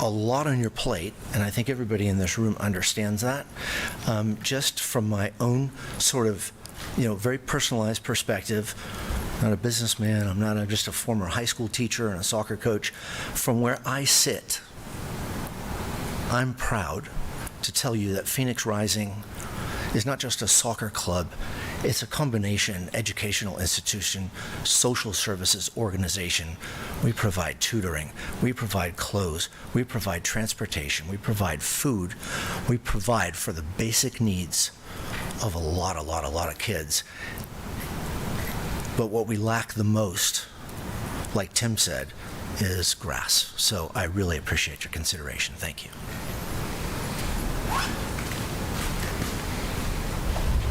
a lot on your plate, and I think everybody in this room understands that. Just from my own sort of, very personalized perspective, not a businessman, I'm not just a former high school teacher and a soccer coach. From where I sit, I'm proud to tell you that Phoenix Rising is not just a soccer club, it's a combination educational institution, social services organization. We provide tutoring, we provide clothes, we provide transportation, we provide food, we provide for the basic needs of a lot of kids. But what we lack the most, like Tim said, is grass. So I really appreciate your consideration. Thank you.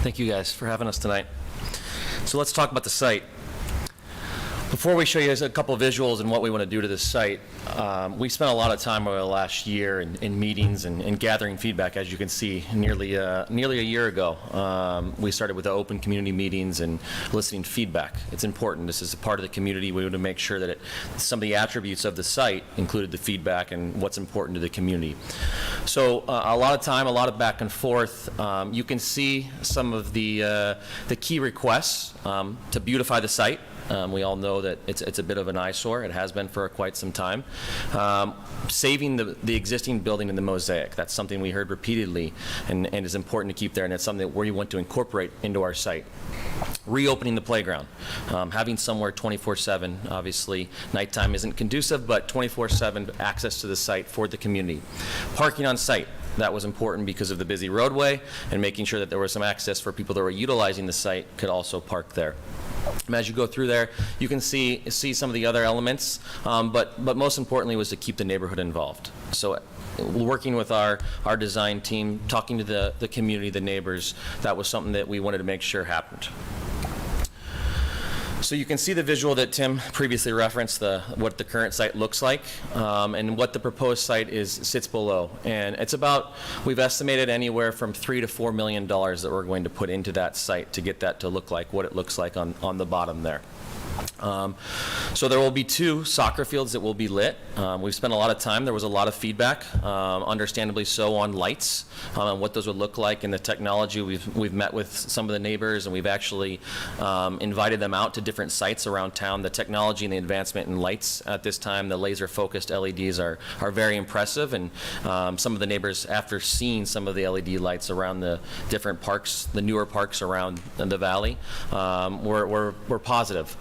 Thank you guys for having us tonight. So let's talk about the site. Before we show you a couple of visuals and what we want to do to this site, we spent a lot of time over the last year in meetings and gathering feedback. As you can see, nearly a year ago, we started with the open community meetings and listening feedback. It's important. This is a part of the community. We want to make sure that some of the attributes of the site included the feedback and what's important to the community. So a lot of time, a lot of back and forth. You can see some of the key requests to beautify the site. We all know that it's a bit of an eyesore. It has been for quite some time. Saving the existing building in the mosaic, that's something we heard repeatedly and is important to keep there, and it's something that we want to incorporate into our site. Reopening the playground, having somewhere 24/7, obviously nighttime isn't conducive, but 24/7 access to the site for the community. Parking on site. That was important because of the busy roadway and making sure that there was some access for people that were utilizing the site could also park there. As you go through there, you can see some of the other elements, but most importantly was to keep the neighborhood involved. So working with our design team, talking to the community, the neighbors, that was something that we wanted to make sure happened. So you can see the visual that Tim previously referenced, what the current site looks like, and what the proposed site sits below. And it's about, we've estimated anywhere from $3 to $4 million that we're going to put into that site to get that to look like what it looks like on the bottom there. So there will be 2 soccer fields that will be lit. We've spent a lot of time. There was a lot of feedback, understandably so, on lights and what those would look like, and the technology. We've met with some of the neighbors, and we've actually invited them out to different sites around town. The technology and the advancement in lights at this time, the laser-focused LEDs are very impressive, and some of the neighbors, after seeing some of the LED lights around the different parks, the newer parks around the valley, were positive.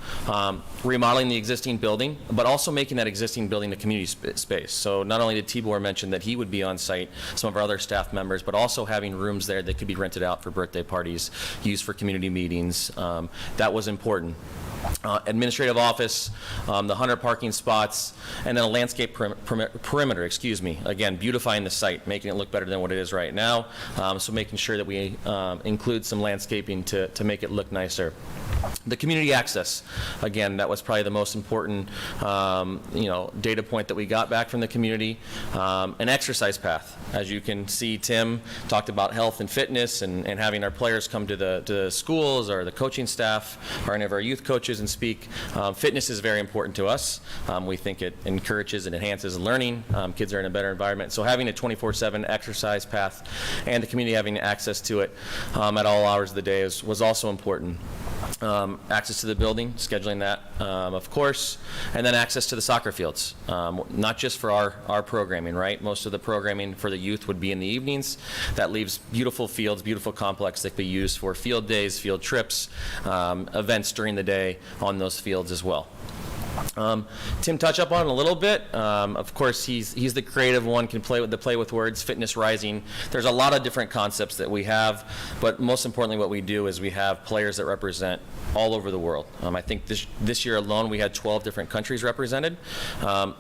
Remodeling the existing building, but also making that existing building a community space. So not only did Tibor mention that he would be on site, some of our other staff members, but also having rooms there that could be rented out for birthday parties, used for community meetings. That was important. Administrative office, the 100 parking spots, and then a landscape perimeter, again, beautifying the site, making it look better than what it is right now. So making sure that we include some landscaping to make it look nicer. The community access, again, that was probably the most important data point that we got back from the community. An exercise path. As you can see, Tim talked about health and fitness and having our players come to the schools, or the coaching staff, or any of our youth coaches and speak. Fitness is very important to us. We think it encourages and enhances learning. Kids are in a better environment. So having a 24/7 exercise path and the community having access to it at all hours of the day was also important. access to the building, scheduling that, of course, and then access to the soccer fields, not just for our programming, right? Most of the programming for the youth would be in the evenings. That leaves beautiful fields, beautiful complex that could be used for field days, field trips, events during the day on those fields as well. Tim touched up on it a little bit. Of course, he's the creative one, can play with words, fitness rising. There's a lot of different concepts that we have, but most importantly what we do is we have players that represent all over the world. I think this year alone we had 12 different countries represented.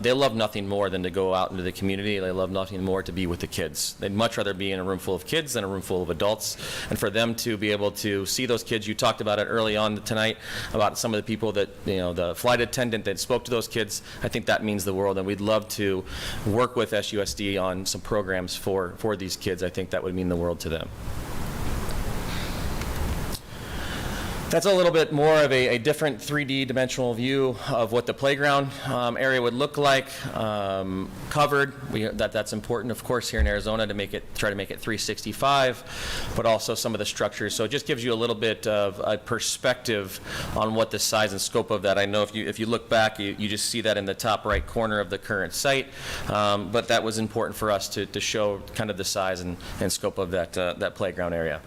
They love nothing more than to go out into the community. They love nothing more to be with the kids. They'd much rather be in a room full of kids than a room full of adults. And for them to be able to see those kids, you talked about it early on tonight, about some of the people that, you know, the flight attendant that spoke to those kids, I think that means the world, and we'd love to work with SUSD on some programs for these kids. I think that would mean the world to them. That's a little bit more of a different 3D dimensional view of what the playground area would look like, covered. That's important, of course, here in Arizona to try to make it 365, but also some of the structures. So it just gives you a little bit of a perspective on what the size and scope of that. I know if you look back, you just see that in the top right corner of the current site, but that was important for us to show kind of the size and scope of that playground area.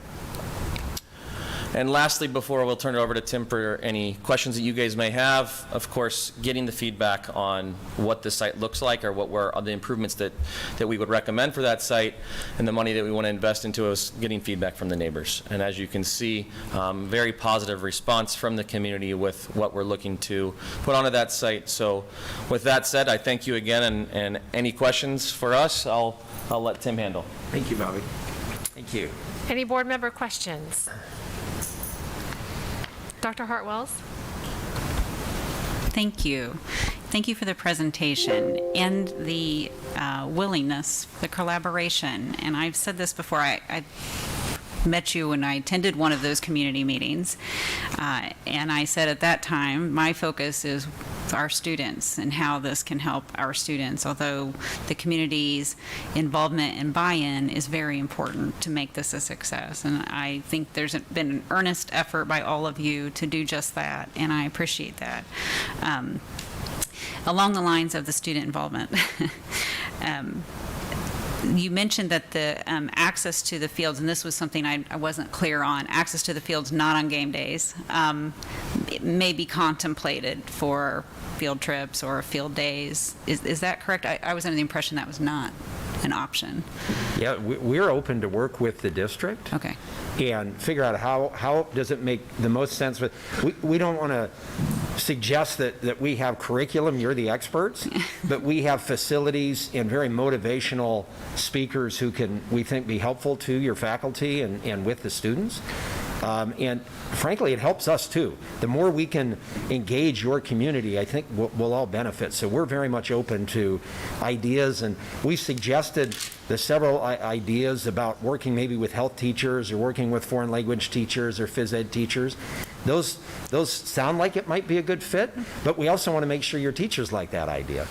And lastly, before we'll turn it over to Tim for any questions that you guys may have, of course, getting the feedback on what the site looks like or what were the improvements that we would recommend for that site, and the money that we want to invest into is getting feedback from the neighbors. And as you can see, very positive response from the community with what we're looking to put onto that site. So with that said, I thank you again, and any questions for us, I'll let Tim handle. Thank you, Bobby. Thank you. Any board member questions? Dr. Hartwells? Thank you. Thank you for the presentation and the willingness, the collaboration. And I've said this before, I met you when I attended one of those community meetings, and I said at that time, my focus is our students and how this can help our students, although the community's involvement and buy-in is very important to make this a success. And I think there's been an earnest effort by all of you to do just that, and I appreciate that. Along the lines of the student involvement, you mentioned that the access to the fields, and this was something I wasn't clear on, access to the fields not on game days, it may be contemplated for field trips or field days. Is that correct? I was under the impression that was not an option. Yeah, we're open to work with the district. Okay. And figure out how does it make the most sense. We don't want to suggest that we have curriculum, you're the experts, but we have facilities and very motivational speakers who can, we think, be helpful to your faculty and with the students. And frankly, it helps us too. The more we can engage your community, I think we'll all benefit. So we're very much open to ideas, and we suggested the several ideas about working maybe with health teachers or working with foreign language teachers or phys ed teachers. Those sound like it might be a good fit, but we also want to make sure your teachers like that idea.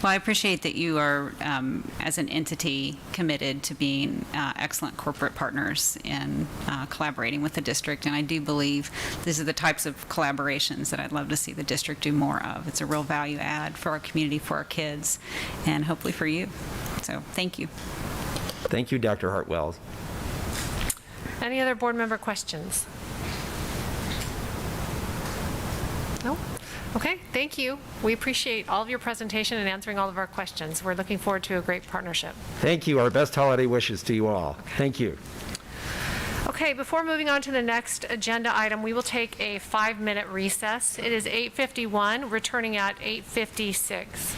Well, I appreciate that you are, as an entity, committed to being excellent corporate partners and collaborating with the district. And I do believe these are the types of collaborations that I'd love to see the district do more of. It's a real value add for our community, for our kids, and hopefully for you. So thank you. Thank you, Dr. Hartwells. Any other board member questions? No? Okay, thank you. We appreciate all of your presentation and answering all of our questions. We're looking forward to a great partnership. Thank you. Our best holiday wishes to you all. Thank you. Okay, before moving on to the next agenda item, we will take a 5-minute recess. It is 8:51, returning at 8:56.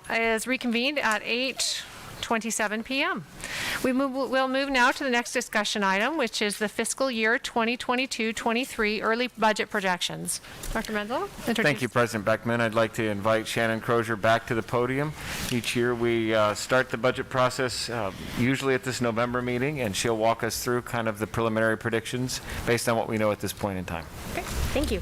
is reconvened at 8:27 p.m. We'll move now to the next discussion item, which is the fiscal year 2022-23 early budget projections. Dr. Menzel? Thank you, President Beckman. I'd like to invite Shannon Crozier back to the podium. Each year we start the budget process usually at this November meeting, and she'll walk us through kind of the preliminary predictions based on what we know at this point in time. Okay, thank you.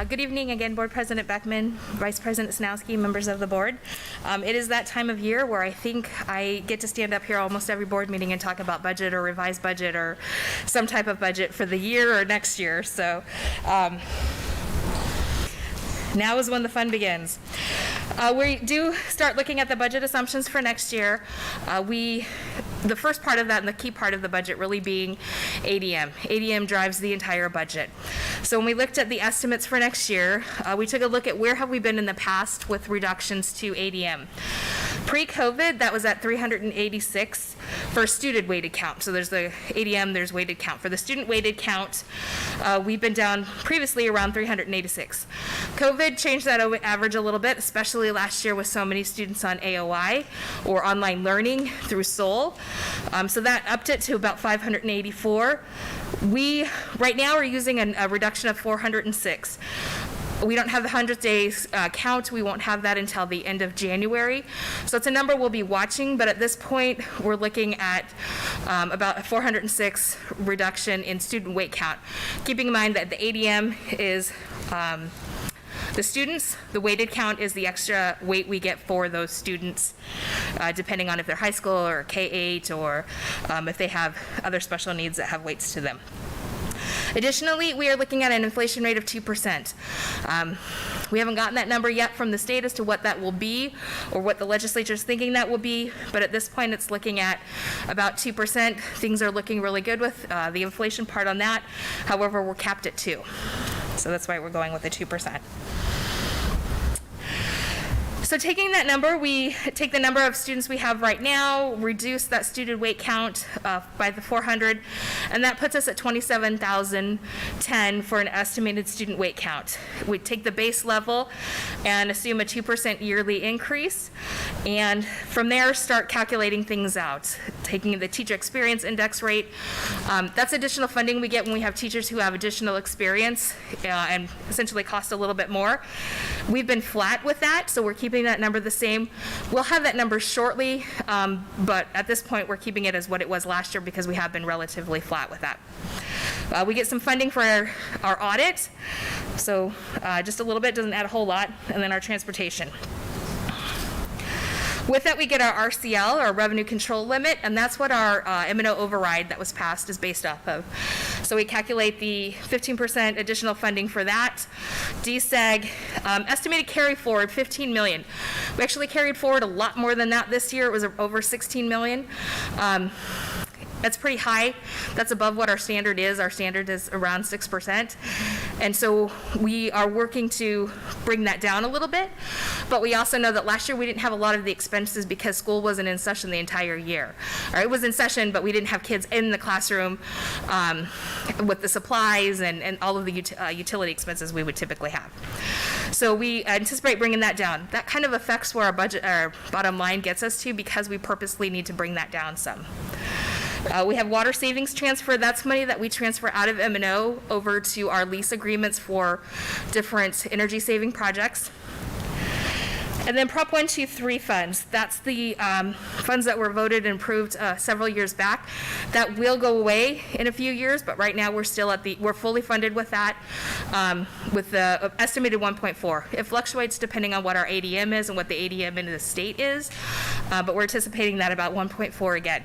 Good evening again, Board President Beckman, Vice President Snowski, members of the board. It is that time of year where I think I get to stand up here almost every board meeting and talk about budget or revised budget or some type of budget for the year or next year. So now is when the fun begins. We do start looking at the budget assumptions for next year. The first part of that and the key part of the budget really being ADM. ADM drives the entire budget. So when we looked at the estimates for next year, we took a look at where have we been in the past with reductions to ADM. Pre-COVID, that was at 386 for student weighted count. So there's the ADM, there's weighted count. For the student weighted count, we've been down previously around 386. COVID changed that average a little bit, especially last year with so many students on AOI or online learning through SOL. So that upped it to about 584. We right now are using a reduction of 406. We don't have the 100 days count. We won't have that until the end of January. So it's a number we'll be watching, but at this point, we're looking at about a 406 reduction in student weight count. Keeping in mind that the ADM is the students, the weighted count is the extra weight we get for those students, depending on if they're high school or K-8 or if they have other special needs that have weights to them. Additionally, we are looking at an inflation rate of 2%. We haven't gotten that number yet from the state as to what that will be or what the legislature is thinking that will be, but at this point it's looking at about 2%. Things are looking really good with the inflation part on that. However, we're capped at 2%. So that's why we're going with the 2%. So taking that number, we take the number of students we have right now, reduce that student weight count by the 400, and that puts us at 27,010 for an estimated student weight count. We take the base level and assume a 2% yearly increase, and from there start calculating things out. Taking the teacher experience index rate, that's additional funding we get when we have teachers who have additional experience and essentially cost a little bit more. We've been flat with that, so we're keeping that number the same. We'll have that number shortly, but at this point we're keeping it as what it was last year because we have been relatively flat with that. We get some funding for our audit, so just a little bit, doesn't add a whole lot, and then our transportation. With that, we get our RCL, our revenue control limit, and that's what our M&O override that was passed is based off of. So we calculate the 15% additional funding for that. DSEG, estimated carry forward, $15 million. We actually carried forward a lot more than that this year. It was over $16 million. That's pretty high. That's above what our standard is. Our standard is around 6%. And so we are working to bring that down a little bit. But we also know that last year we didn't have a lot of the expenses because school wasn't in session the entire year. Or it was in session, but we didn't have kids in the classroom with the supplies and all of the utility expenses we would typically have. So we anticipate bringing that down. That kind of affects where our bottom line gets us to because we purposely need to bring that down some. We have water savings transfer. That's money that we transfer out of M&O over to our lease agreements for different energy saving projects. And then Prop 123 funds. That's the funds that were voted and approved several years back. That will go away in a few years, but right now we're still we're fully funded with that, with the estimated 1.4. It fluctuates depending on what our ADM is and what the ADM in the state is, but we're anticipating that about 1.4 again.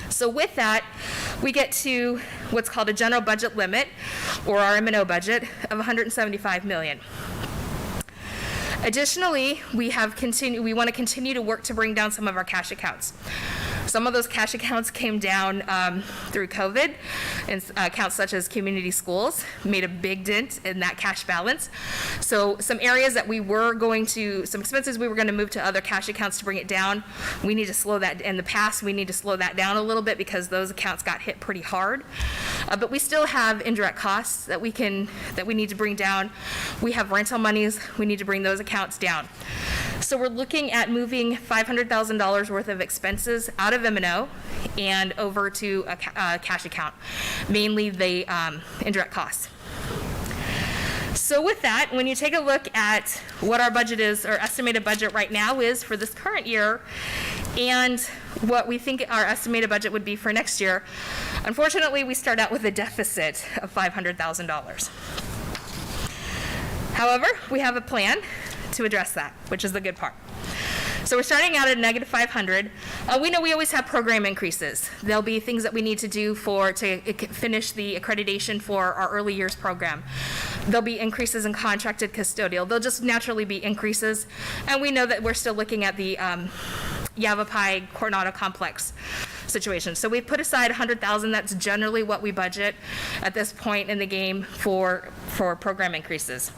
So with that, we get to what's called a general budget limit, or our M&O budget, of $175 million. Additionally, we want to continue to work to bring down some of our cash accounts. Some of those cash accounts came down through COVID, and accounts such as community schools made a big dent in that cash balance. So some areas that some expenses we were going to move to other cash accounts to bring it down, we need to slow that. In the past, we need to slow that down a little bit because those accounts got hit pretty hard. But we still have indirect costs that we need to bring down. We have rental monies, we need to bring those accounts down. So we're looking at moving $500,000 worth of expenses out of M&O and over to a cash account, mainly the indirect costs. So with that, when you take a look at what our budget is, our estimated budget right now is for this current year, and what we think our estimated budget would be for next year, unfortunately, we start out with a deficit of $500,000. However, we have a plan to address that, which is the good part. So we're starting out at negative 500. We know we always have program increases. There'll be things that we need to do to finish the accreditation for our early years program. There'll be increases in contracted custodial. There'll just naturally be increases. And we know that we're still looking at the Yavapai Coronado complex situation. So we've put aside $100,000. That's generally what we budget at this point in the game for program increases.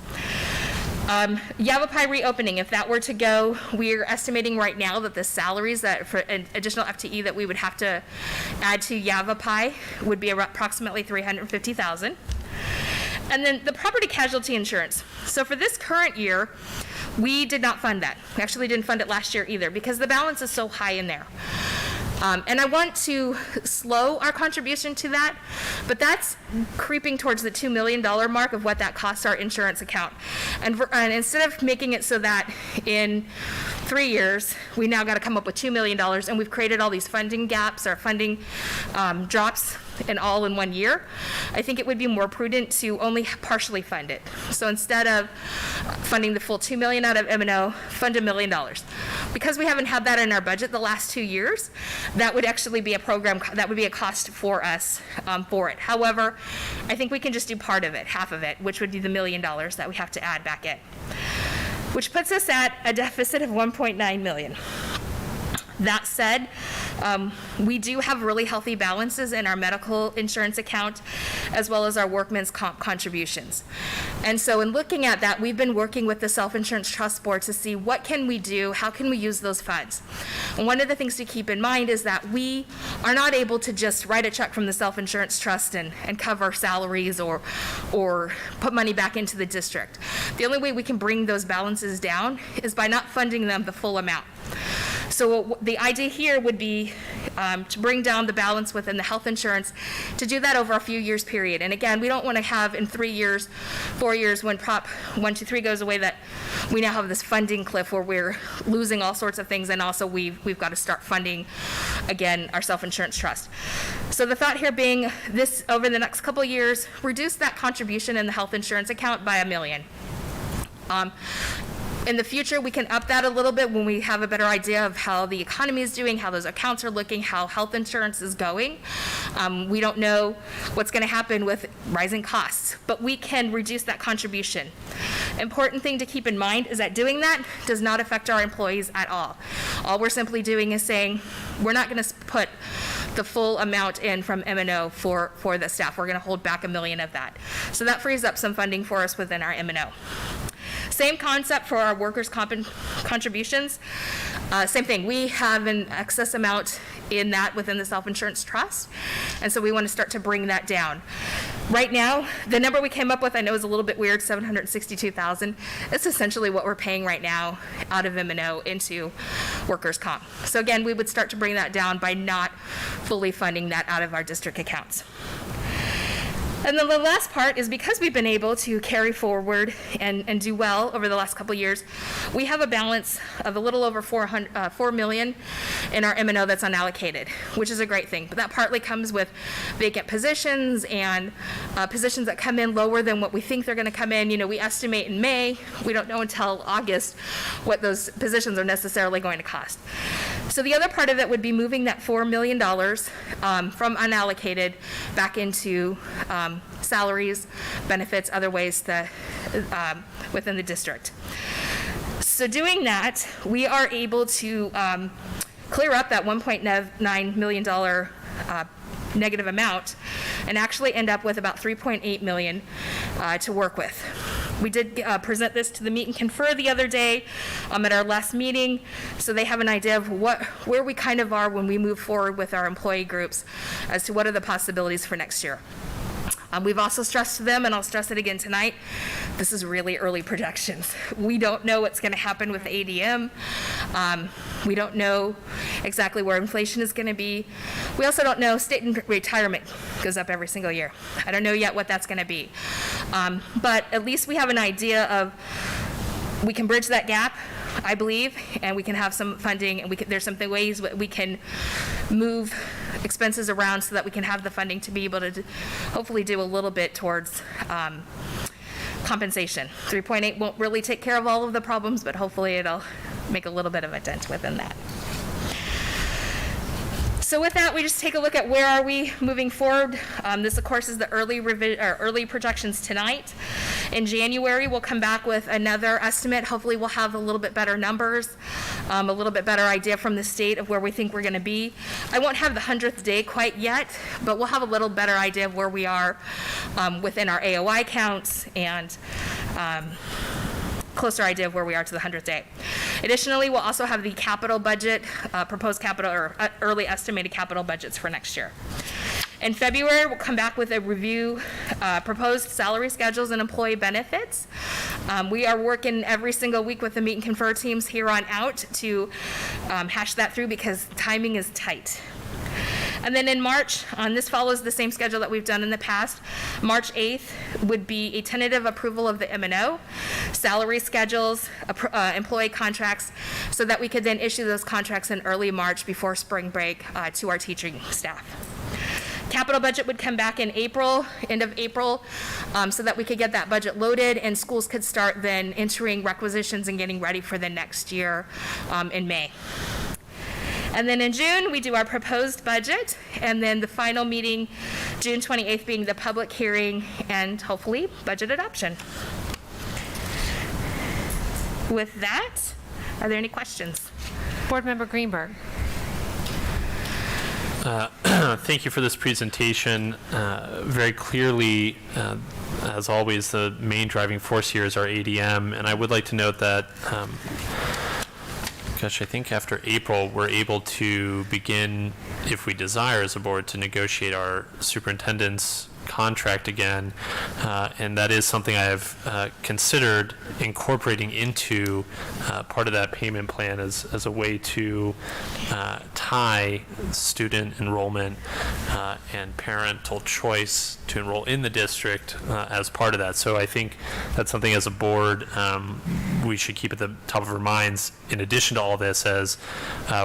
Yavapai reopening, if that were to go, we're estimating right now that the salaries that for an additional FTE that we would have to add to Yavapai would be approximately $350,000. And then the property casualty insurance. So for this current year, we did not fund that. We actually didn't fund it last year either because the balance is so high in there. And I want to slow our contribution to that, but that's creeping towards the $2 million mark of what that costs our insurance account. And instead of making it so that in 3 years, we now got to come up with $2 million, and we've created all these funding gaps or funding drops in 1 year, I think it would be more prudent to only partially fund it. So instead of funding the full $2 million out of M&O, fund $1 million. Because we haven't had that in our budget the last 2 years, that would actually be a program, that would be a cost for us for it. However, I think we can just do part of it, half of it, which would be the $1 million that we have to add back in, which puts us at a deficit of $1.9 million. That said, we do have really healthy balances in our medical insurance account, as well as our workman's comp contributions. And so in looking at that, we've been working with the Self-Insurance Trust Board to see what can we do, how can we use those funds. And one of the things to keep in mind is that we are not able to just write a check from the Self-Insurance Trust and cover salaries or put money back into the district. The only way we can bring those balances down is by not funding them the full amount. So the idea here would be to bring down the balance within the health insurance, to do that over a few years period. And again, we don't want to have in 3 years, 4 years, when Prop 123 goes away, that we now have this funding cliff where we're losing all sorts of things, and also we've got to start funding, again, our self-insurance trust. So the thought here being this, over the next couple of years, reduce that contribution in the health insurance account by $1 million. In the future, we can up that a little bit when we have a better idea of how the economy is doing, how those accounts are looking, how health insurance is going. We don't know what's going to happen with rising costs, but we can reduce that contribution. Important thing to keep in mind is that doing that does not affect our employees at all. All we're simply doing is saying we're not going to put the full amount in from M&O for the staff. We're going to hold back $1 million of that. So that frees up some funding for us within our M&O. Same concept for our workers' contributions. Same thing. We have an excess amount in that within the self-insurance trust, and so we want to start to bring that down. Right now, the number we came up with, I know is a little bit weird, $762,000. It's essentially what we're paying right now out of M&O into workers' comp. So again, we would start to bring that down by not fully funding that out of our district accounts. And then the last part is, because we've been able to carry forward and do well over the last couple of years, we have a balance of a little over $4 million in our M&O that's unallocated, which is a great thing. But that partly comes with vacant positions and positions that come in lower than what we think they're going to come in. You know, we estimate in May. We don't know until August what those positions are necessarily going to cost. So the other part of it would be moving that $4 million from unallocated back into salaries, benefits, other ways within the district. So doing that, we are able to clear up that $1.9 million negative amount and actually end up with about $3.8 million to work with. We did present this to the Meet and Confer the other day at our last meeting, so they have an idea of where we kind of are when we move forward with our employee groups as to what are the possibilities for next year. We've also stressed to them, and I'll stress it again tonight, this is really early projections. We don't know what's going to happen with ADM. We don't know exactly where inflation is going to be. We also don't know, state retirement goes up every single year. I don't know yet what that's going to be. But at least we have an idea of, we can bridge that gap, I believe, and we can have some funding, and there's some ways we can move expenses around so that we can have the funding to be able to hopefully do a little bit towards compensation. 3.8 won't really take care of all of the problems, but hopefully it'll make a little bit of a dent within that. So with that, we just take a look at where are we moving forward. This, of course, is the early projections tonight. In January, we'll come back with another estimate. Hopefully, we'll have a little bit better numbers, a little bit better idea from the state of where we think we're going to be. I won't have the 100th day quite yet, but we'll have a little better idea of where we are within our AOI counts and closer idea of where we are to the 100th day. Additionally, we'll also have the capital budget, proposed capital or early estimated capital budgets for next year. In February, we'll come back with a review, proposed salary schedules and employee benefits. We are working every single week with the Meet and Confer teams here on out to hash that through because timing is tight. And then in March, this follows the same schedule that we've done in the past. March 8th would be a tentative approval of the M&O, salary schedules, employee contracts, so that we could then issue those contracts in early March before spring break to our teaching staff. Capital budget would come back in April, end of April, so that we could get that budget loaded and schools could start then entering requisitions and getting ready for the next year in May. And then in June, we do our proposed budget, and then the final meeting, June 28th, being the public hearing and hopefully budget adoption. With that, are there any questions? Board Member Greenberg. Thank you for this presentation. Very clearly, as always, the main driving force here is our ADM, and I would like to note that I think after April, we're able to begin, if we desire as a board, to negotiate our superintendent's contract again, and that is something I have considered incorporating into part of that payment plan as a way to tie student enrollment and parental choice to enroll in the district as part of that. So I think that's something as a board we should keep at the top of our minds in addition to all this as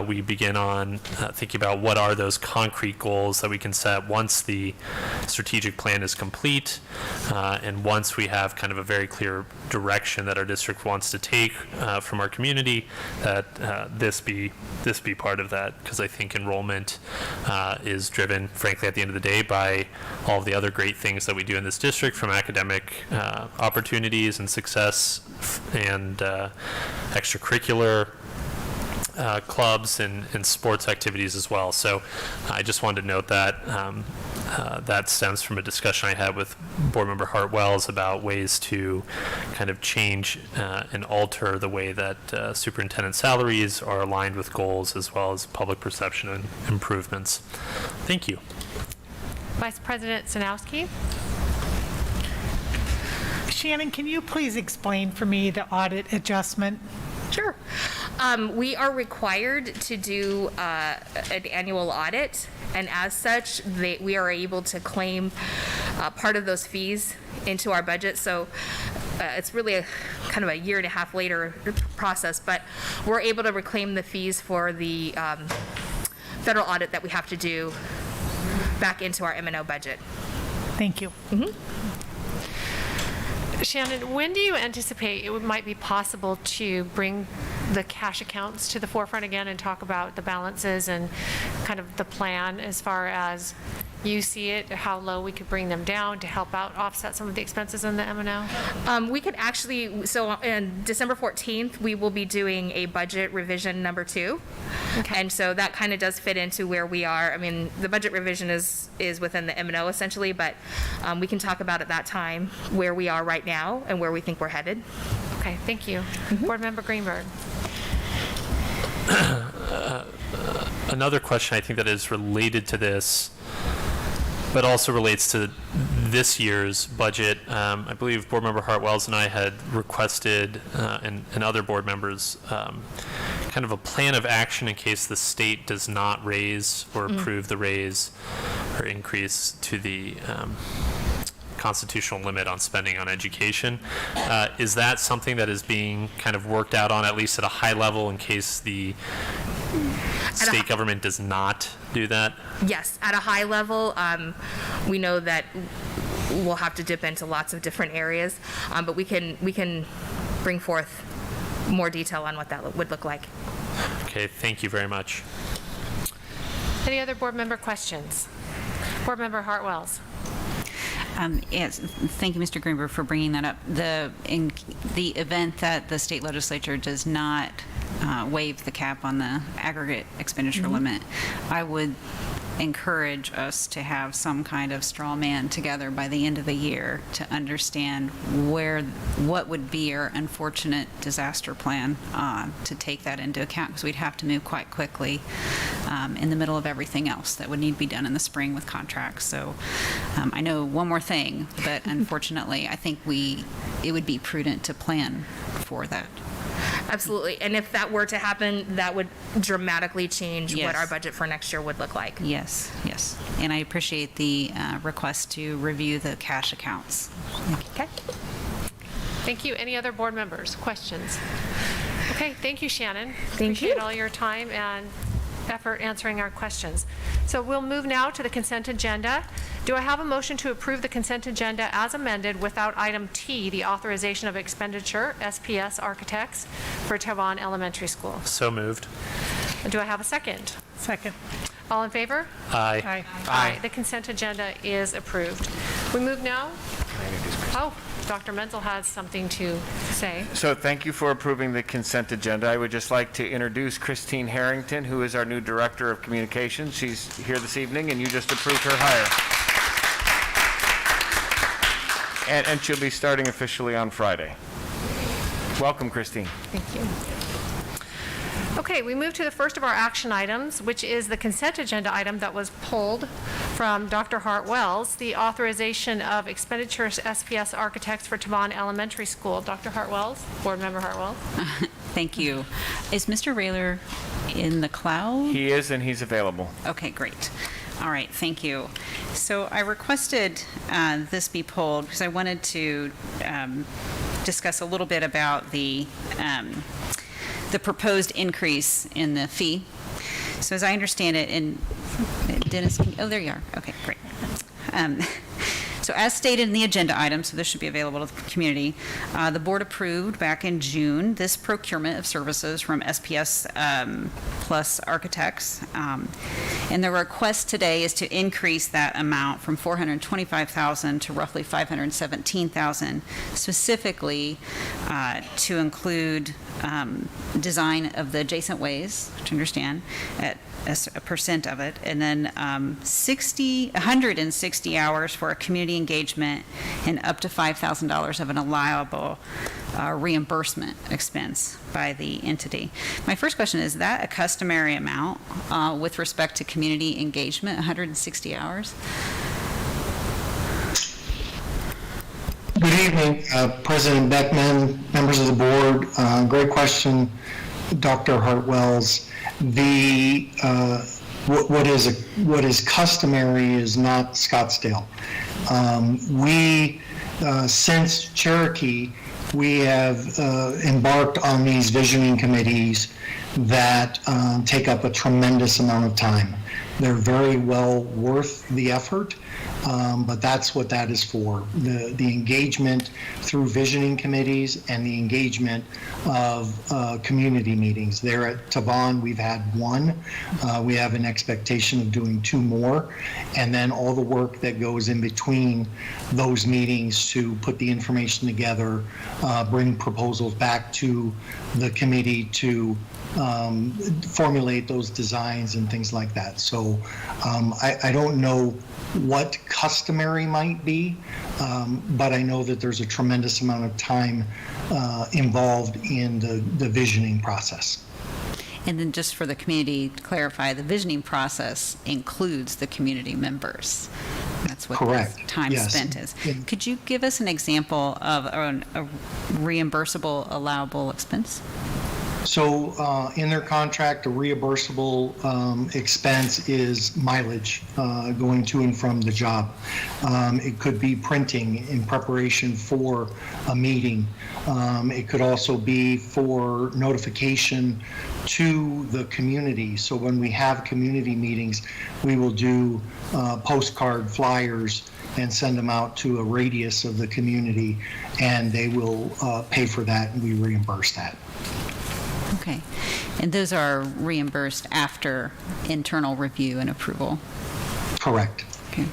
we begin on thinking about what are those concrete goals that we can set once the strategic plan is complete and once we have kind of a very clear direction that our district wants to take from our community, that this be part of that, because I think enrollment is driven, frankly, at the end of the day by all of the other great things that we do in this district, from academic opportunities and success and extracurricular clubs and sports activities as well. So I just wanted to note that that stems from a discussion I had with Board Member Hartwells about ways to kind of change and alter the way that superintendent salaries are aligned with goals as well as public perception and improvements. Thank you. Vice President Sanowski. Shannon, can you please explain for me the audit adjustment? Sure. We are required to do an annual audit, and as such, we are able to claim part of those fees into our budget. So it's really a kind of a year and a half later process, but we're able to reclaim the fees for the federal audit that we have to do back into our M&O budget. Thank you. Mm-hmm. Shannon, when do you anticipate it might be possible to bring the cash accounts to the forefront again and talk about the balances and kind of the plan as far as you see it, how low we could bring them down to help out offset some of the expenses in the M&O? We could actually, so on December 14th, we will be doing a budget revision number 2. And so that kind of does fit into where we are. I mean, the budget revision is within the M&O essentially, but we can talk about at that time where we are right now and where we think we're headed. Okay, thank you. Board Member Greenberg. Another question I think that is related to this, but also relates to this year's budget. I believe Board Member Hartwells and I had requested, and other board members, kind of a plan of action in case the state does not raise or approve the raise or increase to the constitutional limit on spending on education. Is that something that is being kind of worked out on, at least at a high level, in case the state government does not do that? Yes, at a high level, we know that we'll have to dip into lots of different areas, but we can bring forth more detail on what that would look like. Okay, thank you very much. Any other board member questions? Board Member Hartwells. Yes, thank you, Mr. Greenberg, for bringing that up. In the event that the state legislature does not waive the cap on the aggregate expenditure limit, I would encourage us to have some kind of straw man together by the end of the year to understand what would be our unfortunate disaster plan to take that into account, because we'd have to move quite quickly in the middle of everything else that would need to be done in the spring with contracts. So I know one more thing, but unfortunately I think it would be prudent to plan for that. Absolutely. And if that were to happen, that would dramatically change what our budget for next year would look like. Yes, yes. And I appreciate the request to review the cash accounts. Okay. Thank you. Any other board members? Questions? Okay, thank you, Shannon. Appreciate all your time and effort answering our questions. So we'll move now to the consent agenda. Do I have a motion to approve the consent agenda as amended without item T, the authorization of expenditure, SPS Architects, for Taiwan Elementary School? So moved. Do I have a second? Second. All in favor? Aye. Aye. Aye. The consent agenda is approved. We move now. Oh, Dr. Menzel has something to say. So thank you for approving the consent agenda. I would just like to introduce Christine Harrington, who is our new Director of Communications. She's here this evening, and you just approved her hire. And she'll be starting officially on Friday. Welcome, Christine. Thank you. Okay, we move to the first of our action items, which is the consent agenda item that was pulled from Dr. Hartwells, the authorization of expenditures SPS Architects for Taiwan Elementary School. Dr. Hartwells, Board Member Hartwells. Thank you. Is Mr. Rayler in the cloud? He is, and he's available. Okay, great. All right, thank you. So I requested this be pulled because I wanted to discuss a little bit about the proposed increase in the fee. So as I understand it, and Dennis, oh, there you are. Okay, great. So as stated in the agenda item, so this should be available to the community, the board approved back in June this procurement of services from SPS Plus Architects. And the request today is to increase that amount from $425,000 to roughly $517,000, specifically to include design of the adjacent ways, to understand, at a percent of it, and then 160 hours for a community engagement and up to $5,000 of an allowable reimbursement expense by the entity. My first question is that a customary amount with respect to community engagement, 160 hours? Good evening, President Beckman, members of the board. Great question, Dr. Hartwells. What is customary is not Scottsdale. Since Cherokee, we have embarked on these visioning committees that take up a tremendous amount of time. They're very well worth the effort, but that's what that is for. The engagement through visioning committees and the engagement of community meetings. There at Taban, we've had one. We have an expectation of doing 2 more, and then all the work that goes in between those meetings to put the information together, bring proposals back to the committee to formulate those designs and things like that. So I don't know what customary might be, but I know that there's a tremendous amount of time involved in the visioning process. And then just for the community to clarify, the visioning process includes the community members. That's what Correct. the time Yes. spent is. Could you give us an example of a reimbursable allowable expense? So in their contract, a reimbursable expense is mileage going to and from the job. It could be printing in preparation for a meeting. It could also be for notification to the community. So when we have community meetings, we will do postcard flyers and send them out to a radius of the community, and they will pay for that, and we reimburse that. Okay. And those are reimbursed after internal review and approval? Correct. Okay.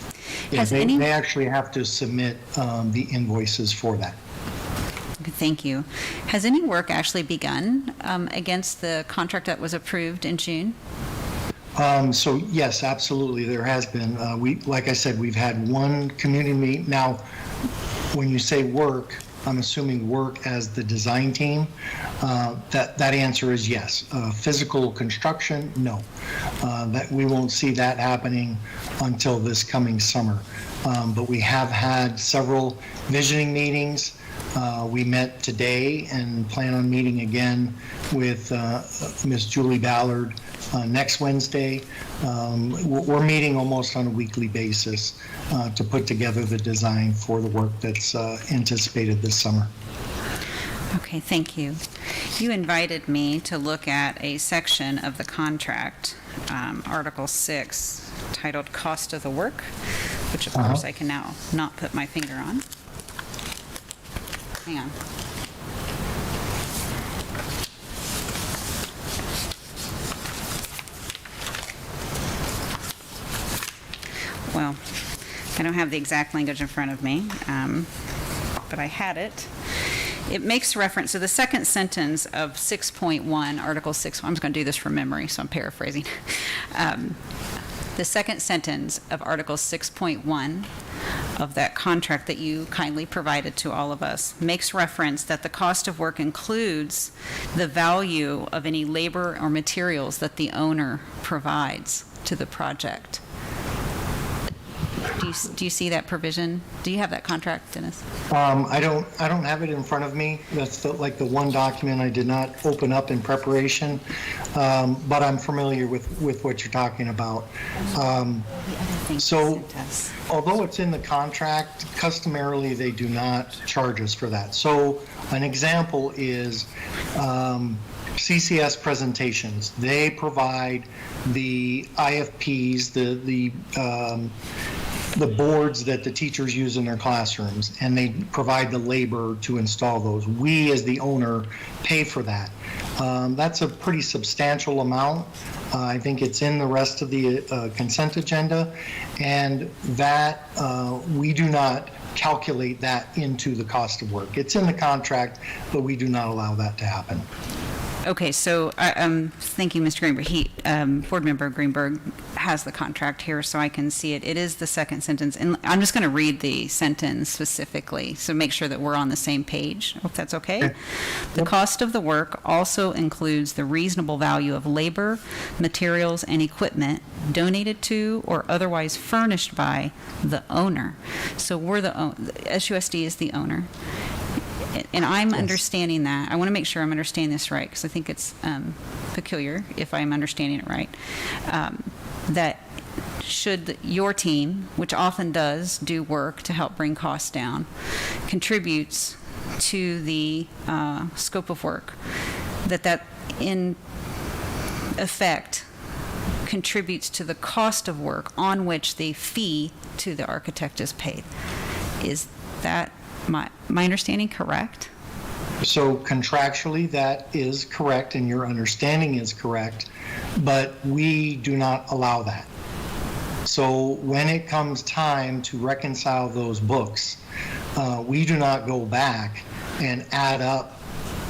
Yeah, Has they actually have to submit the invoices for that. Okay, thank you. Has any work actually begun against the contract that was approved in June? So yes, absolutely, there has been. Like I said, we've had one community meet. Now, when you say work, I'm assuming work as the design team. That answer is yes. Physical construction, no. That we won't see that happening until this coming summer. But we have had several visioning meetings. We met today and plan on meeting again with Ms. Julie Ballard next Wednesday. We're meeting almost on a weekly basis to put together the design for the work that's anticipated this summer. Okay, thank you. You invited me to look at a section of the contract, Article 6, titled Cost of the Work, which of course I can now not put my finger on. Hang on. Well, I don't have the exact language in front of me, but I had it. It makes reference to the second sentence of 6.1, Article 6. I'm just going to do this from memory, so I'm paraphrasing. The second sentence of Article 6.1 of that contract that you kindly provided to all of us makes reference that the cost of work includes the value of any labor or materials that the owner provides to the project. Do you see that provision? Do you have that contract, Dennis? I don't have it in front of me. That's like the one document I did not open up in preparation, but I'm familiar with what you're talking about. So although it's in the contract, customarily they do not charge us for that. So an example is CCS presentations. They provide the IFPs, the boards that the teachers use in their classrooms, and they provide the labor to install those. We, as the owner, pay for that. That's a pretty substantial amount. I think it's in the rest of the consent agenda, and that we do not calculate that into the cost of work. It's in the contract, but we do not allow that to happen. Okay, so thank you, Mr. Greenberg. Board Member Greenberg has the contract here, so I can see it. It is the second sentence, and I'm just going to read the sentence specifically, so make sure that we're on the same page, if that's okay. The cost of the work also includes the reasonable value of labor, materials, and equipment donated to or otherwise furnished by the owner. So we're SUSD is the owner. And I'm understanding that. I want to make sure I'm understanding this right, because I think it's peculiar, if I'm understanding it right, that should your team, which often does do work to help bring costs down, contributes to the scope of work, that in effect contributes to the cost of work on which the fee to the architect is paid. Is that my understanding correct? So contractually, that is correct, and your understanding is correct, but we do not allow that. So when it comes time to reconcile those books, we do not go back and add up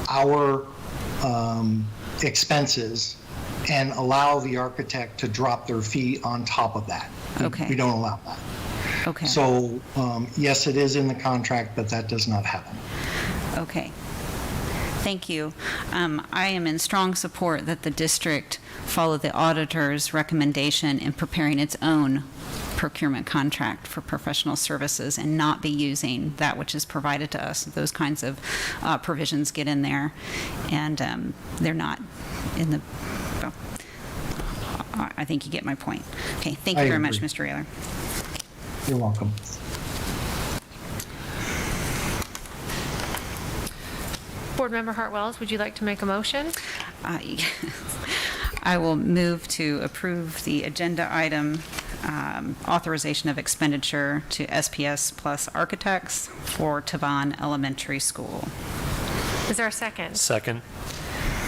our expenses and allow the architect to drop their fee on top of that. Okay. We don't allow that. Okay. So yes, it is in the contract, but that does not happen. Okay. Thank you. I am in strong support that the district follow the auditor's recommendation in preparing its own procurement contract for professional services and not be using that which is provided to us. Those kinds of provisions get in there, and they're not in the. Well, I think you get my point. Okay. Thank you very much, Mr. Rayler. You're welcome. Board Member Hart-Wells, would you like to make a motion? I will move to approve the agenda item, authorization of expenditure to SPS Plus Architects for Tavan Elementary School. Is there a second? Second.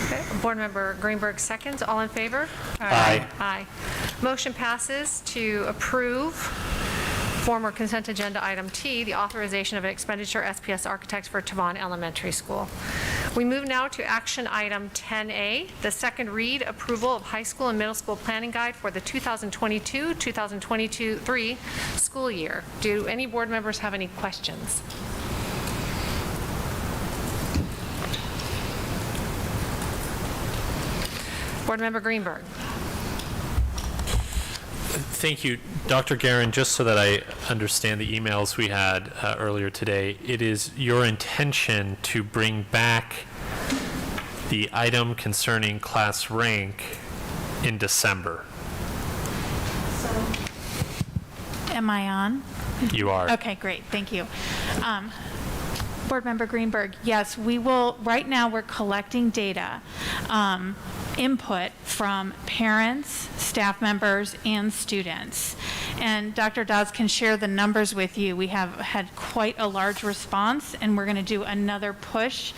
Okay. Board Member Greenberg seconds. All in favor? Aye. Aye. Motion passes to approve former consent agenda item T, the authorization of an expenditure SPS Architects for Tavan Elementary School. We move now to action item 10A, the second read approval of high school and middle school planning guide for the 2022-2023 school year. Do any board members have any questions? Board Member Greenberg. Thank you. Dr. Guerin, just so that I understand the emails we had earlier today, it is your intention to bring back the item concerning class rank in December? Am I on? You are. Okay, great, thank you. Board Member Greenberg, yes, we will, right now we're collecting data, input from parents, staff members, and students. And Dr. Dawes can share the numbers with you. We have had quite a large response, and we're going to do another push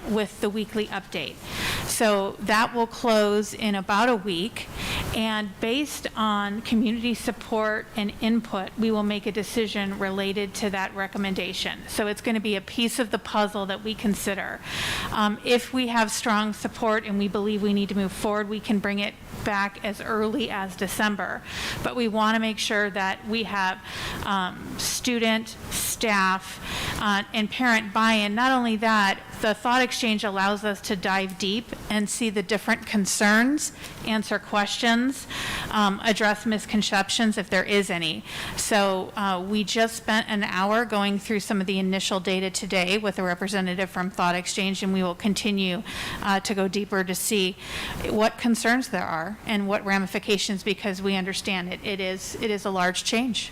with the weekly update. So that will close in about a week, and based on community support and input, we will make a decision related to that recommendation. So it's going to be a piece of the puzzle that we consider. If we have strong support and we believe we need to move forward, we can bring it back as early as December. But we want to make sure that we have student, staff, and parent buy-in. Not only that, the thought exchange allows us to dive deep and see the different concerns, answer questions, address misconceptions if there is any. So we just spent an hour going through some of the initial data today with a representative from Thought Exchange, and we will continue to go deeper to see what concerns there are and what ramifications, because we understand it is a large change.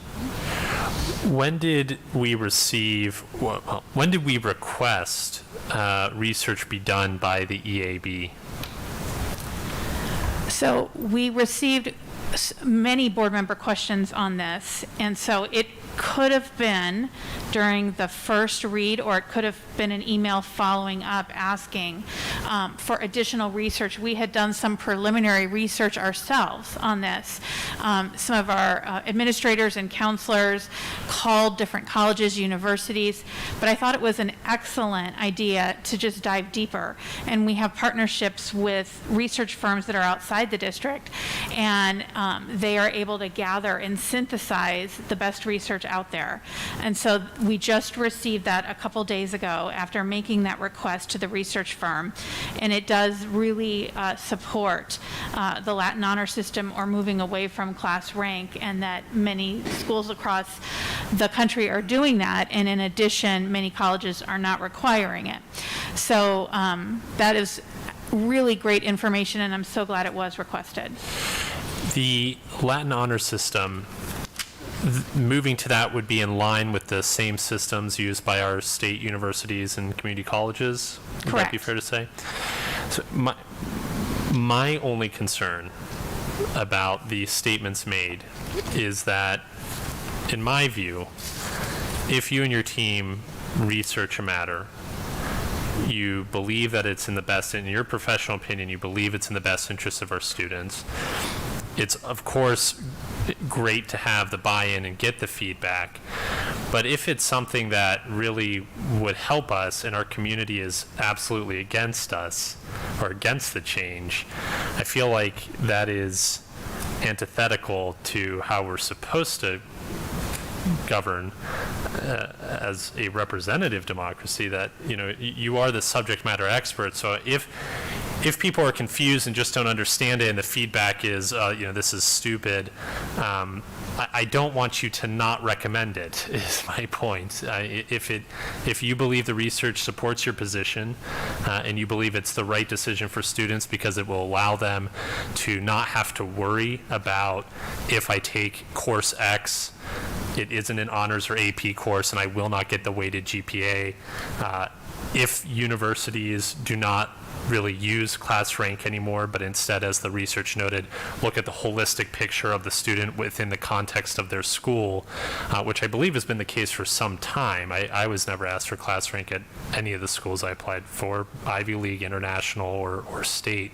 When did we receive, well, when did we request research be done by the EAB? So we received many board member questions on this, and so it could have been during the first read, or it could have been an email following up asking for additional research. We had done some preliminary research ourselves on this. Some of our administrators and counselors called different colleges, universities, but I thought it was an excellent idea to just dive deeper. And we have partnerships with research firms that are outside the district, and they are able to gather and synthesize the best research out there. And so we just received that a couple days ago after making that request to the research firm, and it does really support the Latin honor system, or moving away from class rank, and that many schools across the country are doing that, and in addition, many colleges are not requiring it. So that is really great information, and I'm so glad it was requested. The Latin honor system, moving to that would be in line with the same systems used by our state universities and community colleges? Would that be fair to say? So my only concern about the statements made is that, in my view, if you and your team research a matter, you believe that it's in the best, in your professional opinion, you believe it's in the best interest of our students, it's, of course, great to have the buy-in and get the feedback. But if it's something that really would help us and our community is absolutely against us or against the change, I feel like that is antithetical to how we're supposed to govern as a representative democracy, that, you know, you are the subject matter expert. So if people are confused and just don't understand it and the feedback is, you know, this is stupid, I don't want you to not recommend it, is my point. If you believe the research supports your position and you believe it's the right decision for students because it will allow them to not have to worry about, if I take course X, it isn't an honors or AP course and I will not get the weighted GPA. If universities do not really use class rank anymore, but instead, as the research noted, look at the holistic picture of the student within the context of their school, which I believe has been the case for some time. I was never asked for class rank at any of the schools I applied for, Ivy League, international, or state,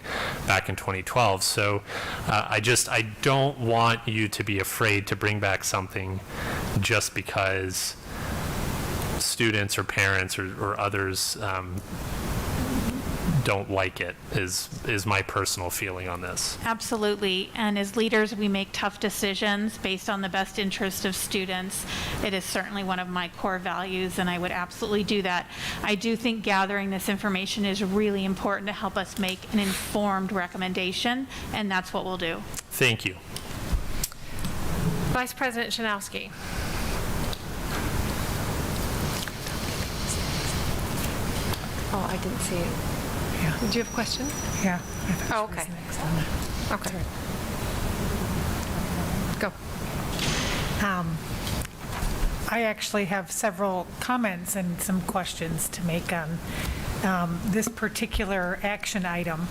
back in 2012. So I don't want you to be afraid to bring back something just because students or parents or others don't like it, is my personal feeling on this. Absolutely. And as leaders, we make tough decisions based on the best interest of students. It is certainly one of my core values, and I would absolutely do that. I do think gathering this information is really important to help us make an informed recommendation, and that's what we'll do. Thank you. Vice President Shanowski. Oh, I didn't see it. Yeah. Did you have a question? Yeah. Oh, okay. Okay. Go. I actually have several comments and some questions to make on this particular action item,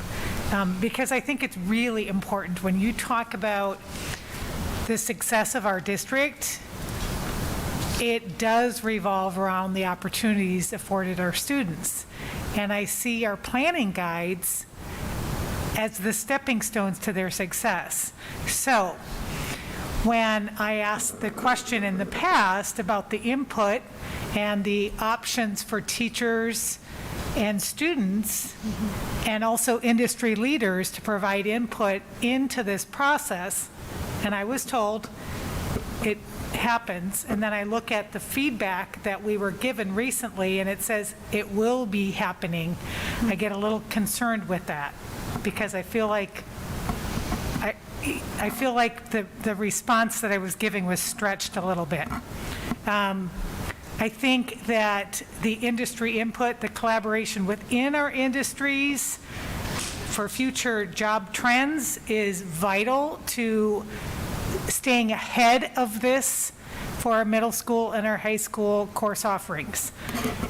because I think it's really important when you talk about the success of our district. It does revolve around the opportunities afforded our students. And I see our planning guides as the stepping stones to their success. So when I asked the question in the past about the input and the options for teachers and students, and also industry leaders to provide input into this process, and I was told it happens, and then I look at the feedback that we were given recently and it says it will be happening. I get a little concerned with that because I feel like the response that I was giving was stretched a little bit. I think that the industry input, the collaboration within our industries for future job trends is vital to staying ahead of this for our middle school and our high school course offerings.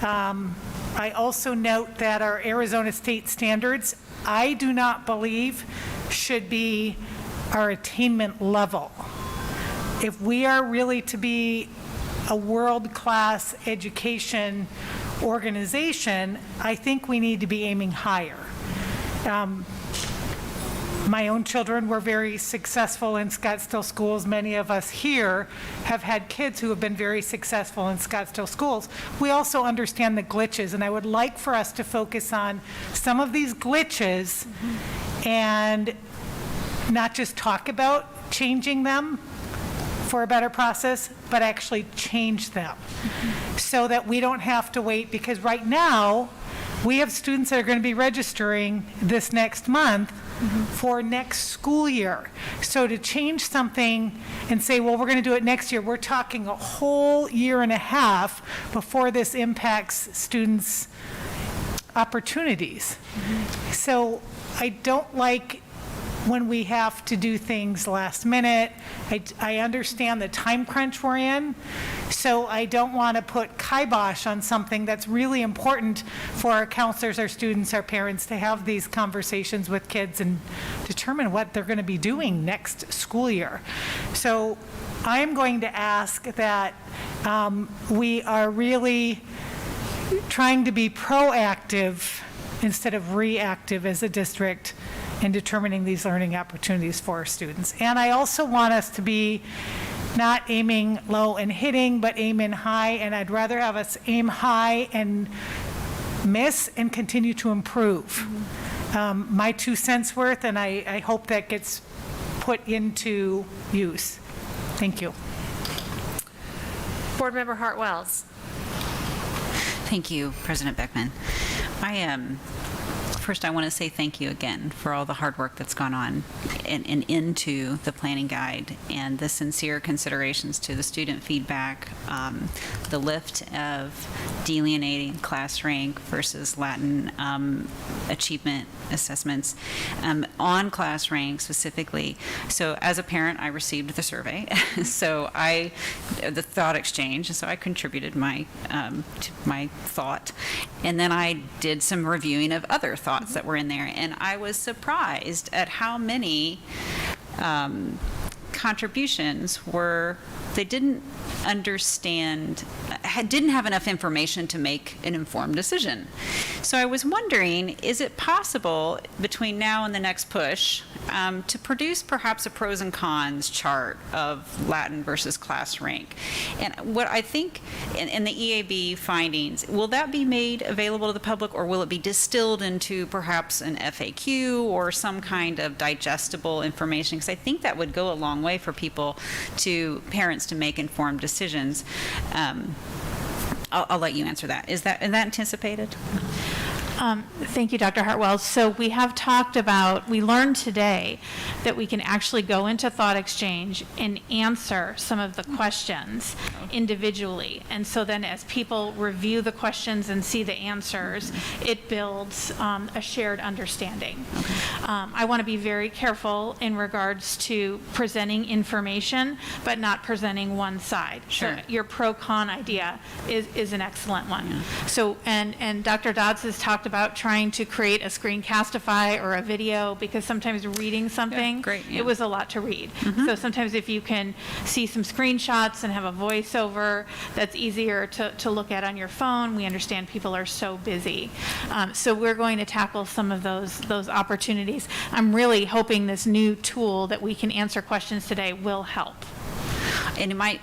I also note that our Arizona state standards, I do not believe should be our attainment level. If we are really to be a world-class education organization, I think we need to be aiming higher. My own children were very successful in Scottsdale schools. Many of us here have had kids who have been very successful in Scottsdale schools. We also understand the glitches, and I would like for us to focus on some of these glitches and not just talk about changing them for a better process, but actually change them so that we don't have to wait, because right now we have students that are going to be registering this next month for next school year. So to change something and say, well, we're going to do it next year, we're talking a whole year and a half before this impacts students' opportunities. So I don't like when we have to do things last minute. I understand the time crunch we're in, so I don't want to put kibosh on something that's really important for our counselors, our students, our parents to have these conversations with kids and determine what they're going to be doing next school year. So I'm going to ask that we are really trying to be proactive instead of reactive as a district in determining these learning opportunities for our students. And I also want us to be not aiming low and hitting, but aiming high, and I'd rather have us aim high and miss and continue to improve. My 2 cents worth, and I hope that gets put into use. Thank you. Board Member Hart-Wells. Thank you, President Beckman. First, I want to say thank you again for all the hard work that's gone on and into the planning guide and the sincere considerations to the student feedback, the lift of delineating class rank versus Latin achievement assessments on class rank specifically. So as a parent, I received the survey. So the thought exchange, so I contributed my thought. And then I did some reviewing of other thoughts that were in there, and I was surprised at how many contributions they didn't understand, didn't have enough information to make an informed decision. So I was wondering, is it possible between now and the next push to produce perhaps a pros and cons chart of Latin versus class rank? And what I think in the EAB findings, will that be made available to the public, or will it be distilled into perhaps an FAQ or some kind of digestible information? Because I think that would go a long way for parents to make informed decisions. I'll let you answer that. Is that anticipated? Thank you, Dr. Hartwell. So we have talked about, we learned today that we can actually go into thought exchange and answer some of the questions individually. And so then as people review the questions and see the answers, it builds a shared understanding. I want to be very careful in regards to presenting information, but not presenting one side. Sure. So your pro-con idea is an excellent one. Yeah. So, and Dr. Dodds has talked about trying to create a screencastify or a video, because sometimes reading something, it was a lot to read. So sometimes if you can see some screenshots and have a voiceover, that's easier to look at on your phone. We understand people are so busy. So we're going to tackle some of those opportunities. I'm really hoping this new tool that we can answer questions today will help. And it might,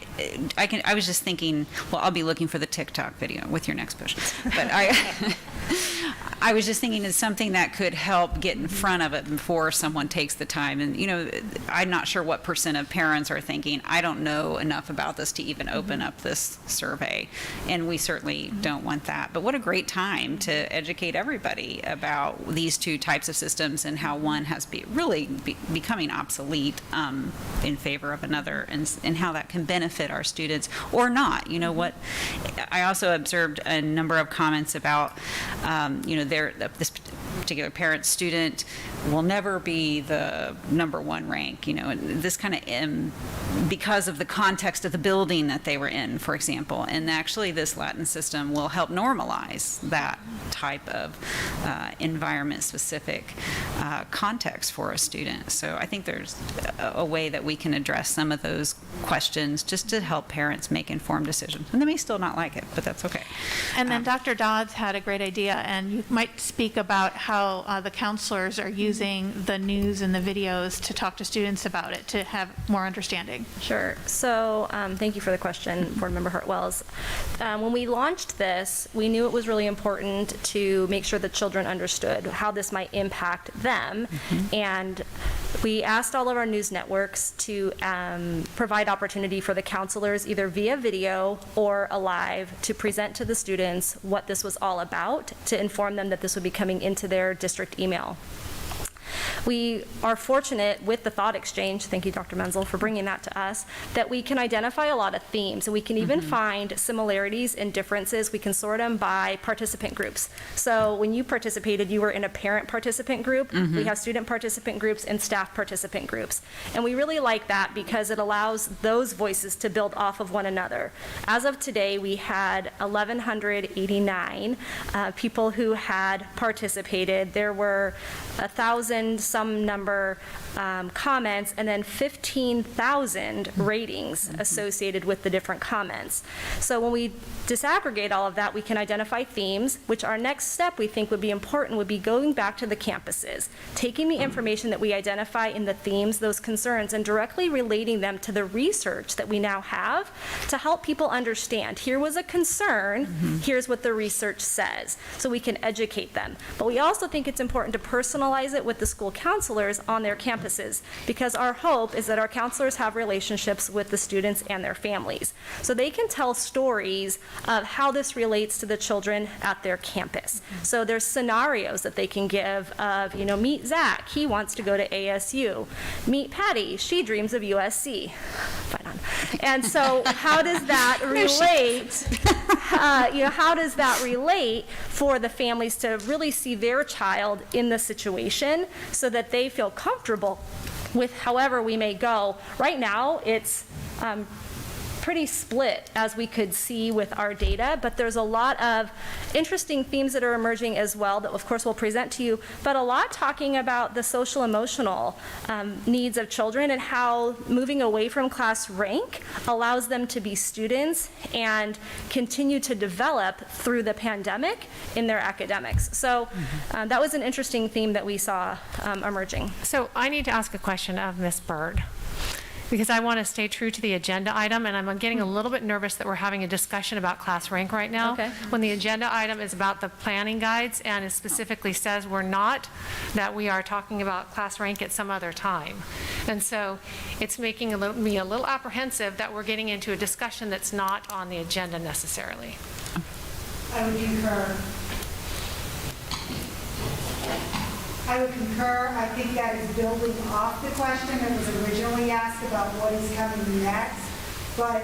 I was just thinking, well, I'll be looking for the TikTok video with your next push. But I was just thinking it's something that could help get in front of it before someone takes the time. And, I'm not sure what % of parents are thinking, I don't know enough about this to even open up this survey. And we certainly don't want that. But what a great time to educate everybody about these two types of systems and how one has becoming obsolete in favor of another, and how that can benefit our students or not. What I also observed a number of comments about, this particular parent student will never be the #1 rank, and this kind of, because of the context of the building that they were in, for example. And actually this Latin system will help normalize that type of environment-specific context for a student. So I think there's a way that we can address some of those questions just to help parents make informed decisions. And they may still not like it, but that's okay. And then Dr. Dodds had a great idea, and you might speak about how the counselors are using the news and the videos to talk to students about it, to have more understanding. Sure. So thank you for the question, Board Member Hart-Wells. When we launched this, we knew it was really important to make sure that children understood how this might impact them. And we asked all of our news networks to provide opportunity for the counselors, either via video or alive, to present to the students what this was all about, to inform them that this would be coming into their district email. We are fortunate with the thought exchange, thank you, Dr. Menzel, for bringing that to us, that we can identify a lot of themes, and we can even find similarities and differences. We can sort them by participant groups. So when you participated, you were in a parent participant group. We have student participant groups and staff participant groups. And we really like that because it allows those voices to build off of one another. As of today, we had 1,189 people who had participated. There were 1,000 some number comments, and then 15,000 ratings associated with the different comments. So when we disaggregate all of that, we can identify themes, which our next step we think would be important would be going back to the campuses, taking the information that we identify in the themes, those concerns, and directly relating them to the research that we now have to help people understand. Here was a concern, here's what the research says, so we can educate them. But we also think it's important to personalize it with the school counselors on their campuses, because our hope is that our counselors have relationships with the students and their families. So they can tell stories of how this relates to the children at their campus. So there's scenarios that they can give of, you know, meet Zach, he wants to go to ASU. Meet Patty, she dreams of USC. Fight on. And so how does that relate, you know, how does that relate for the families to really see their child in the situation so that they feel comfortable with however we may go. Right now, it's pretty split, as we could see with our data, but there's a lot of interesting themes that are emerging as well that, of course, we'll present to you, but a lot talking about the social emotional needs of children and how moving away from class rank allows them to be students and continue to develop through the pandemic in their academics. So that was an interesting theme that we saw emerging. So I need to ask a question of Ms. Bird, because I want to stay true to the agenda item, and I'm getting a little bit nervous that we're having a discussion about class rank right now. Okay. When the agenda item is about the planning guides, and it specifically says we're not, that we are talking about class rank at some other time. And so it's making me a little apprehensive that we're getting into a discussion that's not on the agenda necessarily. I would concur. I would concur. I think that is building off the question that was originally asked about what is coming next. But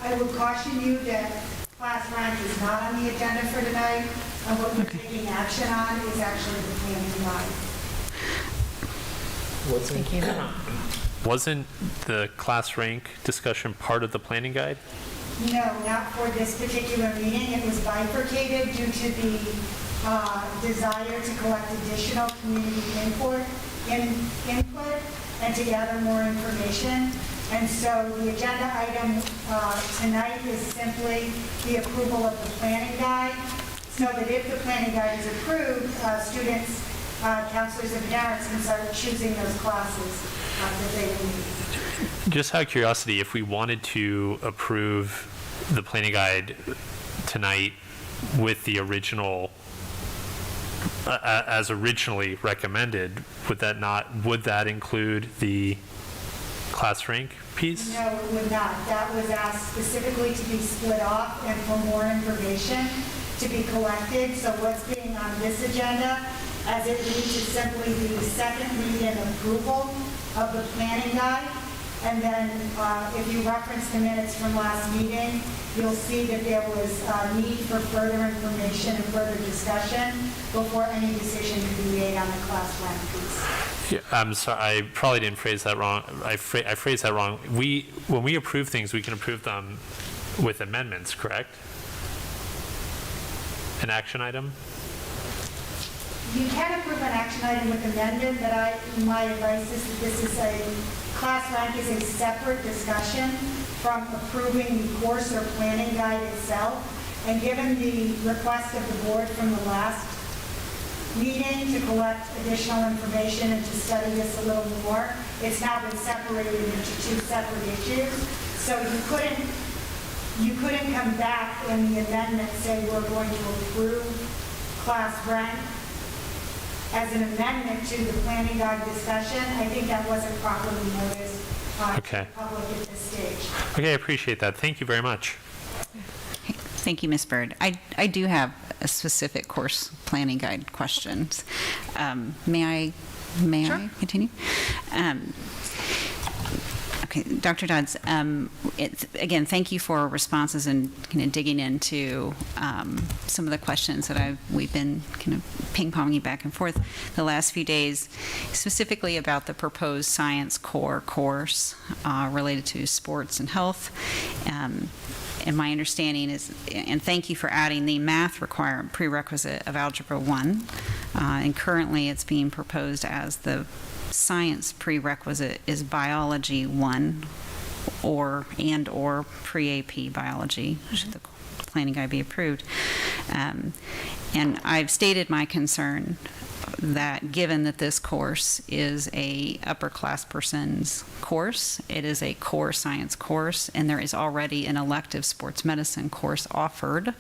I would caution you that class rank is not on the agenda for tonight, and what we're taking action on is actually the planning guide. Wasn't the class rank discussion part of the planning guide? No, not for this particular meeting. It was bifurcated due to the desire to collect additional community input and to gather more information. And so the agenda item tonight is simply the approval of the planning guide, so that if the planning guide is approved, students, counselors, and parents can start choosing those classes that they need. Just out of curiosity, if we wanted to approve the planning guide tonight with the original as originally recommended, would that include the class rank piece? No, it would not. That was asked specifically to be split off and for more information to be collected. So what's being on this agenda, as it leads to simply the second read and approval of the planning guide. And then if you reference the minutes from last meeting, you'll see that there was a need for further information and further discussion before any decision could be made on the class rank piece. Yeah, I'm sorry, I probably didn't phrase that wrong. I phrased that wrong. When we approve things, we can approve them with amendments, correct? An action item? You can approve an action item with amendment, but my advice is that this is class rank is a separate discussion from approving the course or planning guide itself. And given the request of the board from the last meeting to collect additional information and to study this a little more, it's now been separated into two separate issues. So you couldn't come back in the amendment saying we're going to approve class rank as an amendment to the planning guide discussion. I think that wasn't properly noticed to the public at this stage. Okay, I appreciate that. Thank you very much. Thank you, Ms. Bird. I do have a specific course planning guide questions. May I May I continue? Okay, Dr. Dodds, again, thank you for responses and kind of digging into some of the questions that we've been kind of ping-ponging back and forth the last few days, specifically about the proposed science core course related to sports and health. And my understanding is, and thank you for adding the math prerequisite of Algebra 1, and currently it's being proposed as the science prerequisite is biology 1 or pre-AP biology, should the planning guide be approved. And I've stated my concern that given that this course is a upper class person's course, it is a core science course, and there is already an elective sports medicine course offered.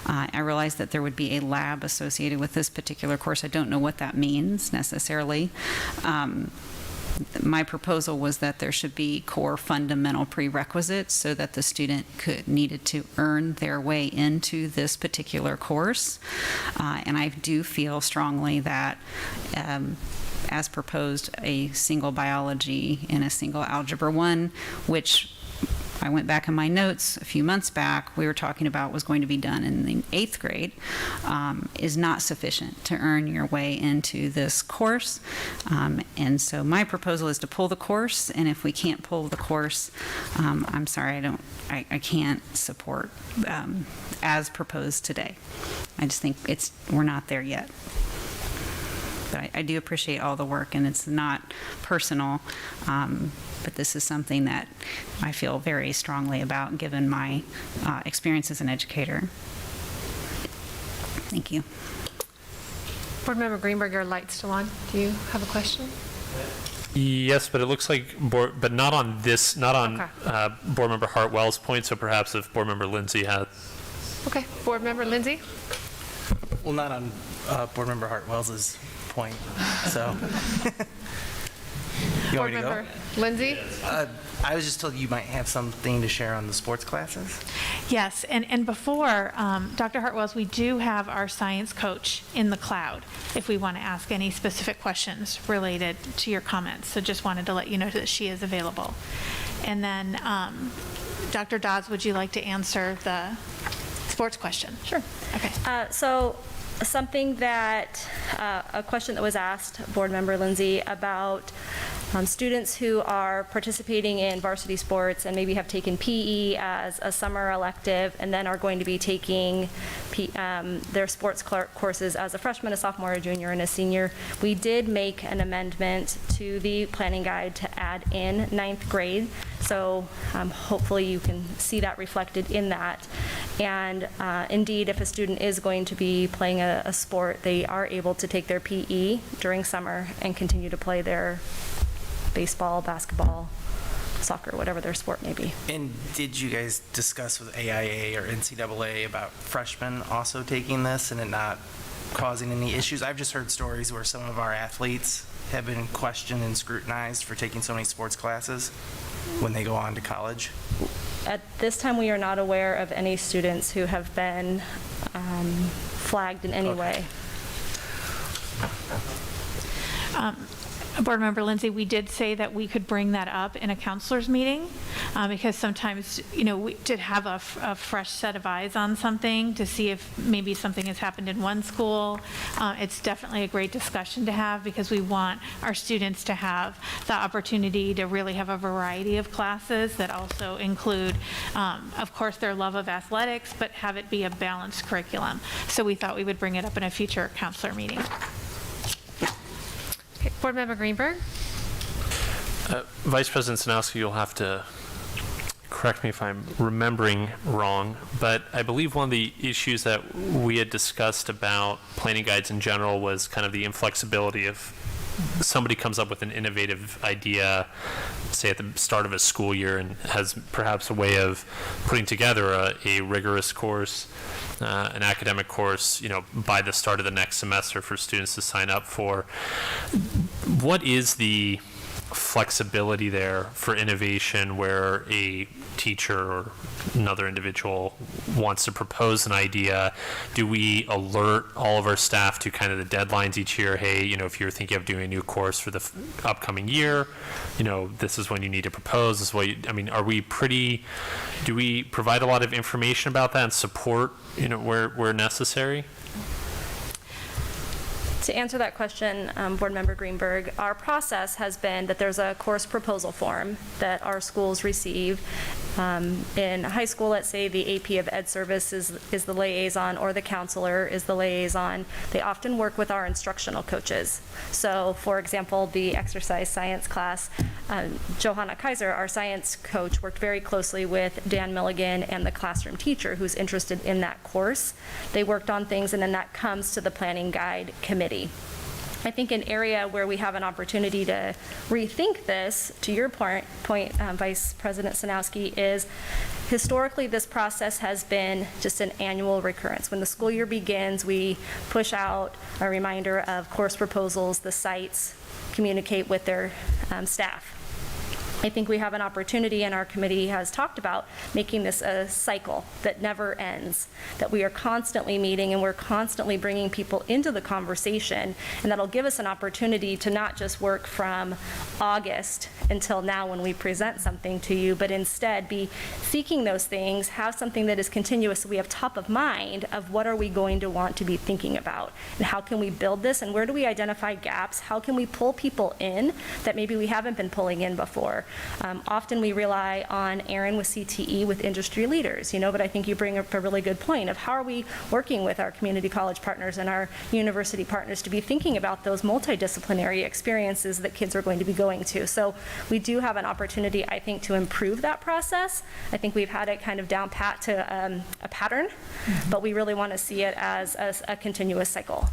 I realize that there would be a lab associated with this particular course. I don't know what that means necessarily. My proposal was that there should be core fundamental prerequisites so that the student needed to earn their way into this particular course. And I do feel strongly that as proposed, a single biology and a single Algebra 1, which I went back in my notes a few months back, we were talking about was going to be done in the 8th grade, is not sufficient to earn your way into this course. And so my proposal is to pull the course, and if we can't pull the course, I'm sorry, I can't support as proposed today. I just think we're not there yet. But I do appreciate all the work, and it's not personal. But this is something that I feel very strongly about given my experience as an educator. Thank you. Board Member Greenberg, your light's still on. Do you have a question? Yes, but it looks like but not on this, not on Board Member Hartwell's point. So perhaps if Board Member Lindsay has. Okay, Board Member Lindsay. Well, not on Board Member Hartwell's point. So. You want me to go? Lindsay? I was just told you might have something to share on the sports classes. Yes, and before, Dr. Hartwells, we do have our science coach in the cloud if we want to ask any specific questions related to your comments. So just wanted to let you know that she is available. And then, Dr. Dodds, would you like to answer the sports question? Sure. Okay. So something that, a question that was asked, Board Member Lindsay, about students who are participating in varsity sports and maybe have taken PE as a summer elective and then are going to be taking their sports courses as a freshman, a sophomore, a junior, and a senior. We did make an amendment to the planning guide to add in 9th grade. So hopefully you can see that reflected in that. And indeed, if a student is going to be playing a sport, they are able to take their PE during summer and continue to play their baseball, basketball, soccer, whatever their sport may be. And did you guys discuss with AIA or NCAA about freshmen also taking this and it not causing any issues? I've just heard stories where some of our athletes have been questioned and scrutinized for taking so many sports classes when they go on to college. At this time, we are not aware of any students who have been flagged in any way. Board Member Lindsay, we did say that we could bring that up in a counselor's meeting because sometimes, we did have a fresh set of eyes on something to see if maybe something has happened in one school. It's definitely a great discussion to have because we want our students to have the opportunity to really have a variety of classes that also include, of course, their love of athletics, but have it be a balanced curriculum. So we thought we would bring it up in a future counselor meeting. Okay, Board Member Greenberg. Vice President Sanowski, you'll have to correct me if I'm remembering wrong, but I believe one of the issues that we had discussed about planning guides in general was kind of the inflexibility of somebody comes up with an innovative idea, say at the start of a school year, and has perhaps a way of putting together a rigorous course, an academic course, by the start of the next semester for students to sign up for. What is the flexibility there for innovation where a teacher or another individual wants to propose an idea? Do we alert all of our staff to kind of the deadlines each year? Hey, if you're thinking of doing a new course for the upcoming year, this is when you need to propose. This is what do we provide a lot of information about that and support, where necessary? To answer that question, Board Member Greenberg, our process has been that there's a course proposal form that our schools receive. In high school, let's say the AP of Ed Service is the liaison, or the counselor is the liaison. They often work with our instructional coaches. So, for example, the exercise science class, Johanna Kaiser, our science coach, worked very closely with Dan Milligan and the classroom teacher who's interested in that course. They worked on things, and then that comes to the planning guide committee. I think an area where we have an opportunity to rethink this, to your point, Vice President Sanowski, is historically this process has been just an annual recurrence. When the school year begins, we push out a reminder of course proposals, the sites communicate with their staff. I think we have an opportunity, and our committee has talked about making this a cycle that never ends, that we are constantly meeting and we're constantly bringing people into the conversation, and that'll give us an opportunity to not just work from August until now when we present something to you, but instead be seeking those things, have something that is continuous so we have top of mind of what are we going to want to be thinking about, and how can we build this, and where do we identify gaps, how can we pull people in that maybe we haven't been pulling in before. Often we rely on Aaron with CTE with industry leaders, but I think you bring up a really good point of how are we working with our community college partners and our university partners to be thinking about those multidisciplinary experiences that kids are going to be going to. So we do have an opportunity, I think, to improve that process. I think we've had it kind of down pat to a pattern, but we really want to see it as a continuous cycle.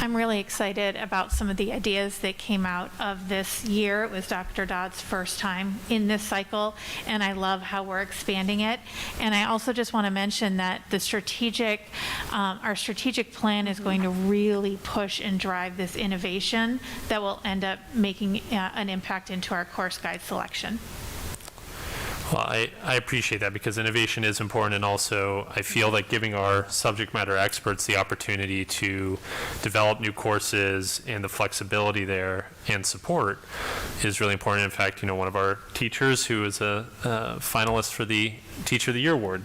I'm really excited about some of the ideas that came out of this year. It was Dr. Dodd's first time in this cycle, and I love how we're expanding it. And I also just want to mention that the our strategic plan is going to really push and drive this innovation that will end up making an impact into our course guide selection. Well, I appreciate that, because innovation is important, and also I feel like giving our subject matter experts the opportunity to develop new courses and the flexibility there and support is really important. In fact, one of our teachers who is a finalist for the Teacher of the Year award,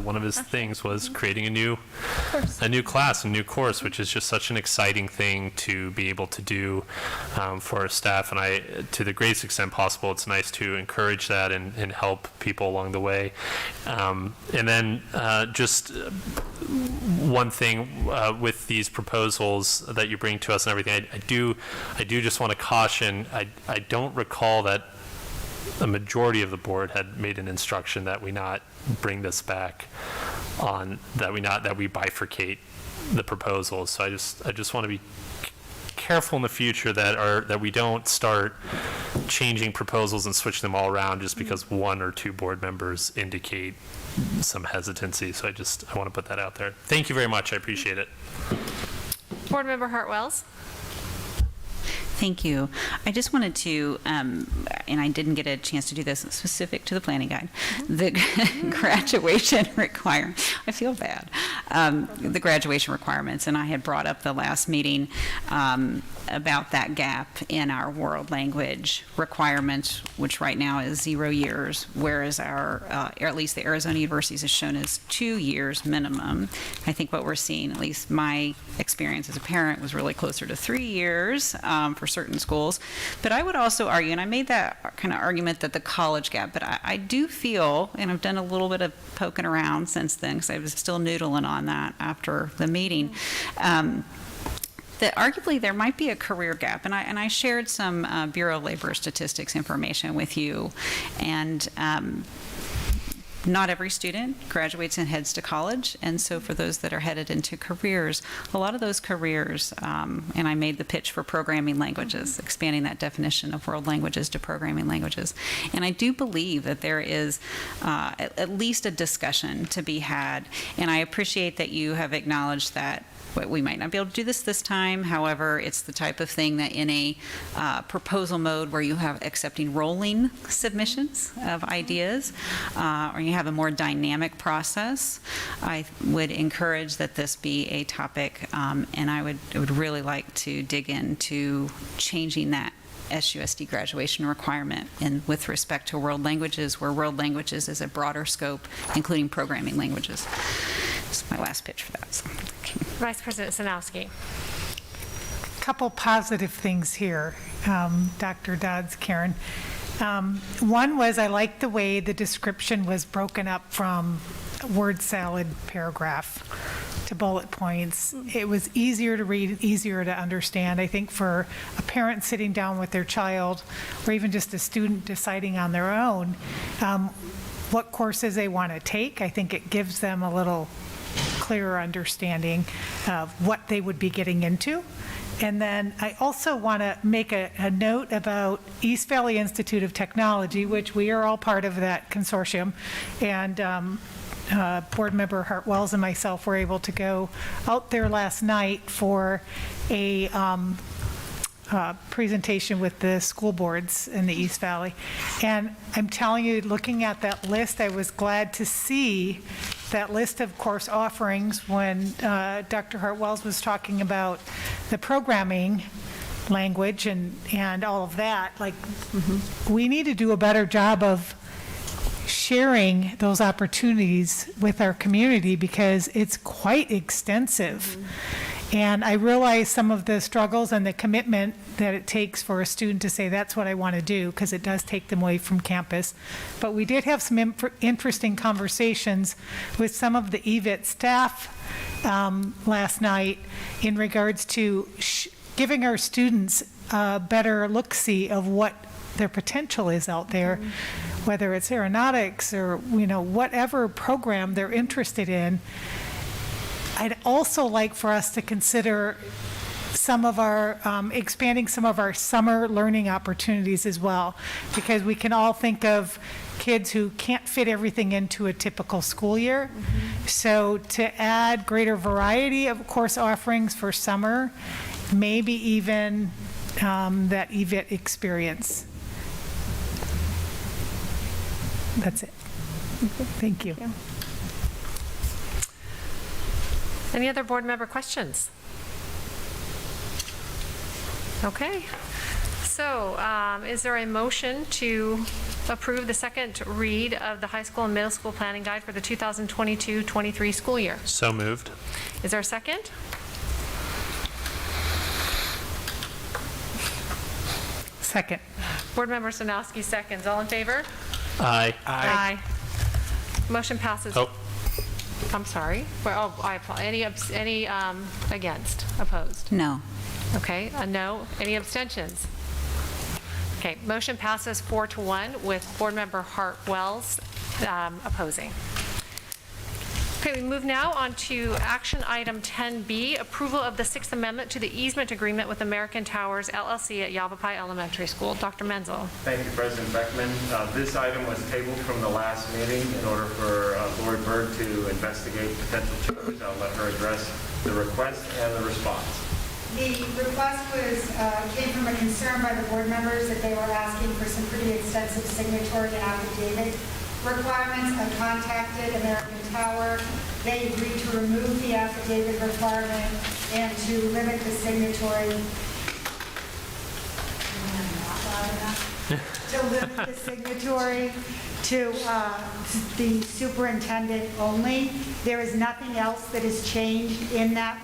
one of his things was creating a new class, a new course, which is just such an exciting thing to be able to do for our staff. And to the greatest extent possible, it's nice to encourage that and help people along the way. And then just one thing with these proposals that you bring to us and everything, I do just want to caution, I don't recall that a majority of the board had made an instruction that we not bring this back on, that we bifurcate the proposals. So I just want to be careful in the future that we don't start changing proposals and switch them all around just because one or two board members indicate some hesitancy. So I want to put that out there. Thank you very much. I appreciate it. Board Member Hartwells. Thank you. I just wanted to, and I didn't get a chance to do this specific to the planning guide, the graduation requirement. I feel bad. The graduation requirements, and I had brought up the last meeting about that gap in our world language requirement, which right now is 0 years, whereas or at least the Arizona universities is shown as 2 years minimum. I think what we're seeing, at least my experience as a parent, was really closer to 3 years for certain schools. But I would also argue, and I made that kind of argument, that the college gap, but I do feel, and I've done a little bit of poking around since then because I was still noodling on that after the meeting, that arguably there might be a career gap. And I shared some Bureau of Labor Statistics information with you, and not every student graduates and heads to college, and so for those that are headed into careers, a lot of those careers, and I made the pitch for programming languages, expanding that definition of world languages to programming languages. And I do believe that there is at least a discussion to be had, and I appreciate that you have acknowledged that we might not be able to do this time. However, it's the type of thing that in a proposal mode where you have accepting rolling submissions of ideas, or you have a more dynamic process, I would encourage that this be a topic, and I would really like to dig into changing that SUSD graduation requirement and with respect to world languages, where world languages is a broader scope, including programming languages. This is my last pitch for that. So. Vice President Sanowski. Couple positive things here, Dr. Dodds, Karen. One was I liked the way the description was broken up from word salad paragraph to bullet points. It was easier to read, easier to understand. I think for a parent sitting down with their child, or even just a student deciding on their own what courses they want to take, I think it gives them a little clearer understanding of what they would be getting into. And then I also want to make a note about East Valley Institute of Technology, which we are all part of that consortium. And Board Member Hartwells and myself were able to go out there last night for a presentation with the school boards in the East Valley. And I'm telling you, looking at that list, I was glad to see that list of course offerings when Dr. Hartwells was talking about the programming language and all of that. Like, we need to do a better job of sharing those opportunities with our community because it's quite extensive. And I realize some of the struggles and the commitment that it takes for a student to say, that's what I want to do, because it does take them away from campus. But we did have some interesting conversations with some of the EVIT staff last night in regards to giving our students a better look-see of what their potential is out there, whether it's aeronautics or, whatever program they're interested in. I'd also like for us to consider some of our, expanding some of our summer learning opportunities as well, because we can all think of kids who can't fit everything into a typical school year. So to add greater variety of course offerings for summer, maybe even that EVIT experience. That's it. Thank you. Any other board member questions? Okay. So is there a motion to approve the second read of the high school and middle school planning guide for the 2022-23 school year? So moved. Is there a second? Second. Board Member Sanowski seconds. All in favor? Aye. Aye. Motion passes. Oh. I'm sorry. I apologize. Any against? Opposed? No. Okay, a no. Any abstentions? Okay, motion passes 4-1 with Board Member Hartwells opposing. Okay, we move now on to action item 10B, approval of the Sixth Amendment to the easement agreement with American Towers LLC at Yavapai Elementary School. Dr. Menzel. Thank you, President Beckman. This item was tabled from the last meeting in order for Lori Berg to investigate potential changes. I'll let her address the request and the response. The request came from a concern by the board members that they were asking for some pretty extensive signatory and affidavit requirements. I contacted American Tower. They agreed to remove the affidavit requirement and to limit the signatory. To limit the signatory to the superintendent only. There is nothing else that has changed in that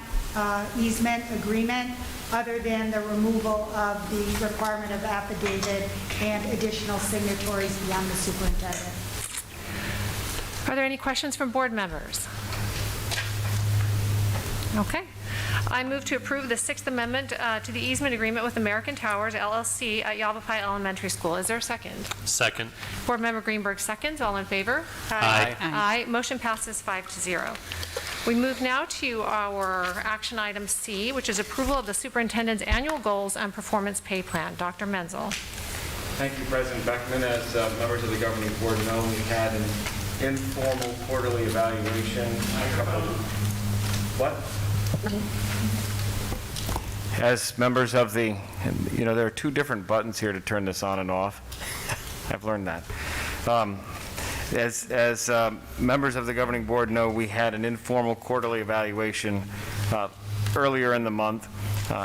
easement agreement other than the removal of the requirement of affidavit and additional signatories beyond the superintendent. Are there any questions from board members? Okay. I move to approve the Sixth Amendment to the easement agreement with American Towers LLC at Yavapai Elementary School. Is there a second? Second. Board Member Greenberg seconds. All in favor? Aye. Aye. Motion passes 5-0. We move now to our action item C, which is approval of the superintendent's annual goals and performance pay plan. Dr. Menzel. Thank you, President Beckman. As members of the governing board know, we had an informal quarterly evaluation. What? As members of the, there are two different buttons here to turn this on and off. I've learned that. As members of the governing board know, we had an informal quarterly evaluation earlier in the month.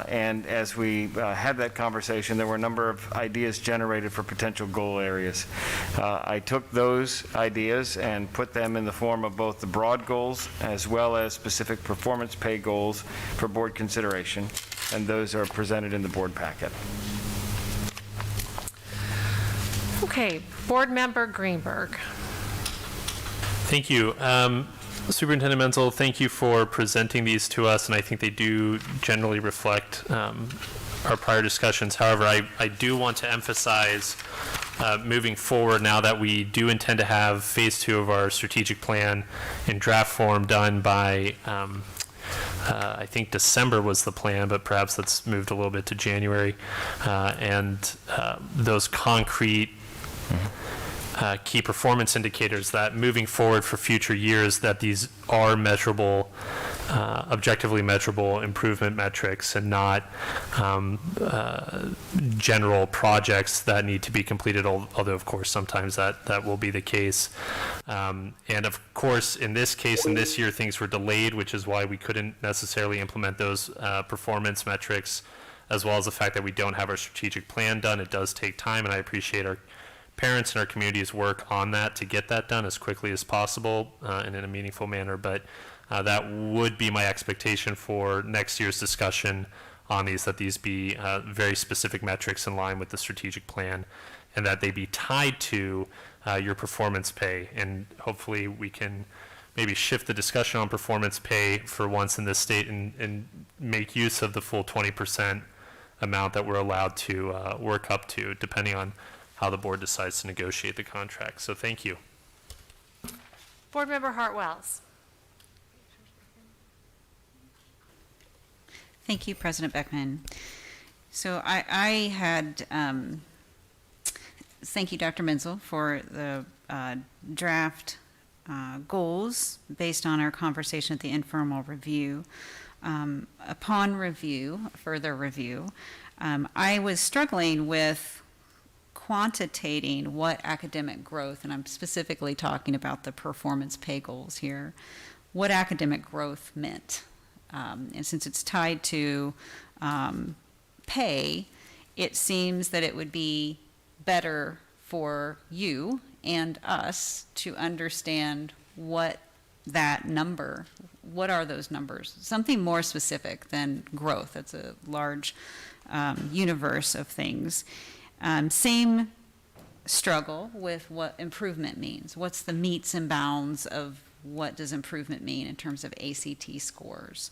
And as we had that conversation, there were a number of ideas generated for potential goal areas. I took those ideas and put them in the form of both the broad goals as well as specific performance pay goals for board consideration, and those are presented in the board packet. Okay, Board Member Greenberg. Thank you. Superintendent Menzel, thank you for presenting these to us, and I think they do generally reflect our prior discussions. However, I do want to emphasize moving forward, now that we do intend to have phase 2 of our strategic plan in draft form done by I think December was the plan, but perhaps that's moved a little bit to January, and those concrete key performance indicators, that moving forward for future years, that these are measurable, objectively measurable improvement metrics, and not general projects that need to be completed, although of course sometimes that will be the case. And of course, in this case, in this year, things were delayed, which is why we couldn't necessarily implement those performance metrics, as well as the fact that we don't have our strategic plan done. It does take time, and I appreciate our parents and our community's work on that to get that done as quickly as possible and in a meaningful manner. But that would be my expectation for next year's discussion on these, that these be very specific metrics in line with the strategic plan, and that they be tied to your performance pay. And hopefully we can maybe shift the discussion on performance pay for once in this state, and make use of the full 20% amount that we're allowed to work up to, depending on how the board decides to negotiate the contract. So thank you. Board Member Hartwells. Thank you, President Beckman. So I had, thank you, Dr. Menzel, for the draft goals based on our conversation at the informal review. Upon review, further review, I was struggling with quantitating what academic growth, and I'm specifically talking about the performance pay goals here, what academic growth meant. And since it's tied to pay, it seems that it would be better for you and us to understand what that number, what are those numbers? Something more specific than growth. That's a large universe of things. Same struggle with what improvement means. What's the metes and bounds of what does improvement mean in terms of ACT scores,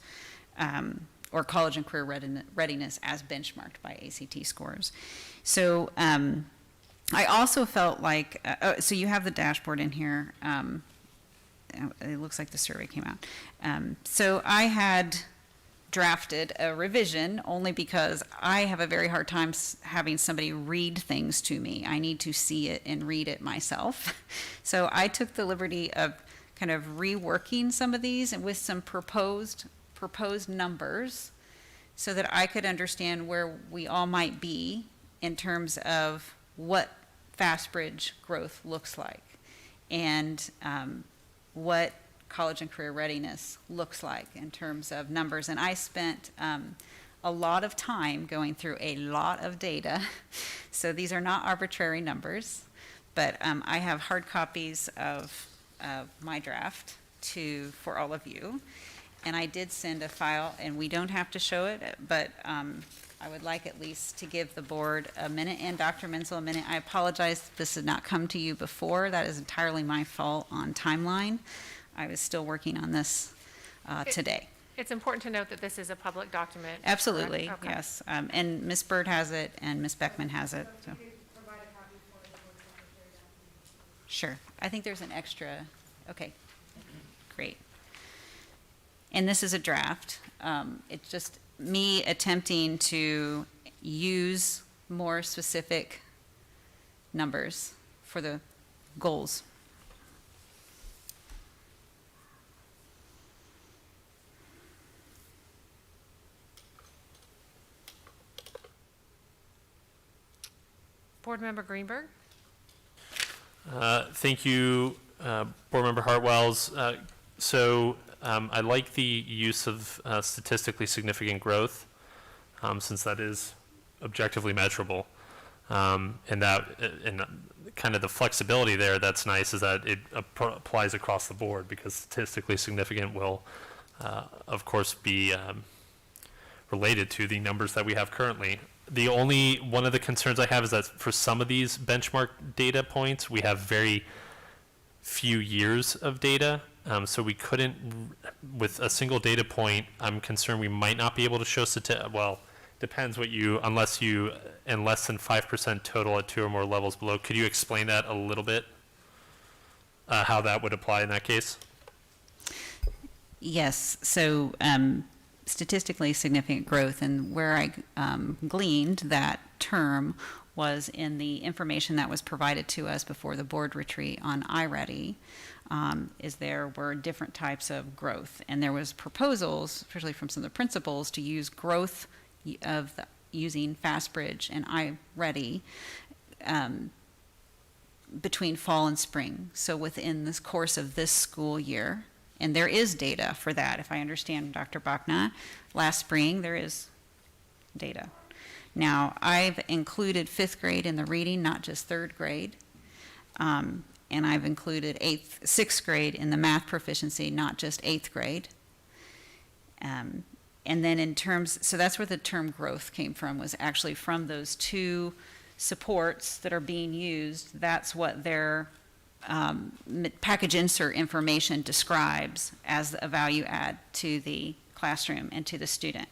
or college and career readiness as benchmarked by ACT scores. So I also felt like, so you have the dashboard in here. It looks like the survey came out. So I had drafted a revision only because I have a very hard time having somebody read things to me. I need to see it and read it myself. So I took the liberty of kind of reworking some of these and with some proposed numbers so that I could understand where we all might be in terms of what FastBridge growth looks like, and what college and career readiness looks like in terms of numbers. And I spent a lot of time going through a lot of data. So these are not arbitrary numbers, but I have hard copies of my draft for all of you. And I did send a file, and we don't have to show it, but I would like at least to give the board a minute, and Dr. Menzel a minute. I apologize if this had not come to you before. That is entirely my fault on timeline. I was still working on this today. It's important to note that this is a public document. Absolutely, Okay. yes. And Ms. Bird has it, and Ms. Beckman has it. So. Sure. I think there's an extra. Okay, great. And this is a draft. It's just me attempting to use more specific numbers for the goals. Board Member Greenberg? Thank you, Board Member Hartwells. I like the use of statistically significant growth, since that is objectively measurable. And kind of the flexibility there that's nice is that it applies across the board, because statistically significant will, of course, be related to the numbers that we have currently. One of the concerns I have is that for some of these benchmark data points, we have very few years of data. So we couldn't, with a single data point, I'm concerned we might not be able to show depends what unless less than 5% total at 2 or more levels below. Could you explain that a little bit? How that would apply in that case? Yes, so statistically significant growth, and where I gleaned that term was in the information that was provided to us before the board retreat on iReady, is there were different types of growth, and there was proposals, especially from some of the principals, to use growth using FastBridge and iReady between fall and spring, so within this course of this school year. And there is data for that, if I understand Dr. Bachna. Last spring, there is data. Now, I've included 5th grade in the reading, not just 3rd grade. And I've included 6th grade in the math proficiency, not just 8th grade. And then so that's where the term growth came from, was actually from those 2 supports that are being used. That's what their package insert information describes as a value add to the classroom and to the student.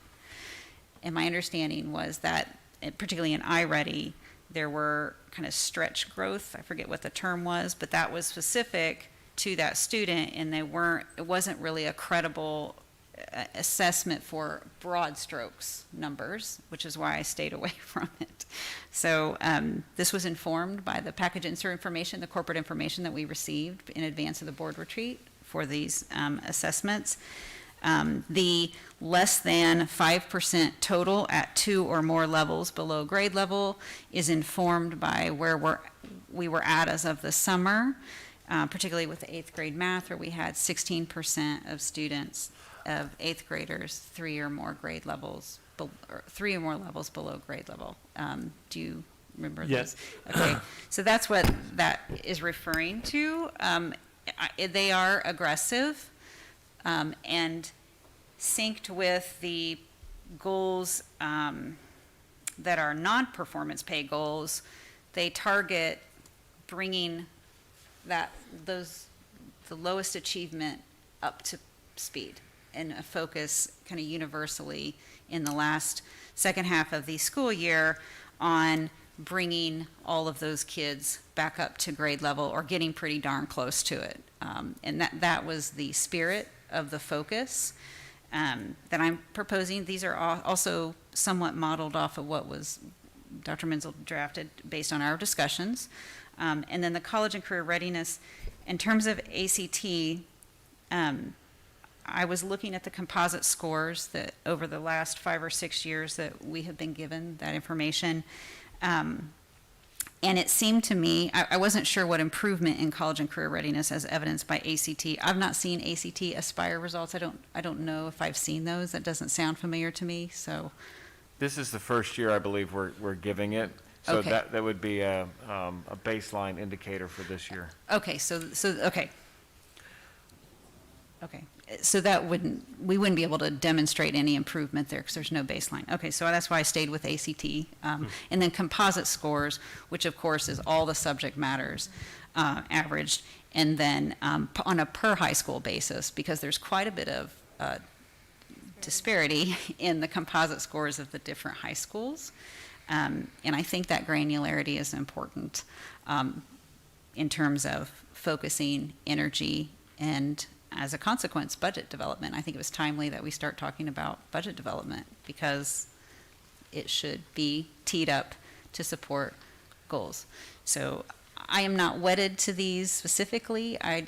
And my understanding was that, particularly in iReady, there were kind of stretch growth. I forget what the term was, but that was specific to that student, and it wasn't really a credible assessment for broad strokes numbers, which is why I stayed away from it. So this was informed by the package insert information, the corporate information that we received in advance of the board retreat for these assessments. The less than 5% total at 2 or more levels below grade level is informed by where we were at as of the summer, particularly with the 8th grade math, where we had 16% of students of 8th graders 3 or more levels below grade level. Do you remember Yes. this? Okay, so that's what that is referring to. They are aggressive and synced with the goals that are non-performance pay goals. They target bringing the lowest achievement up to speed, and a focus kind of universally in the last second half of the school year on bringing all of those kids back up to grade level or getting pretty darn close to it. And that was the spirit of the focus that I'm proposing. These are also somewhat modeled off of what was Dr. Menzel drafted based on our discussions. And then the college and career readiness, in terms of ACT, I was looking at the composite scores that over the last 5 or 6 years that we have been given that information. And it seemed to me, I wasn't sure what improvement in college and career readiness as evidenced by ACT. I've not seen ACT Aspire results. I don't know if I've seen those. That doesn't sound familiar to me, so. This is the first year, I believe, we're giving it. So Okay. that would be a baseline indicator for this year. Okay, okay. Okay, so we wouldn't be able to demonstrate any improvement there because there's no baseline. Okay, so that's why I stayed with ACT. And then composite scores, which of course is all the subject matters averaged, and then on a per high school basis, because there's quite a bit of disparity in the composite scores of the different high schools. And I think that granularity is important in terms of focusing energy and, as a consequence, budget development. I think it was timely that we start talking about budget development because it should be teed up to support goals. So I am not wedded to these specifically. I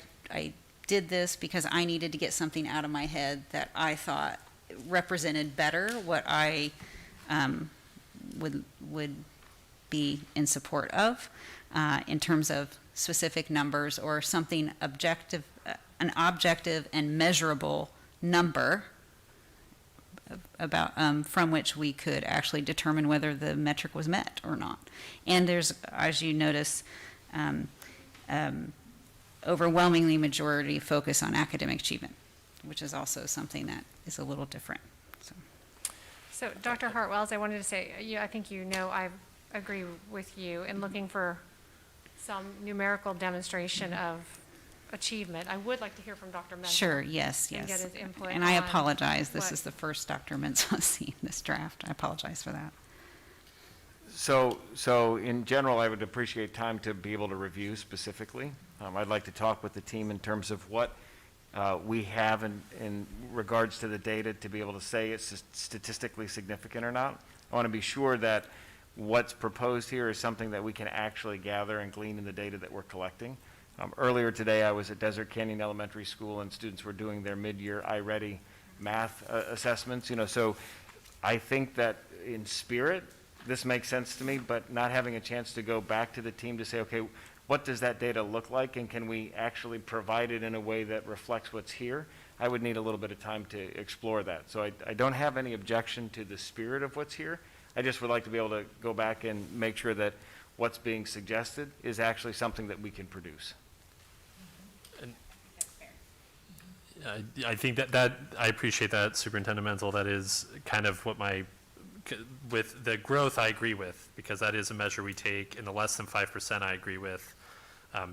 did this because I needed to get something out of my head that I thought represented better what I would be in support of in terms of specific numbers or something objective, an objective and measurable number about from which we could actually determine whether the metric was met or not. And there's, as you notice, overwhelmingly majority focus on academic achievement, which is also something that is a little different. So Dr. Hartwells, I wanted to say, I think I agree with you in looking for some numerical demonstration of achievement. I would like to hear from Dr. Menzel. Sure, yes. And get his input. And I apologize. This what- is the first Dr. Menzel has seen this draft. I apologize for that. So in general, I would appreciate time to be able to review specifically. I'd like to talk with the team in terms of what we have in regards to the data to be able to say it's statistically significant or not. I want to be sure that what's proposed here is something that we can actually gather and glean in the data that we're collecting. Earlier today, I was at Desert Canyon Elementary School, and students were doing their mid-year iReady math assessments. So I think that in spirit, this makes sense to me, but not having a chance to go back to the team to say, okay, what does that data look like, and can we actually provide it in a way that reflects what's here? I would need a little bit of time to explore that. So I don't have any objection to the spirit of what's here. I just would like to be able to go back and make sure that what's being suggested is actually something that we can produce. I think that I appreciate that, Superintendent Menzel. That is kind of what with the growth I agree with, because that is a measure we take. In the less than 5% I agree with,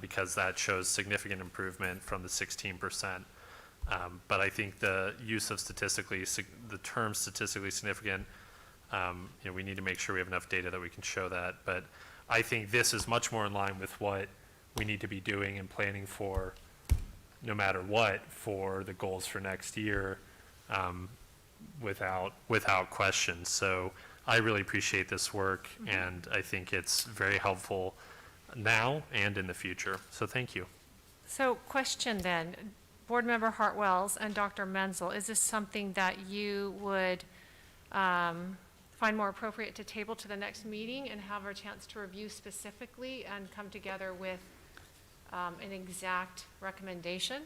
because that shows significant improvement from the 16%. But I think the use of the term statistically significant, we need to make sure we have enough data that we can show that. But I think this is much more in line with what we need to be doing and planning for, no matter what, for the goals for next year, without question. So I really appreciate this work, and I think it's very helpful now and in the future. So thank you. So question then, Board Member Hartwells and Dr. Menzel, is this something that you would find more appropriate to table to the next meeting and have a chance to review specifically and come together with an exact recommendation?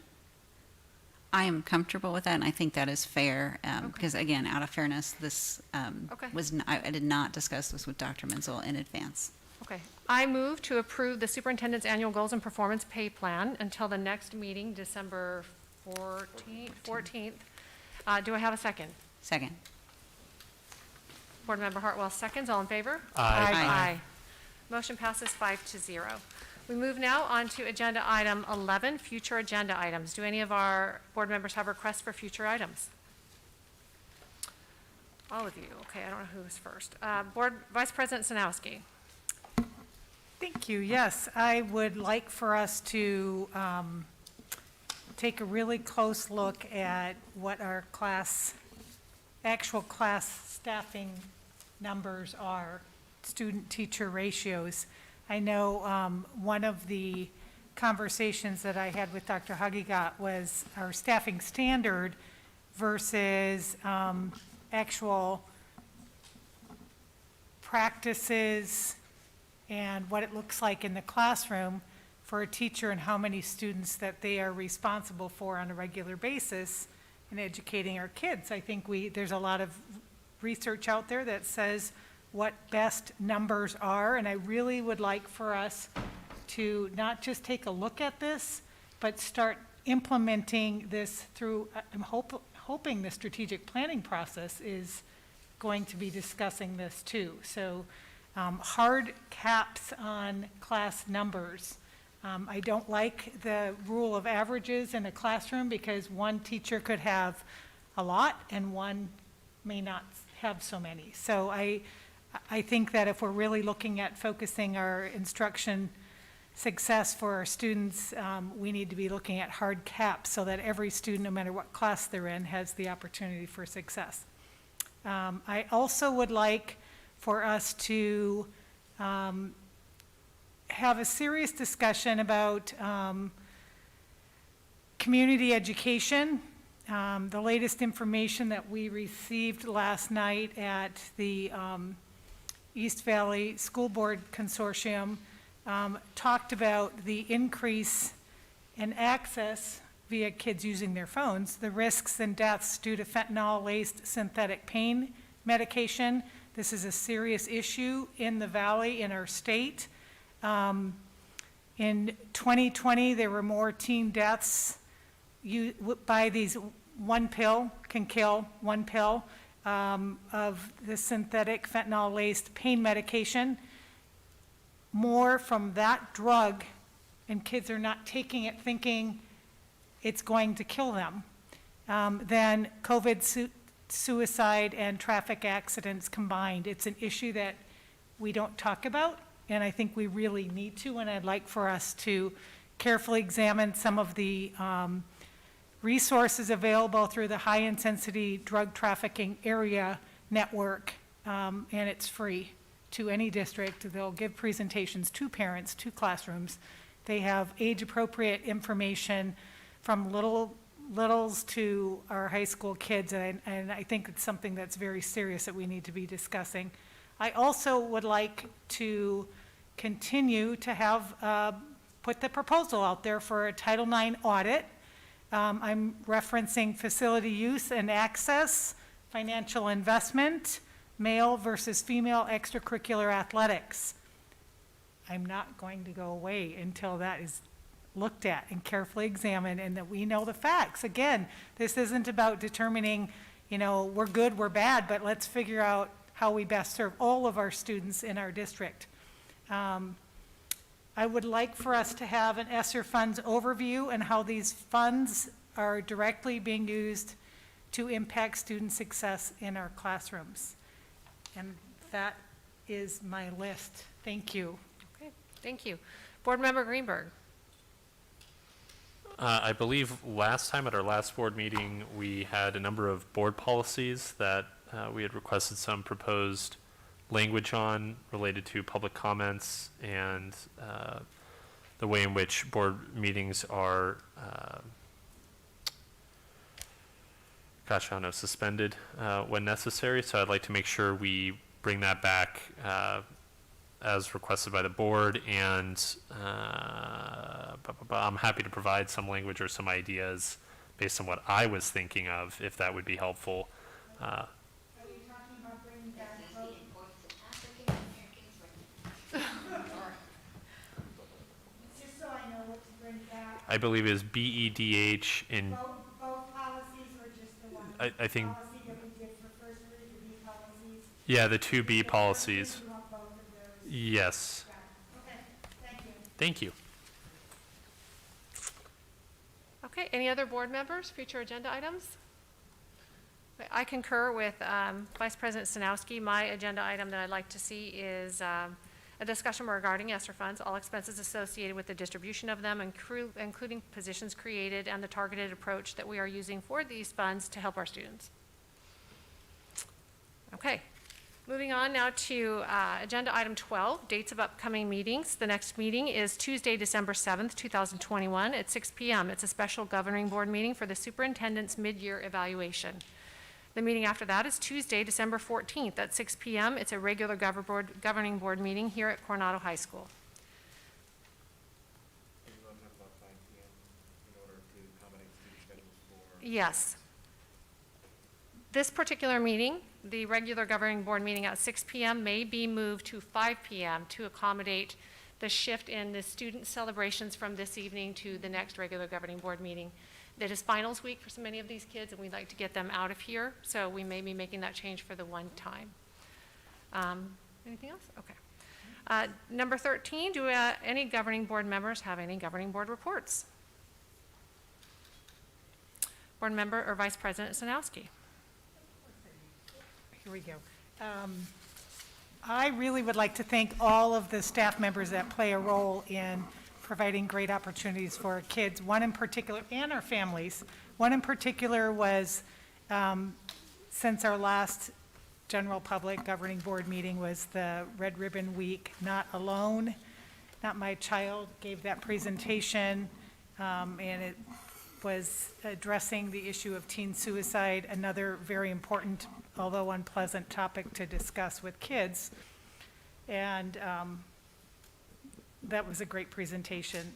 I am comfortable with that, and I think that is fair, because again, out of fairness, this Okay. I did not discuss this with Dr. Menzel in advance. Okay. I move to approve the superintendent's annual goals and performance pay plan until the next meeting, December 14th. Do I have a second? Second. Board Member Hartwell seconds. All in favor? Aye. Aye. Motion passes 5-0. We move now on to agenda item 11, future agenda items. Do any of our board members have requests for future items? All of you. Okay, I don't know who's first. Vice President Sanowski. Thank you. Yes, I would like for us to take a really close look at what our actual class staffing numbers are, student-teacher ratios. I know one of the conversations that I had with Dr. Hagigat was our staffing standard versus actual practices and what it looks like in the classroom for a teacher and how many students that they are responsible for on a regular basis in educating our kids. I think there's a lot of research out there that says what best numbers are, and I really would like for us to not just take a look at this, but start implementing this through, I'm hoping the strategic planning process is going to be discussing this too. So hard caps on class numbers. I don't like the rule of averages in a classroom because one teacher could have a lot and one may not have so many. So I think that if we're really looking at focusing our instruction success for our students, we need to be looking at hard caps so that every student, no matter what class they're in, has the opportunity for success. I also would like for us to have a serious discussion about community education. The latest information that we received last night at the East Valley School Board Consortium talked about the increase in access via kids using their phones, the risks and deaths due to fentanyl-laced synthetic pain medication. This is a serious issue in the valley, in our state. In 2020, there were more teen deaths by these one pill, can kill, one pill of the synthetic fentanyl-laced pain medication. More from that drug, and kids are not taking it thinking it's going to kill them, than COVID suicide and traffic accidents combined. It's an issue that we don't talk about, and I think we really need to, and I'd like for us to carefully examine some of the resources available through the high-intensity drug trafficking area network, and it's free to any district. They'll give presentations to parents, to classrooms. They have age-appropriate information from littles to our high school kids, and I think it's something that's very serious that we need to be discussing. I also would like to continue to have put the proposal out there for a Title IX audit. I'm referencing facility use and access, financial investment, male versus female extracurricular athletics. I'm not going to go away until that is looked at and carefully examined and that we know the facts. Again, this isn't about determining, we're good, we're bad, but let's figure out how we best serve all of our students in our district. I would like for us to have an ESSER funds overview and how these funds are directly being used to impact student success in our classrooms. And that is my list. Thank you. Okay, thank you. Board Member Greenberg. I believe last time at our last board meeting, we had a number of board policies that we had requested some proposed language on related to public comments and the way in which board meetings are, suspended when necessary. So I'd like to make sure we bring that back as requested by the board, and I'm happy to provide some language or some ideas based on what I was thinking of, if that would be helpful. Are you talking about bringing back both? Just so I know what to bring back. I believe it is BEDH in, Both policies or just the one? I think, Policy that we did for first read, the B policies? yeah, the 2B policies. You want both of those? Yes. Okay, thank you. Thank you. Okay, any other board members, future agenda items? Okay, I concur with Vice President Sanowski. My agenda item that I'd like to see is a discussion regarding ESSER funds, all expenses associated with the distribution of them, including positions created and the targeted approach that we are using for these funds to help our students. Okay. Moving on now to agenda item 12, dates of upcoming meetings. The next meeting is Tuesday, December 7th, 2021 at 6 p.m. It's a special governing board meeting for the superintendent's mid-year evaluation. The meeting after that is Tuesday, December 14th at 6 p.m. It's a regular governing board meeting here at Coronado High School. Yes. This particular meeting, the regular governing board meeting at 6 p.m. may be moved to 5 p.m. to accommodate the shift in the student celebrations from this evening to the next regular governing board meeting. That is finals week for so many of these kids, and we'd like to get them out of here, so we may be making that change for the one time. Anything else? Okay. Number 13, do any governing board members have any governing board reports? Board member or Vice President Sanowski. Here we go. I really would like to thank all of the staff members that play a role in providing great opportunities for our kids, one in particular, and our families. One in particular was, since our last general public governing board meeting, was the Red Ribbon Week. Not Alone, Not My Child gave that presentation, and it was addressing the issue of teen suicide, another very important, although unpleasant topic to discuss with kids. And that was a great presentation.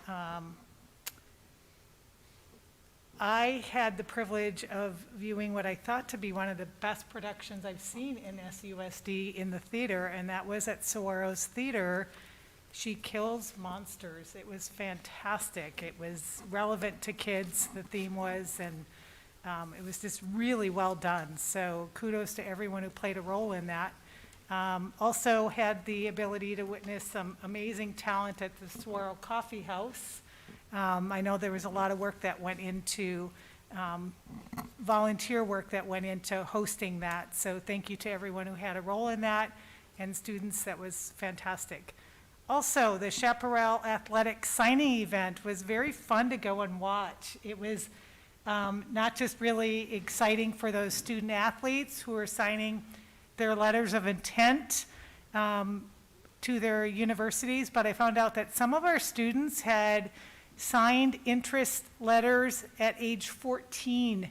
I had the privilege of viewing what I thought to be one of the best productions I've seen in SUSD in the theater, and that was at Saguaro's Theater. She Kills Monsters. It was fantastic. It was relevant to kids, the theme was, and it was just really well done. So kudos to everyone who played a role in that. Also had the ability to witness some amazing talent at the Saguaro Coffee House. I know there was a lot of work that went into, volunteer work that went into hosting that. So thank you to everyone who had a role in that, and students. That was fantastic. Also, the Chaparral Athletic Signing Event was very fun to go and watch. It was not just really exciting for those student athletes who were signing their letters of intent to their universities, but I found out that some of our students had signed interest letters at age 14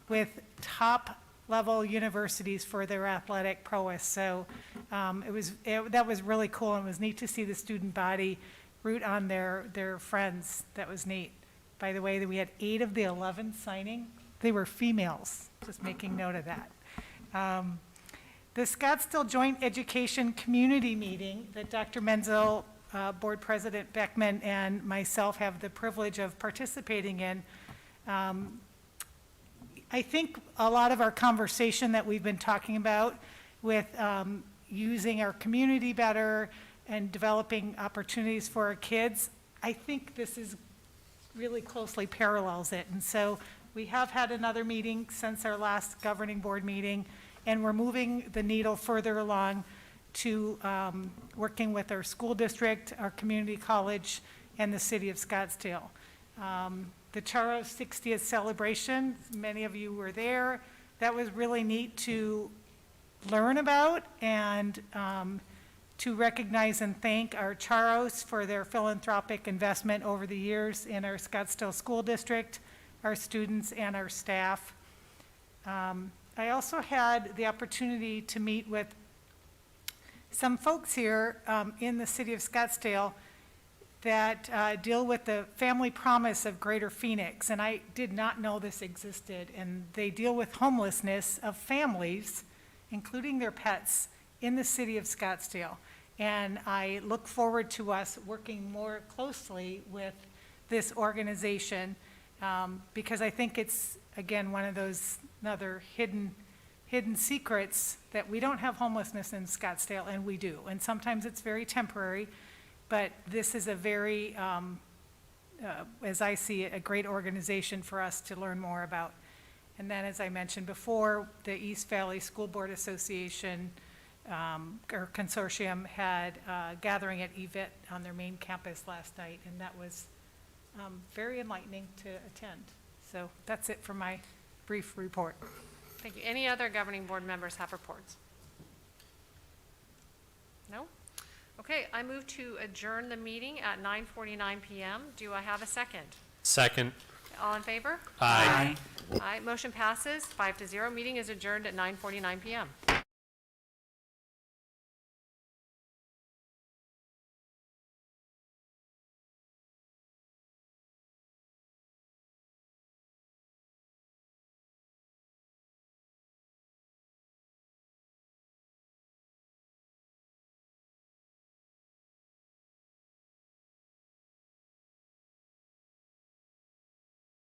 with top-level universities for their athletic prowess. So that was really cool, and it was neat to see the student body root on their friends. That was neat. By the way, we had 8 of the 11 signing. They were females, just making note of that. The Scottsdale Joint Education Community Meeting that Dr. Menzel, Board President Beckman, and myself have the privilege of participating in. I think a lot of our conversation that we've been talking about with using our community better and developing opportunities for our kids, I think this is really closely parallels it. And so we have had another meeting since our last governing board meeting, and we're moving the needle further along to working with our school district, our community college, and the city of Scottsdale. The Charo's 60th celebration, many of you were there. That was really neat to learn about and to recognize and thank our Charos for their philanthropic investment over the years in our Scottsdale School District, our students, and our staff. I also had the opportunity to meet with some folks here in the city of Scottsdale that deal with the family promise of Greater Phoenix, and I did not know this existed, and they deal with homelessness of families, including their pets, in the city of Scottsdale. And I look forward to us working more closely with this organization because I think it's, again, one of those other hidden secrets that we don't have homelessness in Scottsdale, and we do. And sometimes it's very temporary, but this is a very, as I see it, a great organization for us to learn more about. And then, as I mentioned before, the East Valley School Board Association or consortium had a gathering at EVIT on their main campus last night, and that was very enlightening to attend. So that's it for my brief report. Thank you. Any other governing board members have reports? No? Okay, I move to adjourn the meeting at 9:49 p.m. Do I have a second? Second. All in favor? Aye. Aye. Motion passes 5-0. Meeting is adjourned at 9:49 p.m.